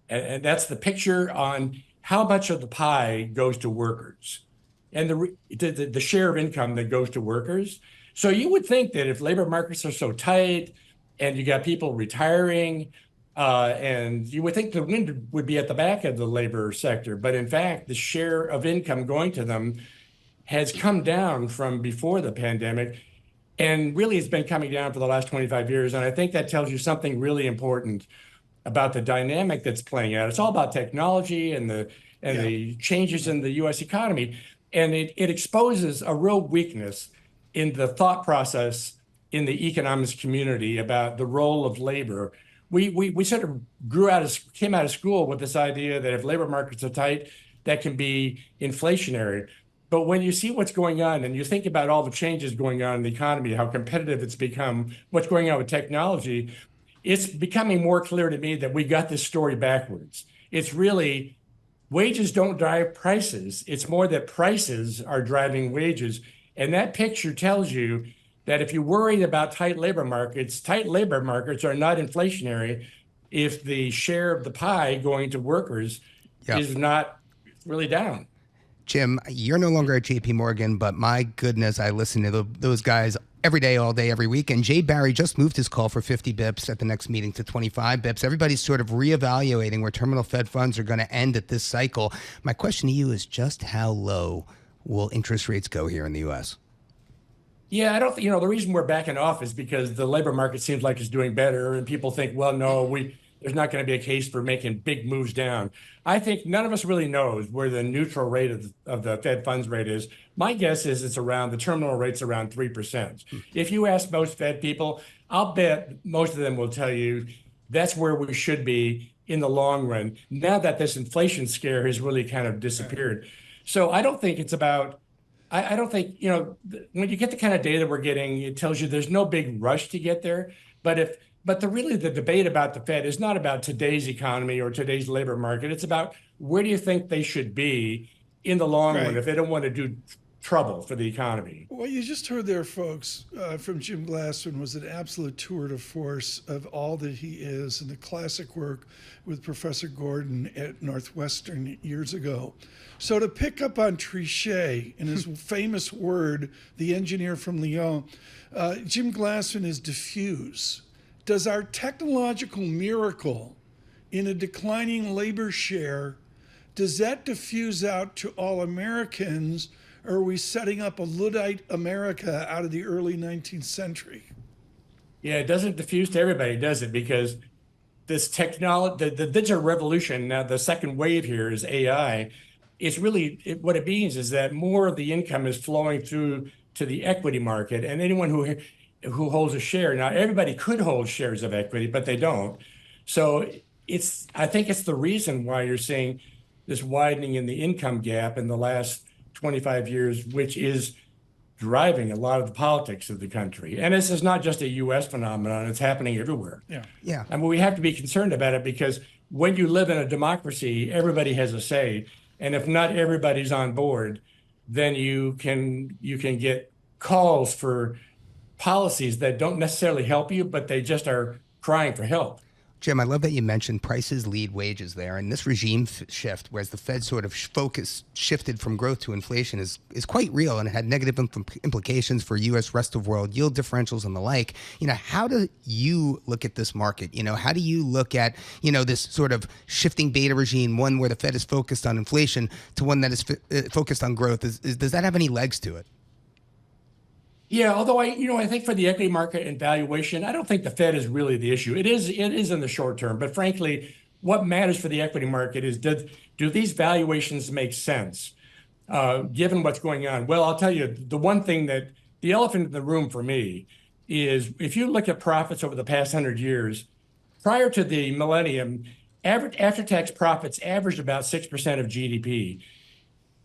And that's the picture on how much of the pie goes to workers and the share of income that goes to workers. So you would think that if labor markets are so tight and you got people retiring, and you would think the wind would be at the back of the labor sector. But in fact, the share of income going to them has come down from before the pandemic, and really it's been coming down for the last 25 years. And I think that tells you something really important about the dynamic that's playing out. It's all about technology and the changes in the U.S. economy. And it exposes a real weakness in the thought process in the economics community about the role of labor. We sort of came out of school with this idea that if labor markets are tight, that can be inflationary. But when you see what's going on and you think about all the changes going on in the economy, how competitive it's become, what's going on with technology, it's becoming more clear to me that we got this story backwards. It's really wages don't drive prices. It's more that prices are driving wages. And that picture tells you that if you're worried about tight labor markets are not inflationary if the share of the pie going to workers is not really down. Jim, you're no longer at JPMorgan, but my goodness, I listen to those guys every day, all day, every week. And Jay Barry just moved his call for 50 bips at the next meeting to 25 bips. Everybody's sort of reevaluating where terminal Fed funds are going to end at this cycle. My question to you is just how low will interest rates go here in the U.S.? Yeah, I don't think, the reason we're backing off is because the labor market seems like it's doing better and people think, well, no, there's not going to be a case for making big moves down. I think none of us really knows where the neutral rate of the Fed funds rate is. My guess is the terminal rate's around 3%. If you ask most Fed people, I'll bet most of them will tell you that's where we should be in the long run, now that this inflation scare has really kind of disappeared. So I don't think it's about, I don't think, when you get the kind of data we're getting, it tells you there's no big rush to get there. But the debate about the Fed is not about today's economy or today's labor market. It's about where do you think they should be in the long run if they don't want to do trouble for the economy. What you just heard there, folks, from Jim Glassman was an absolute tour de force of all that he is and the classic work with Professor Gordon at Northwestern years ago. So to pick up on Trichet and his famous word, the engineer from Lyon, Jim Glassman is diffuse. Does our technological miracle in a declining labor share, does that diffuse out to all Americans? Or are we setting up a Luddite America out of the early 19th century? Yeah, it doesn't diffuse to everybody, does it? Because this technology, the digital revolution, now the second wave here is AI. It's really, what it means is that more of the income is flowing through to the equity market, and anyone who holds a share. Now, everybody could hold shares of equity, but they don't. So I think it's the reason why you're seeing this widening in the income gap in the last 25 years, which is driving a lot of the politics of the country. And this is not just a U.S. phenomenon, it's happening everywhere. Yeah. I mean, we have to be concerned about it because when you live in a democracy, everybody has a say. And if not everybody's on board, then you can get calls for policies that don't necessarily help you, but they just are crying for help. Jim, I love that you mentioned prices lead wages there. And this regime shift, whereas the Fed sort of focus shifted from growth to inflation, is quite real, and it had negative implications for U.S. rest of world yield differentials and the like. How do you look at this market? How do you look at, this sort of shifting beta regime, one where the Fed is focused on inflation to one that is focused on growth? Does that have any legs to it? Yeah, although I think for the equity market and valuation, I don't think the Fed is really the issue. It is in the short term, but frankly, what matters for the equity market is do these valuations make sense given what's going on? Well, I'll tell you, the one thing that the elephant in the room for me is if you look at profits over the past 100 years, prior to the millennium, after-tax profits averaged about 6% of GDP.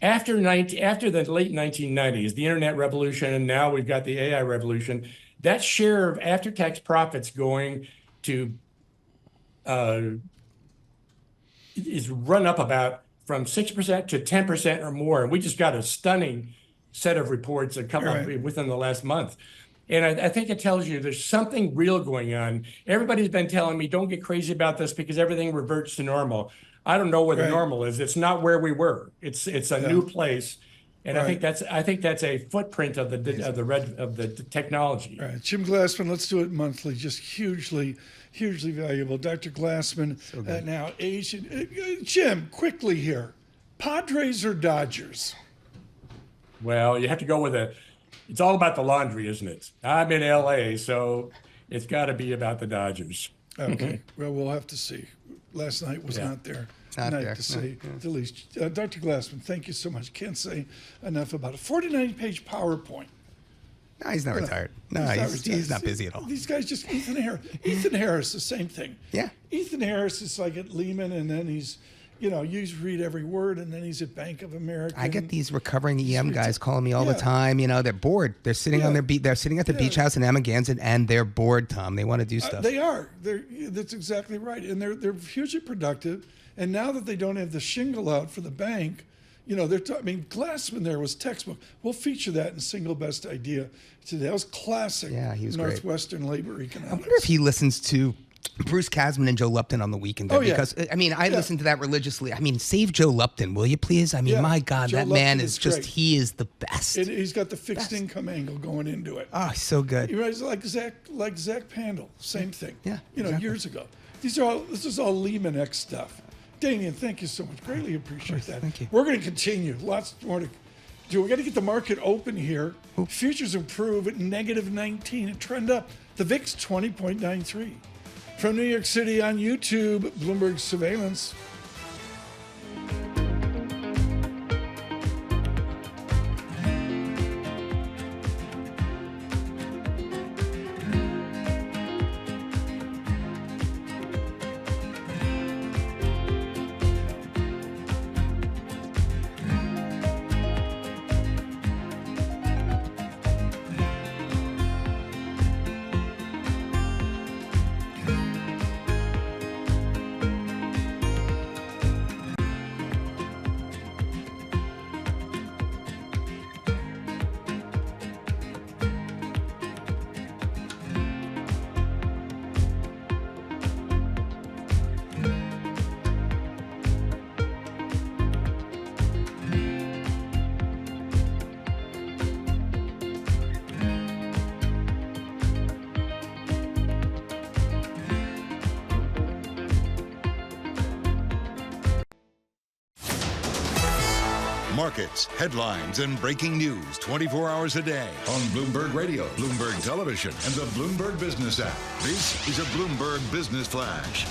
After the late 1990s, the internet revolution, and now we've got the AI revolution, that share of after-tax profits going to is run up about from 6% to 10% or more. And we just got a stunning set of reports within the last month. And I think it tells you there's something real going on. Everybody's been telling me, don't get crazy about this because everything reverts to normal. I don't know where the normal is. It's not where we were. It's a new place, and I think that's a footprint of the technology. Right, Jim Glassman. Let's do it monthly. Just hugely valuable. Dr. Glassman, now Asian. Jim, quickly here, Padres or Dodgers? Well, you have to go with it's all about the laundry, isn't it? I'm in LA, so it's got to be about the Dodgers. Okay. Well, we'll have to see. Last night was not there. To say the least. Dr. Glassman, thank you so much. Can't say enough about it. 49-page PowerPoint. No, he's not retired. No, he's not busy at all. These guys just, Ethan Harris, the same thing. Yeah. Ethan Harris is like at Lehman, and then he's, you read every word, and then he's at Bank of America. I get these recovering EM guys calling me all the time. They're bored. They're sitting on their beach. They're sitting at the beach house in Amagansett, and they're bored, Tom. They want to do stuff. They are. That's exactly right. And they're hugely productive. And now that they don't have the shingle out for the bank, Glassman there was textbook. We'll feature that in Single Best Idea today. That was classic. Yeah, he was Northwestern labor economics. I wonder if he listens to Bruce Kasman and Joe Lupton on the weekend. Because, I listen to that religiously. Save Joe Lupton, will you please? My God, Joe that Lupton man is just, he is the best. He's got the fixed income angle going into it. Oh, he's so good. He's like Zach Pandel, same thing. Yeah, years ago. This is all Lehman X stuff. Damian, thank you so much. Greatly appreciate that. Thank you. We're going to continue. Lots more to do. We've got to get the market open here. Futures improve at -19, a trend up. The VIX 20.93. From New York City on YouTube, Bloomberg Surveillance. Markets, headlines, and breaking news 24 hours a day on Bloomberg Radio, Bloomberg Television, and the Bloomberg Business app. This is a Bloomberg Business Flash.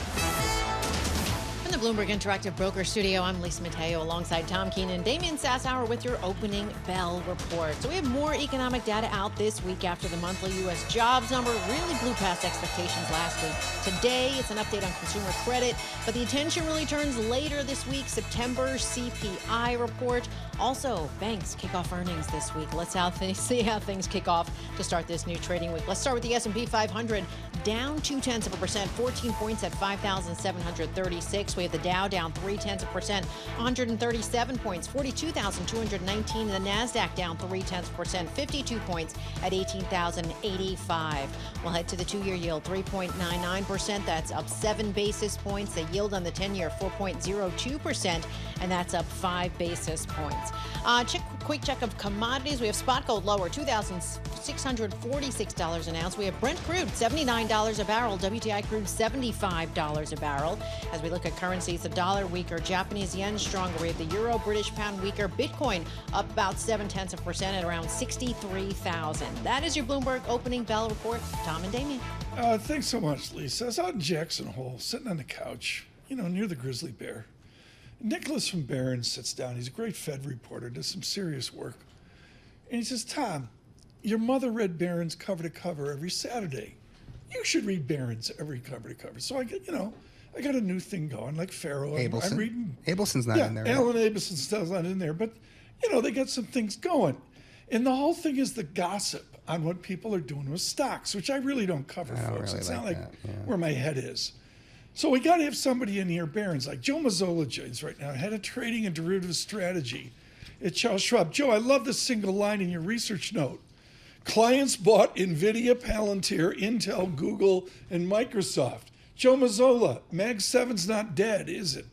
From the Bloomberg Interactive Broker Studio, I'm Lisa Mateo alongside Tom Keene and Damian Sassower with your opening bell report. So we have more economic data out this week after the monthly U.S. jobs number really blew past expectations last week. Today, it's an update on consumer credit, but the attention really turns later this week. September CPI report. Also, banks kick off earnings this week. Let's see how things kick off to start this new trading week. Let's start with the S&P 500, down 0.2%, 14 points at 5,736. We have the Dow down 0.3%, 137 points, 42,219. The Nasdaq down 0.3%, 52 points at 18,085. We'll head to the two-year yield, 3.99%. That's up 7 basis points. The yield on the 10-year, 4.02%, and that's up 5 basis points. Quick check of commodities. We have spot gold lower, $2,646 an ounce. We have Brent crude, $79 a barrel. WTI crude, $75 a barrel. As we look at currencies, the dollar weaker, Japanese yen stronger. We have the euro, British pound weaker, Bitcoin up about 0.7% at around 63,000. That is your Bloomberg opening bell report. Tom and Damian. Thanks so much, Lisa. I was out in Jackson Hole, sitting on the couch, near the grizzly bear. Nicholas from Barron's sits down. He's a great Fed reporter, does some serious work. And he says, Tom, your mother read Barron's cover to cover every Saturday. You should read Barron's every cover to cover. So I get, I got a new thing going, like Pharaoh. Abelson. I'm reading. Abelson's not in there. Alan Abelson's still not in there. But, they got some things going. And the whole thing is the gossip on what people are doing with stocks, which I really don't cover, folks. It's not like where my head is. So we got to have somebody in here, Barron's, like Joe Mazzola joins right now, head of trading and derivative strategy at Charles Schwab. Joe, I love this single line in your research note. Clients bought NVIDIA, Palantir, Intel, Google, and Microsoft. Joe Mazzola, Mag 7's not dead, is it?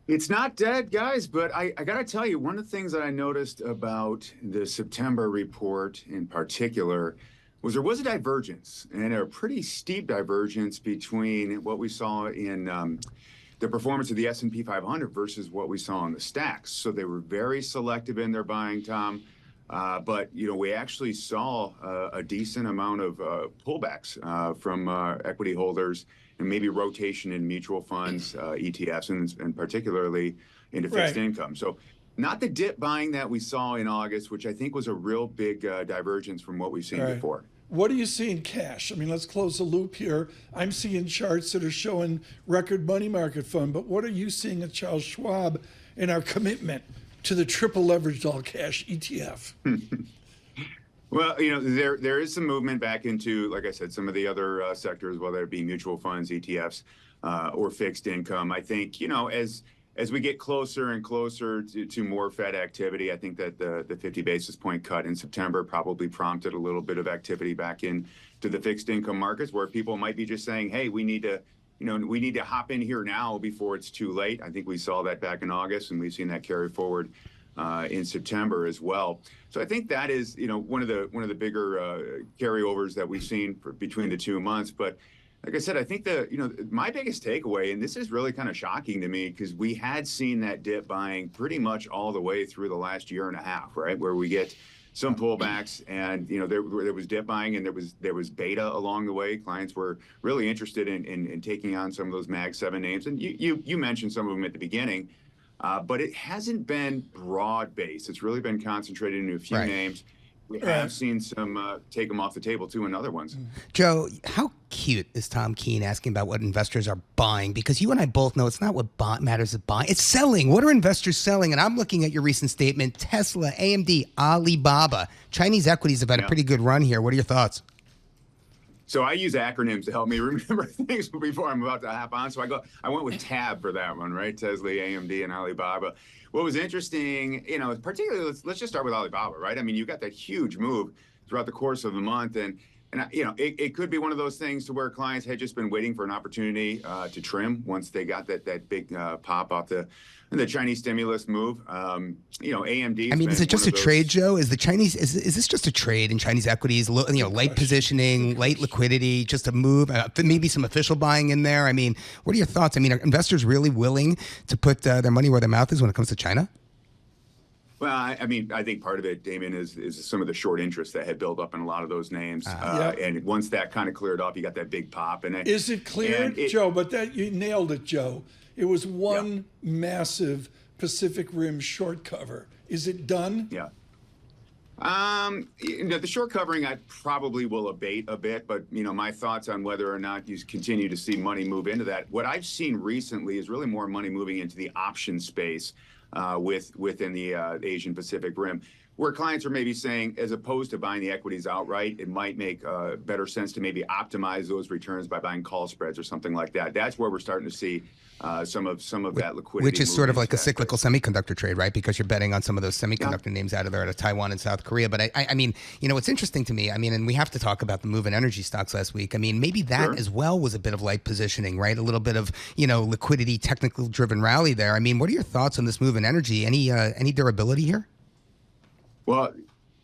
It's not dead, guys, but I got to tell you, one of the things that I noticed about the September report in particular was there was a divergence, and a pretty steep divergence between what we saw in the performance of the S&P 500 versus what we saw in the stacks. So they were very selective in their buying, Tom. But, we actually saw a decent amount of pullbacks from equity holders and maybe rotation in mutual funds, ETFs, and particularly into fixed income. So not the dip buying that we saw in August, which I think was a real big divergence from what we've seen before. What do you see in cash? I mean, let's close the loop here. I'm seeing charts that are showing record money market fund, but what are you seeing at Charles Schwab in our commitment to the triple leveraged all cash ETF? Well, there is some movement back into, like I said, some of the other sectors, whether it be mutual funds, ETFs, or fixed income. I think, as we get closer and closer to more Fed activity, I think that the 50 basis point cut in September probably prompted a little bit of activity back into the fixed income markets, where people might be just saying, hey, we need to hop in here now before it's too late. I think we saw that back in August, and we've seen that carry forward in September as well. So I think that is, one of the bigger carryovers that we've seen between the 2 months. But like I said, I think my biggest takeaway, and this is really kind of shocking to me, because we had seen that dip buying pretty much all the way through the last year and a half, right? Where we get some pullbacks, and there was dip buying, and there was beta along the way. Clients were really interested in taking on some of those Mag 7 names, and you mentioned some of them at the beginning, but it hasn't been broad based. It's really been concentrated into a few names. We have seen some take them off the table too in other ones. Joe, how cute is Tom Keene asking about what investors are buying? Because you and I both know it's not what matters is buying. It's selling. What are investors selling? And I'm looking at your recent statement, Tesla, AMD, Alibaba. Chinese equities have had a pretty good run here. What are your thoughts? So I use acronyms to help me remember things before I'm about to hop on. So I went with TAB for that one, right? Tesla, AMD, and Alibaba. What was interesting, particularly, let's just start with Alibaba, right? I mean, you got that huge move throughout the course of the month, and it could be one of those things to where clients had just been waiting for an opportunity to trim once they got that big pop off the Chinese stimulus move. AMD. I mean, is it just a trade, Joe? Is the Chinese is this just a trade in Chinese equities? Light positioning, light liquidity, just a move, maybe some official buying in there. I mean, what are your thoughts? I mean, are investors really willing to put their money where their mouth is when it comes to China? Well, I think part of it, Damian, is some of the short interest that had built up in a lot of those names. And once that kind of cleared off, you got that big pop. Is it cleared, Joe? But you nailed it, Joe. It was one massive Pacific Rim short cover. Is it done? Yeah. The short covering I probably will abate a bit, but my thoughts on whether or not you continue to see money move into that. What I've seen recently is really more money moving into the option space within the Asian Pacific Rim, where clients are maybe saying, as opposed to buying the equities outright, it might make better sense to maybe optimize those returns by buying call spreads or something like that. That's where we're starting to see some of that liquidity. Which is sort of like a cyclical semiconductor trade, right? Because you're betting on some of those semiconductor names out of Taiwan and South Korea. But I mean, it's interesting to me. I mean, and we have to talk about the move in energy stocks last week. I mean, maybe that as well was a bit of light positioning, right? A little bit of, liquidity, technical driven rally there. I mean, what are your thoughts on this move in energy? Any durability here? Well,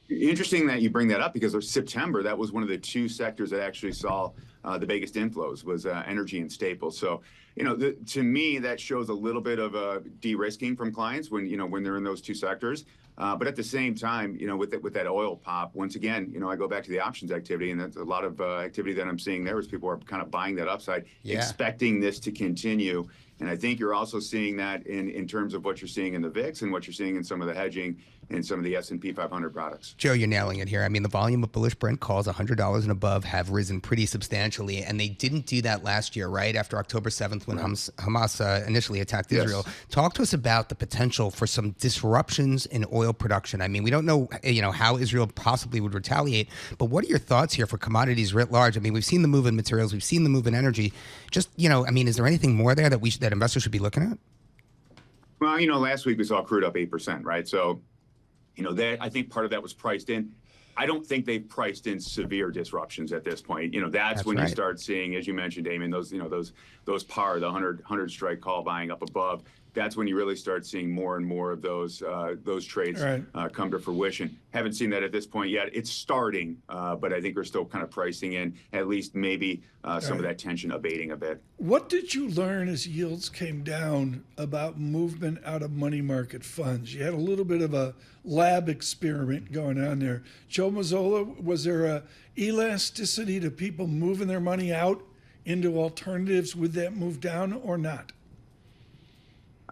interesting that you bring that up, because of September, that was one of the two sectors that actually saw the biggest inflows was energy and staples. So, to me, that shows a little bit of de-risking from clients when they're in those two sectors. But at the same time, with that oil pop, once again, I go back to the options activity, and that's a lot of activity that I'm seeing there is people are kind of buying that upside, expecting this to continue. And I think you're also seeing that in terms of what you're seeing in the VIX and what you're seeing in some of the hedging and some of the S&P 500 products. Joe, you're nailing it here. I mean, the volume of bullish Brent calls $100 and above have risen pretty substantially, and they didn't do that last year, right? After October 7th when Hamas initially attacked Israel. Talk to us about the potential for some disruptions in oil production. I mean, we don't know, how Israel possibly would retaliate, but what are your thoughts here for commodities writ large? I mean, we've seen the move in materials, we've seen the move in energy. Just, is there anything more there that investors should be looking at? Well, last week we saw crude up 8%, right? So, that I think part of that was priced in. I don't think they've priced in severe disruptions at this point. That's when you start seeing, as you mentioned, Damon, those par, the 100 strike call buying up above. That's when you really start seeing more and more of those trades come to fruition. Haven't seen that at this point yet. It's starting, but I think we're still kind of pricing in at least maybe some of that tension abating a bit. What did you learn as yields came down about movement out of money market funds? You had a little bit of a lab experiment going on there. Joe Mazzola, was there a elasticity to people moving their money out into alternatives with that move down or not?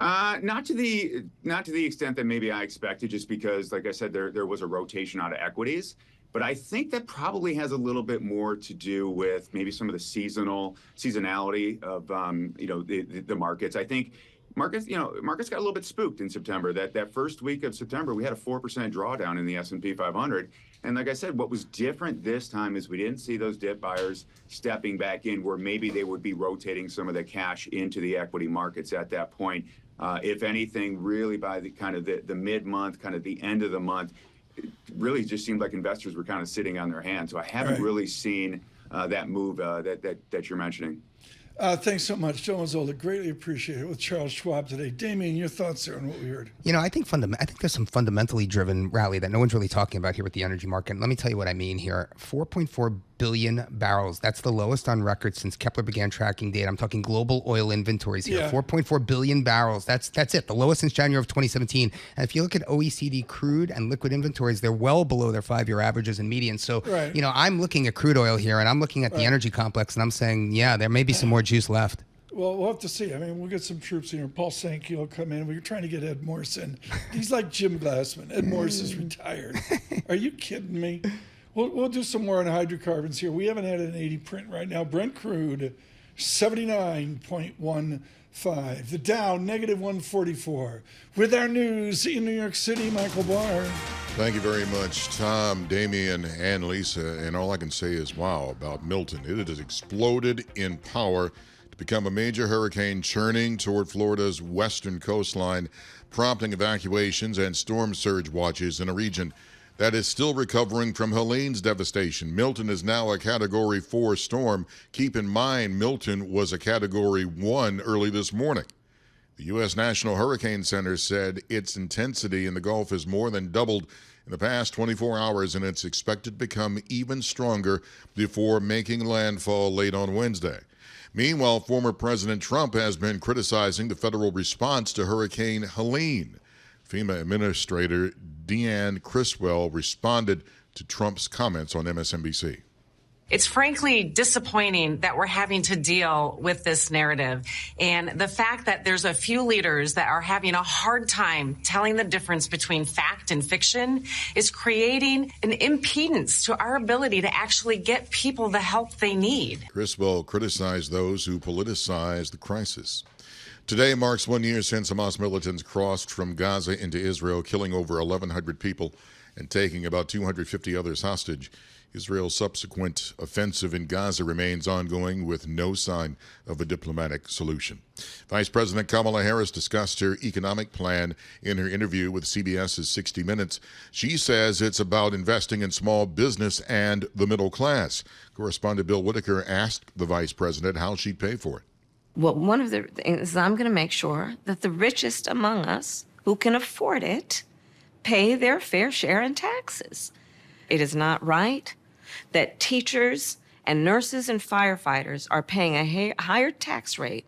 Not to the extent that maybe I expected, just because, like I said, there was a rotation out of equities. But I think that probably has a little bit more to do with maybe some of the seasonality of the markets. I think markets got a little bit spooked in September. That first week of September, we had a 4% drawdown in the S&P 500. And like I said, what was different this time is we didn't see those dip buyers stepping back in, where maybe they would be rotating some of the cash into the equity markets at that point. If anything, really by the kind of the mid-month, kind of the end of the month, it really just seemed like investors were kind of sitting on their hands. So I haven't really seen that move that you're mentioning. Thanks so much, Joe Mazzola. Greatly appreciate it with Charles Schwab today. Damian, your thoughts there on what we heard? I think there's some fundamentally driven rally that no one's really talking about here with the energy market. Let me tell you what I mean here. $4.4 billion barrels. That's the lowest on record since Kepler began tracking data. I'm talking global oil inventories here. 4.4 billion barrels. That's it. The lowest since January of 2017. And if you look at OECD crude and liquid inventories, they're well below their 5-year averages and medians. So, I'm looking at crude oil here, and I'm looking at the energy complex, and I'm saying, there may be some more juice left. Well, we'll have to see. I mean, we'll get some troops here. Paul Sankey will come in. We were trying to get Ed Morse in. He's like Jim Glassman. Ed Morse is retired. Are you kidding me? We'll do some more on hydrocarbons here. We haven't had an 80 print right now. Brent crude, 79.15. The Dow, negative 144. With our news in New York City, Michael Barr. Thank you very much, Tom, Damian, and Lisa. And all I can say is, wow, about Milton. It has exploded in power to become a major hurricane churning toward Florida's western coastline, prompting evacuations and storm surge watches in a region that is still recovering from Helene's devastation. Milton is now a Category 4 storm. Keep in mind, Milton was a Category 1 early this morning. The U.S. National Hurricane Center said its intensity in the Gulf has more than doubled in the past 24 hours, and it's expected to become even stronger before making landfall late on Wednesday. Meanwhile, former President Trump has been criticizing the federal response to Hurricane Helene. FEMA Administrator Deanne Criswell responded to Trump's comments on MSNBC. It's frankly disappointing that we're having to deal with this narrative. And the fact that there's a few leaders that are having a hard time telling the difference between fact and fiction is creating an impedance to our ability to actually get people the help they need. Criswell criticized those who politicize the crisis. Today marks 1 year since Hamas militants crossed from Gaza into Israel, killing over 1,100 people and taking about 250 others hostage. Israel's subsequent offensive in Gaza remains ongoing with no sign of a diplomatic solution. Vice President Kamala Harris discussed her economic plan in her interview with CBS's 60 Minutes. She says it's about investing in small business and the middle class. Correspondent Bill Whitaker asked the vice president how she'd pay for it. Well, one of the things is I'm going to make sure that the richest among us who can afford it pay their fair share in taxes. It is not right that teachers and nurses and firefighters are paying a higher tax rate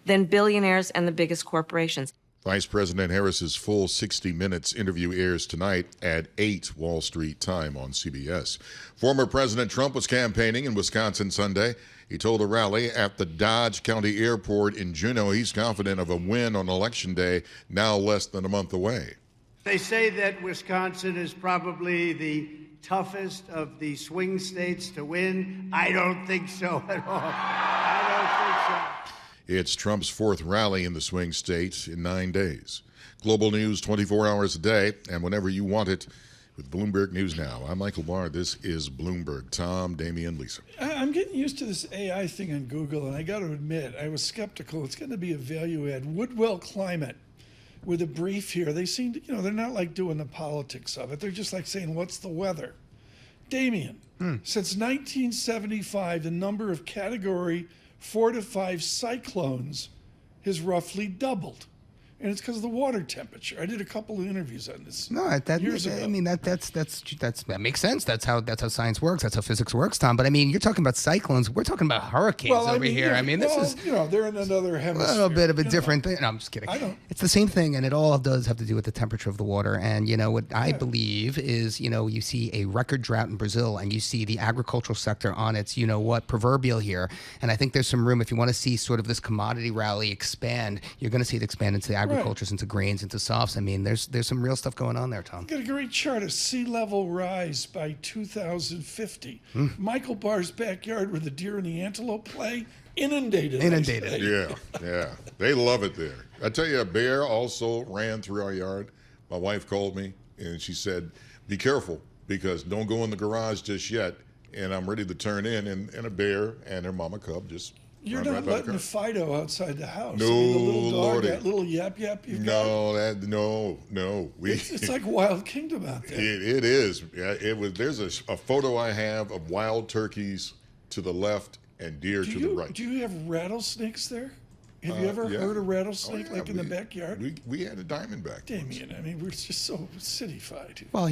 than billionaires and the biggest corporations. Vice President Harris's full 60 Minutes interview airs tonight at 8 Wall Street time on CBS. Former President Trump was campaigning in Wisconsin Sunday. He told a rally at the Dodge County Airport in Juneau he's confident of a win on Election Day, now less than a month away. They say that Wisconsin is probably the toughest of the swing states to win. I don't think so at all. I don't think so. It's Trump's fourth rally in the swing state in 9 days. Global news 24 hours a day and whenever you want it with Bloomberg News Now. I'm Michael Barr. This is Bloomberg. Tom, Damian, Lisa. I'm getting used to this AI thing on Google, and I got to admit, I was skeptical. It's going to be a value add. Woodwell Climate. With a brief here, they seem to, they're not like doing the politics of it. They're just like saying, what's the weather? Damian, since 1975, the number of Category 4 to 5 cyclones has roughly doubled. And it's because of the water temperature. I did a couple of interviews on this years ago. I mean, that makes sense. That's how science works. That's how physics works, Tom. But I mean, you're talking about cyclones. We're talking about hurricanes over here. Yeah, I mean, this is they're in another hemisphere. A little bit of a different thing. No, I'm just kidding. It's the same thing, and it all does have to do with the temperature of the water. And what I believe is, you see a record drought in Brazil, and you see the agricultural sector on its, proverbial here. And I think there's some room if you want to see sort of this commodity rally expand. You're going to see it expand into the agricultures, into grains, into softs. I mean, there's some real stuff going on there, Tom. Got a great chart of sea level rise by 2050. Michael Barr's backyard where the deer and the antelope play, inundated. Yeah. They love it there. I tell you, a bear also ran through our yard. My wife called me, and she said, be careful, because don't go in the garage just yet. And I'm ready to turn in, and a bear and her mama cub just You're not letting the Fido outside the house. No, the little dog, Lordy. that little yap you've got. No. It's like Wild Kingdom out there. It is. Yeah, there's a photo I have of wild turkeys to the left and deer to the right. Do you have rattlesnakes there? Have you ever heard a rattlesnake in the backyard? We had a diamondback. Damian, I mean, we're just so cityfied. Well,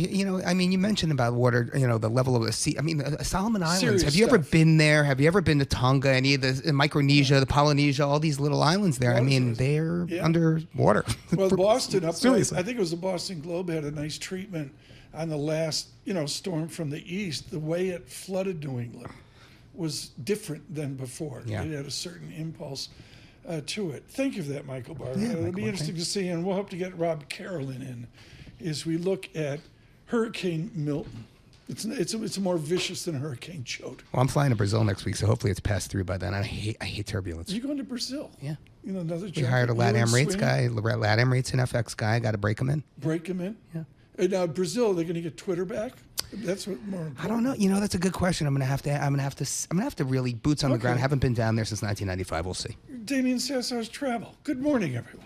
I mean, you mentioned about water, the level of the sea. I mean, Solomon Islands. Serious Have you ever stuff. been there? Have you ever been to Tonga, any of the Micronesia, the Polynesia, all these little islands there? I mean, they're underwater. Well, Boston, up Seriously. I think it was the Boston Globe had a nice treatment on the last, storm from the east. The way it flooded New England was different than before. Yeah. It had a certain impulse to it. Thank you for that, Michael Barr. Yeah, It'll Michael be Barr, interesting to see, and we'll hope to get Rob Carolyn in as we look at Hurricane Milton. It's more vicious than Hurricane Chaudhuri. Well, I'm flying to Brazil next week, so hopefully it's passed through by then. I hate turbulence. You're going to Brazil? Yeah. Another We job. hired a You and LatAm rates Sweeney? guy, LatAm rates and FX guy. Got to break them in. Break him in? Yeah. And now Brazil, are they going to get Twitter back? That's what more important. I don't know. That's a good question. I'm gonna have to really boots on the ground. Haven't been down there since 1995. We'll see. Damian Sassower's Travel. Good morning, everyone.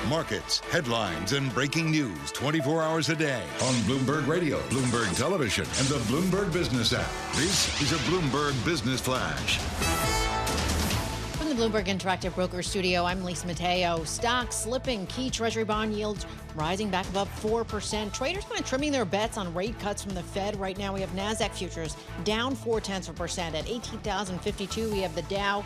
Markets, headlines, and breaking news 24 hours a day on Bloomberg Radio, Bloomberg Television, and the Bloomberg Business app. This is a Bloomberg Business Flash. From the Bloomberg Interactive Broker Studio, I'm Lisa Mateo. Stocks slipping, key Treasury bond yields rising back above 4%. Traders kind of trimming their bets on rate cuts from the Fed. Right now, we have NASDAQ futures down 0.4% at 18,052. We have the Dow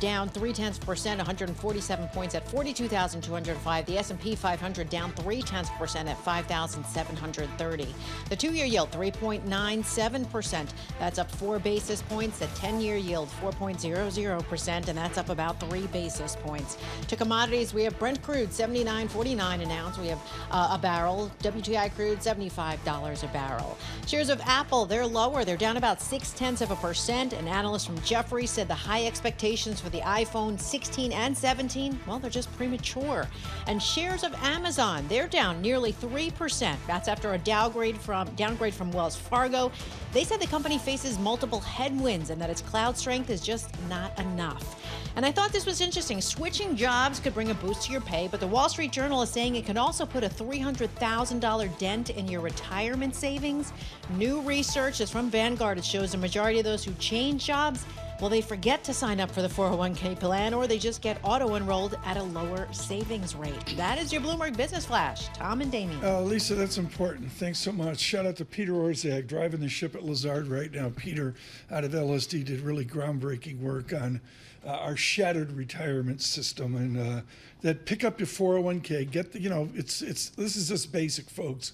down 0.3%, 147 points at 42,205. The S&P 500 down 0.3% at 5,730. The two-year yield 3.97%. That's up 4 basis points. The 10-year yield 4.00%, and that's up about 3 basis points. To commodities, we have Brent crude 79.49 an ounce. We have a barrel. WTI crude $75 a barrel. Shares of Apple, they're lower. They're down about 0.6%. An analyst from Jefferies said the high expectations for the iPhone 16 and 17, well, they're just premature. And shares of Amazon, they're down nearly 3%. That's after a downgrade from Wells Fargo. They said the company faces multiple headwinds and that its cloud strength is just not enough. And I thought this was interesting. Switching jobs could bring a boost to your pay, but the Wall Street Journal is saying it can also put a $300,000 dent in your retirement savings. New research is from Vanguard. It shows the majority of those who change jobs, well, they forget to sign up for the 401k plan, or they just get auto-enrolled at a lower savings rate. That is your Bloomberg Business Flash. Tom and Damian. Lisa, that's important. Thanks so much. Shout out to Peter Orzag, driving the ship at Lazard right now. Peter, out of LSD, did really groundbreaking work on our shattered retirement system, and that pick up your 401k. Get the, this is just basic, folks.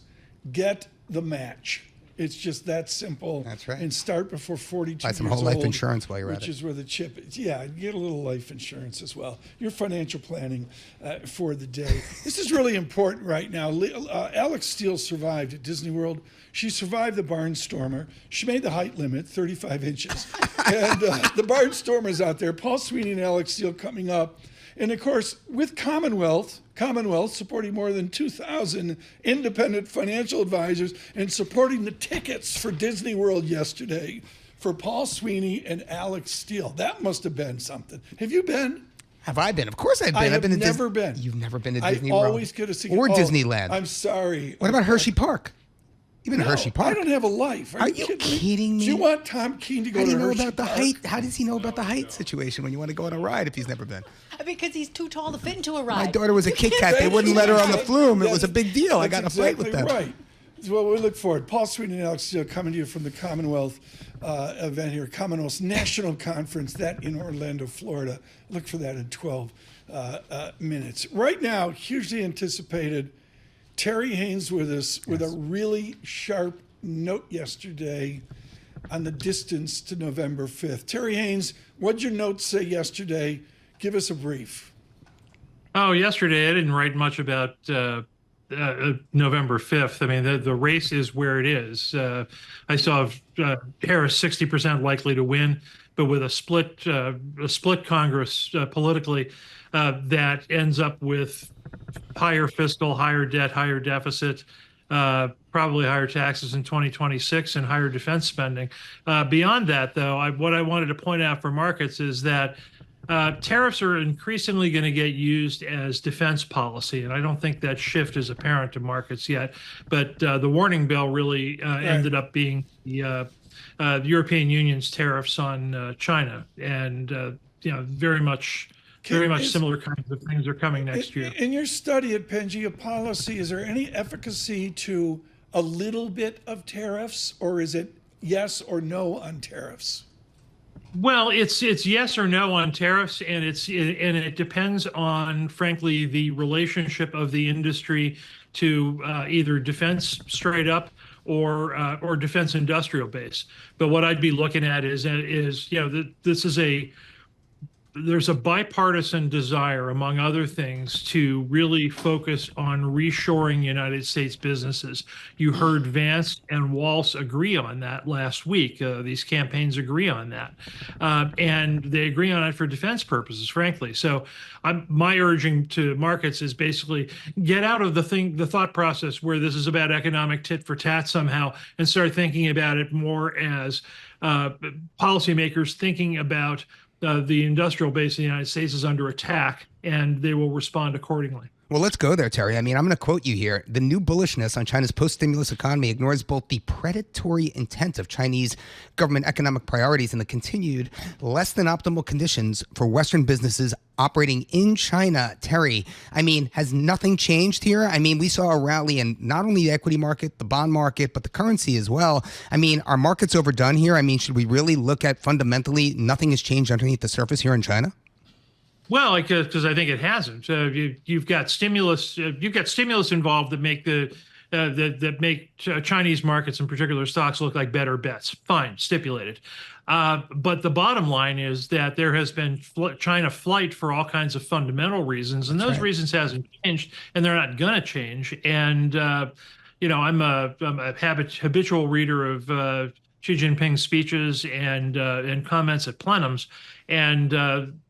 Get the match. It's just that simple. That's right. And start before 42 Buy some years whole life old, insurance while you're at which it. is where the chip is. Yeah, get a little life insurance as well. Your financial planning for the day. This is really important right now. Alex Steele survived at Disney World. She survived the Barnstormer. She made the height limit, 35 inches. And the Barnstormer's out there. Paul Sweeney and Alex Steele coming up. And of course, with Commonwealth supporting more than 2,000 independent financial advisors and supporting the tickets for Disney World yesterday for Paul Sweeney and Alex Steele. That must have been something. Have you been? Have I been? Of course I've been. I've been never been. You've never been to Disney I World? always get a secret. Or Disneyland. I'm sorry. What about Hershey Park? You've been to No, Hershey Park. I don't have a life. Are you kidding me? Do you want Tom Keene to go How do to you know Hershey about the Park? height? How does he know about the height situation when you want to go on a ride if he's never been? Because he's too tall to fit into a ride. My daughter was a Kit Kat. They wouldn't let her on the flume. It was a big deal. I got in a fight with them. Right. Well, we look forward. Paul Sweeney and Alex coming to you from the Commonwealth event here, Commonwealth's National Conference, that in Orlando, Florida. Look for that in 12 minutes. Right now, hugely anticipated, Terry Haynes with us with a really sharp note yesterday on the distance to November 5th. Terry Haynes, what did your note say yesterday? Give us a brief. Oh, yesterday I didn't write much about November 5th. I mean, the race is where it is. I saw Harris 60% likely to win, but with a split Congress politically, that ends up with higher fiscal, higher debt, higher deficit, probably higher taxes in 2026 and higher defense spending. Beyond that, though, what I wanted to point out for markets is that tariffs are increasingly going to get used as defense policy, and I don't think that shift is apparent to markets yet. But the warning bell really ended up being the European Union's tariffs on China, and very much similar kinds of things are coming next year. In your study at Pangea Policy, is there any efficacy to a little bit of tariffs, or is it yes or no on tariffs? Well, it's yes or no on tariffs, and it depends on, frankly, the relationship of the industry to either defense straight up or defense industrial base. But what I'd be looking at is there's a bipartisan desire, among other things, to really focus on reshoring United States businesses. You heard Vance and Walz agree on that last week. These campaigns agree on that. And they agree on it for defense purposes, frankly. So my urging to markets is basically get out of the thought process where this is about economic tit for tat somehow, and start thinking about it more as policymakers thinking about the industrial base of the United States is under attack, and they will respond accordingly. Well, let's go there, Terry. I mean, I'm going to quote you here. The new bullishness on China's post-stimulus economy ignores both the predatory intent of Chinese government economic priorities and the continued less than optimal conditions for Western businesses operating in China. Terry, I mean, has nothing changed here? I mean, we saw a rally in not only the equity market, the bond market, but the currency as well. I mean, are markets overdone here? I mean, should we really look at fundamentally nothing has changed underneath the surface here in China? Well, because I think it hasn't. You've got stimulus. You've got stimulus involved that make Chinese markets, in particular stocks, look like better bets. Fine, stipulated. But the bottom line is that there has been China flight for all kinds of fundamental reasons, and those reasons hasn't changed, and they're not going to change. And I'm a habitual reader of Xi Jinping's speeches and comments at plenums, and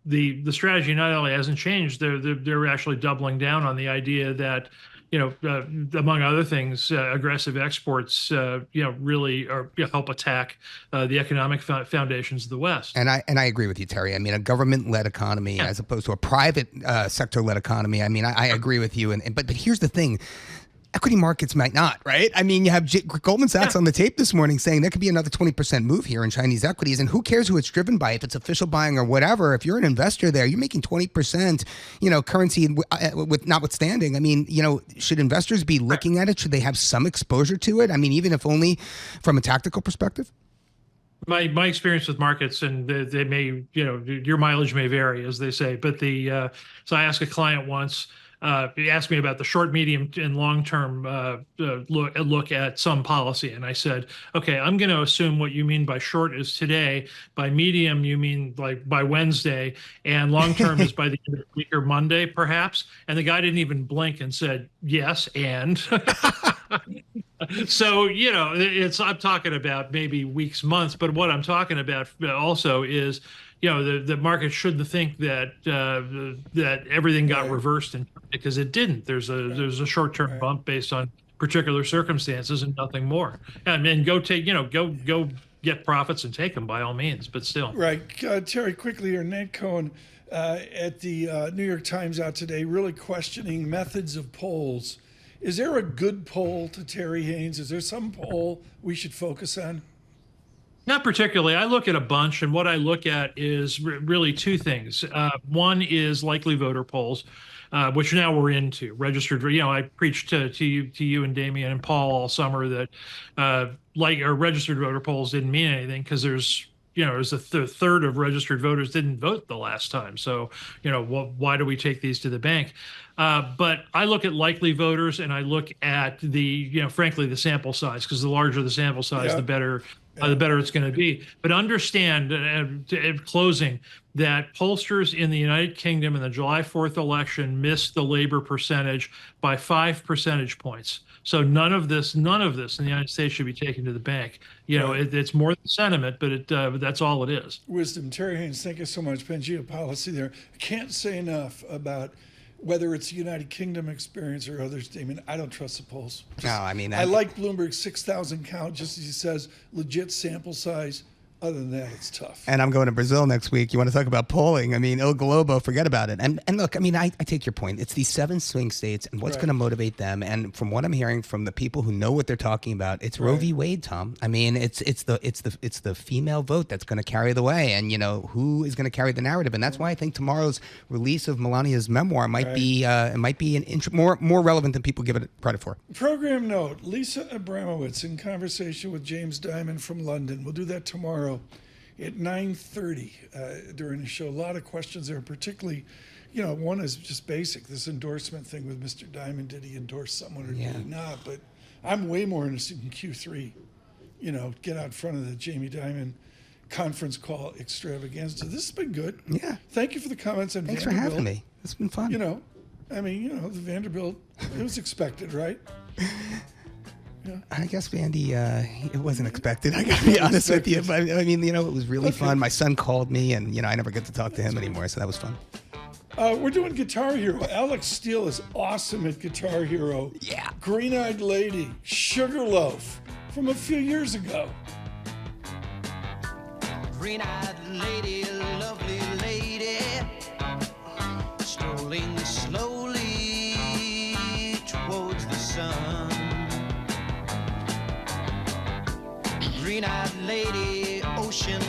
the strategy not only hasn't changed, they're actually doubling down on the idea that among other things, aggressive exports really help attack the economic foundations of the West. And I agree with you, Terry. I mean, a government-led economy as opposed to a private sector-led economy. I mean, I agree with you. But here's the thing. Equity markets might not, right? I mean, you have Goldman Sachs on the tape this morning saying there could be another 20% move here in Chinese equities, and who cares who it's driven by, if it's official buying or whatever. If you're an investor there, you're making 20%, currency with notwithstanding. I mean, should investors be looking at it? Should they have some exposure to it? I mean, even if only from a tactical perspective? My experience with markets, and they may, your mileage may vary, as they say, but so I asked a client once, he asked me about the short, medium, and long-term look at some policy. And I said, okay, I'm going to assume what you mean by short is today. By medium, you mean like by Wednesday. And long-term is by the end of the week or Monday, perhaps. And the guy didn't even blink and said, yes, and. So, I'm talking about maybe weeks, months. But what I'm talking about also is, the market shouldn't think that everything got reversed, because it didn't. There's a short-term bump based on particular circumstances and nothing more. And go get profits and take them by all means, but still. Right, Terry. Quickly here, Nate Cohen at the New York Times out today, really questioning methods of polls. Is there a good poll to Terry Haynes? Is there some poll we should focus on? Not particularly. I look at a bunch, and what I look at is really two things. One is likely voter polls, which now we're into registered. I preached to you and Damian and Paul all summer that registered voter polls didn't mean anything because there's a third of registered voters didn't vote the last time. So, why do we take these to the bank? But I look at likely voters, and I look at frankly, the sample size, because the larger the sample size, the better it's going to be. But understand, in closing, that pollsters in the United Kingdom in the July 4th election missed the labor percentage by 5 percentage points. So none of this in the United States should be taken to the bank. It's more than sentiment, but that's all it is. Wisdom. Terry Haynes, thank you so much. Pangea policy there. I can't say enough about whether it's the United Kingdom experience or others, Damon. I don't trust the polls. No, I mean, I like Bloomberg's 6,000 count, just as he says, legit sample size. Other than that, it's tough. And I'm going to Brazil next week. You want to talk about polling? I mean, El Globo, forget about it. And look, I mean, I take your point. It's these 7 swing states, and what's going to motivate them? And from what I'm hearing from the people who know what they're talking about, it's Roe v. Wade, Tom. I mean, it's the female vote that's going to carry the way, and who is going to carry the narrative? And that's why I think tomorrow's release of Melania's memoir might be more relevant than people give it credit for. Program note: Lisa Abramowitz in conversation with James Dimon from London. We'll do that tomorrow at 9:30 during the show. A lot of questions there, particularly, one is just basic, this endorsement thing with Mr. Dimon. Did he endorse someone or did he not? But I'm way more interested in Q3. Get out front of the Jamie Dimon conference call extravaganza. This has been good. Yeah. Thank you for the comments on Thanks Vanderbilt. for having me. It's been fun. The Vanderbilt, it was expected, right? Yeah. I guess, Vandy, it wasn't expected. I got to be honest with you. But I mean, it was really fun. My son called me, and, I never get to talk to him anymore, so that was fun. We're doing Guitar Hero. Alex Steele is awesome at Guitar Hero. Yeah. Green-Eyed Lady, Sugarloaf from a few years ago. Green-eyed lady, lovely lady, strolling slowly towards the sun. Green-eyed lady, ocean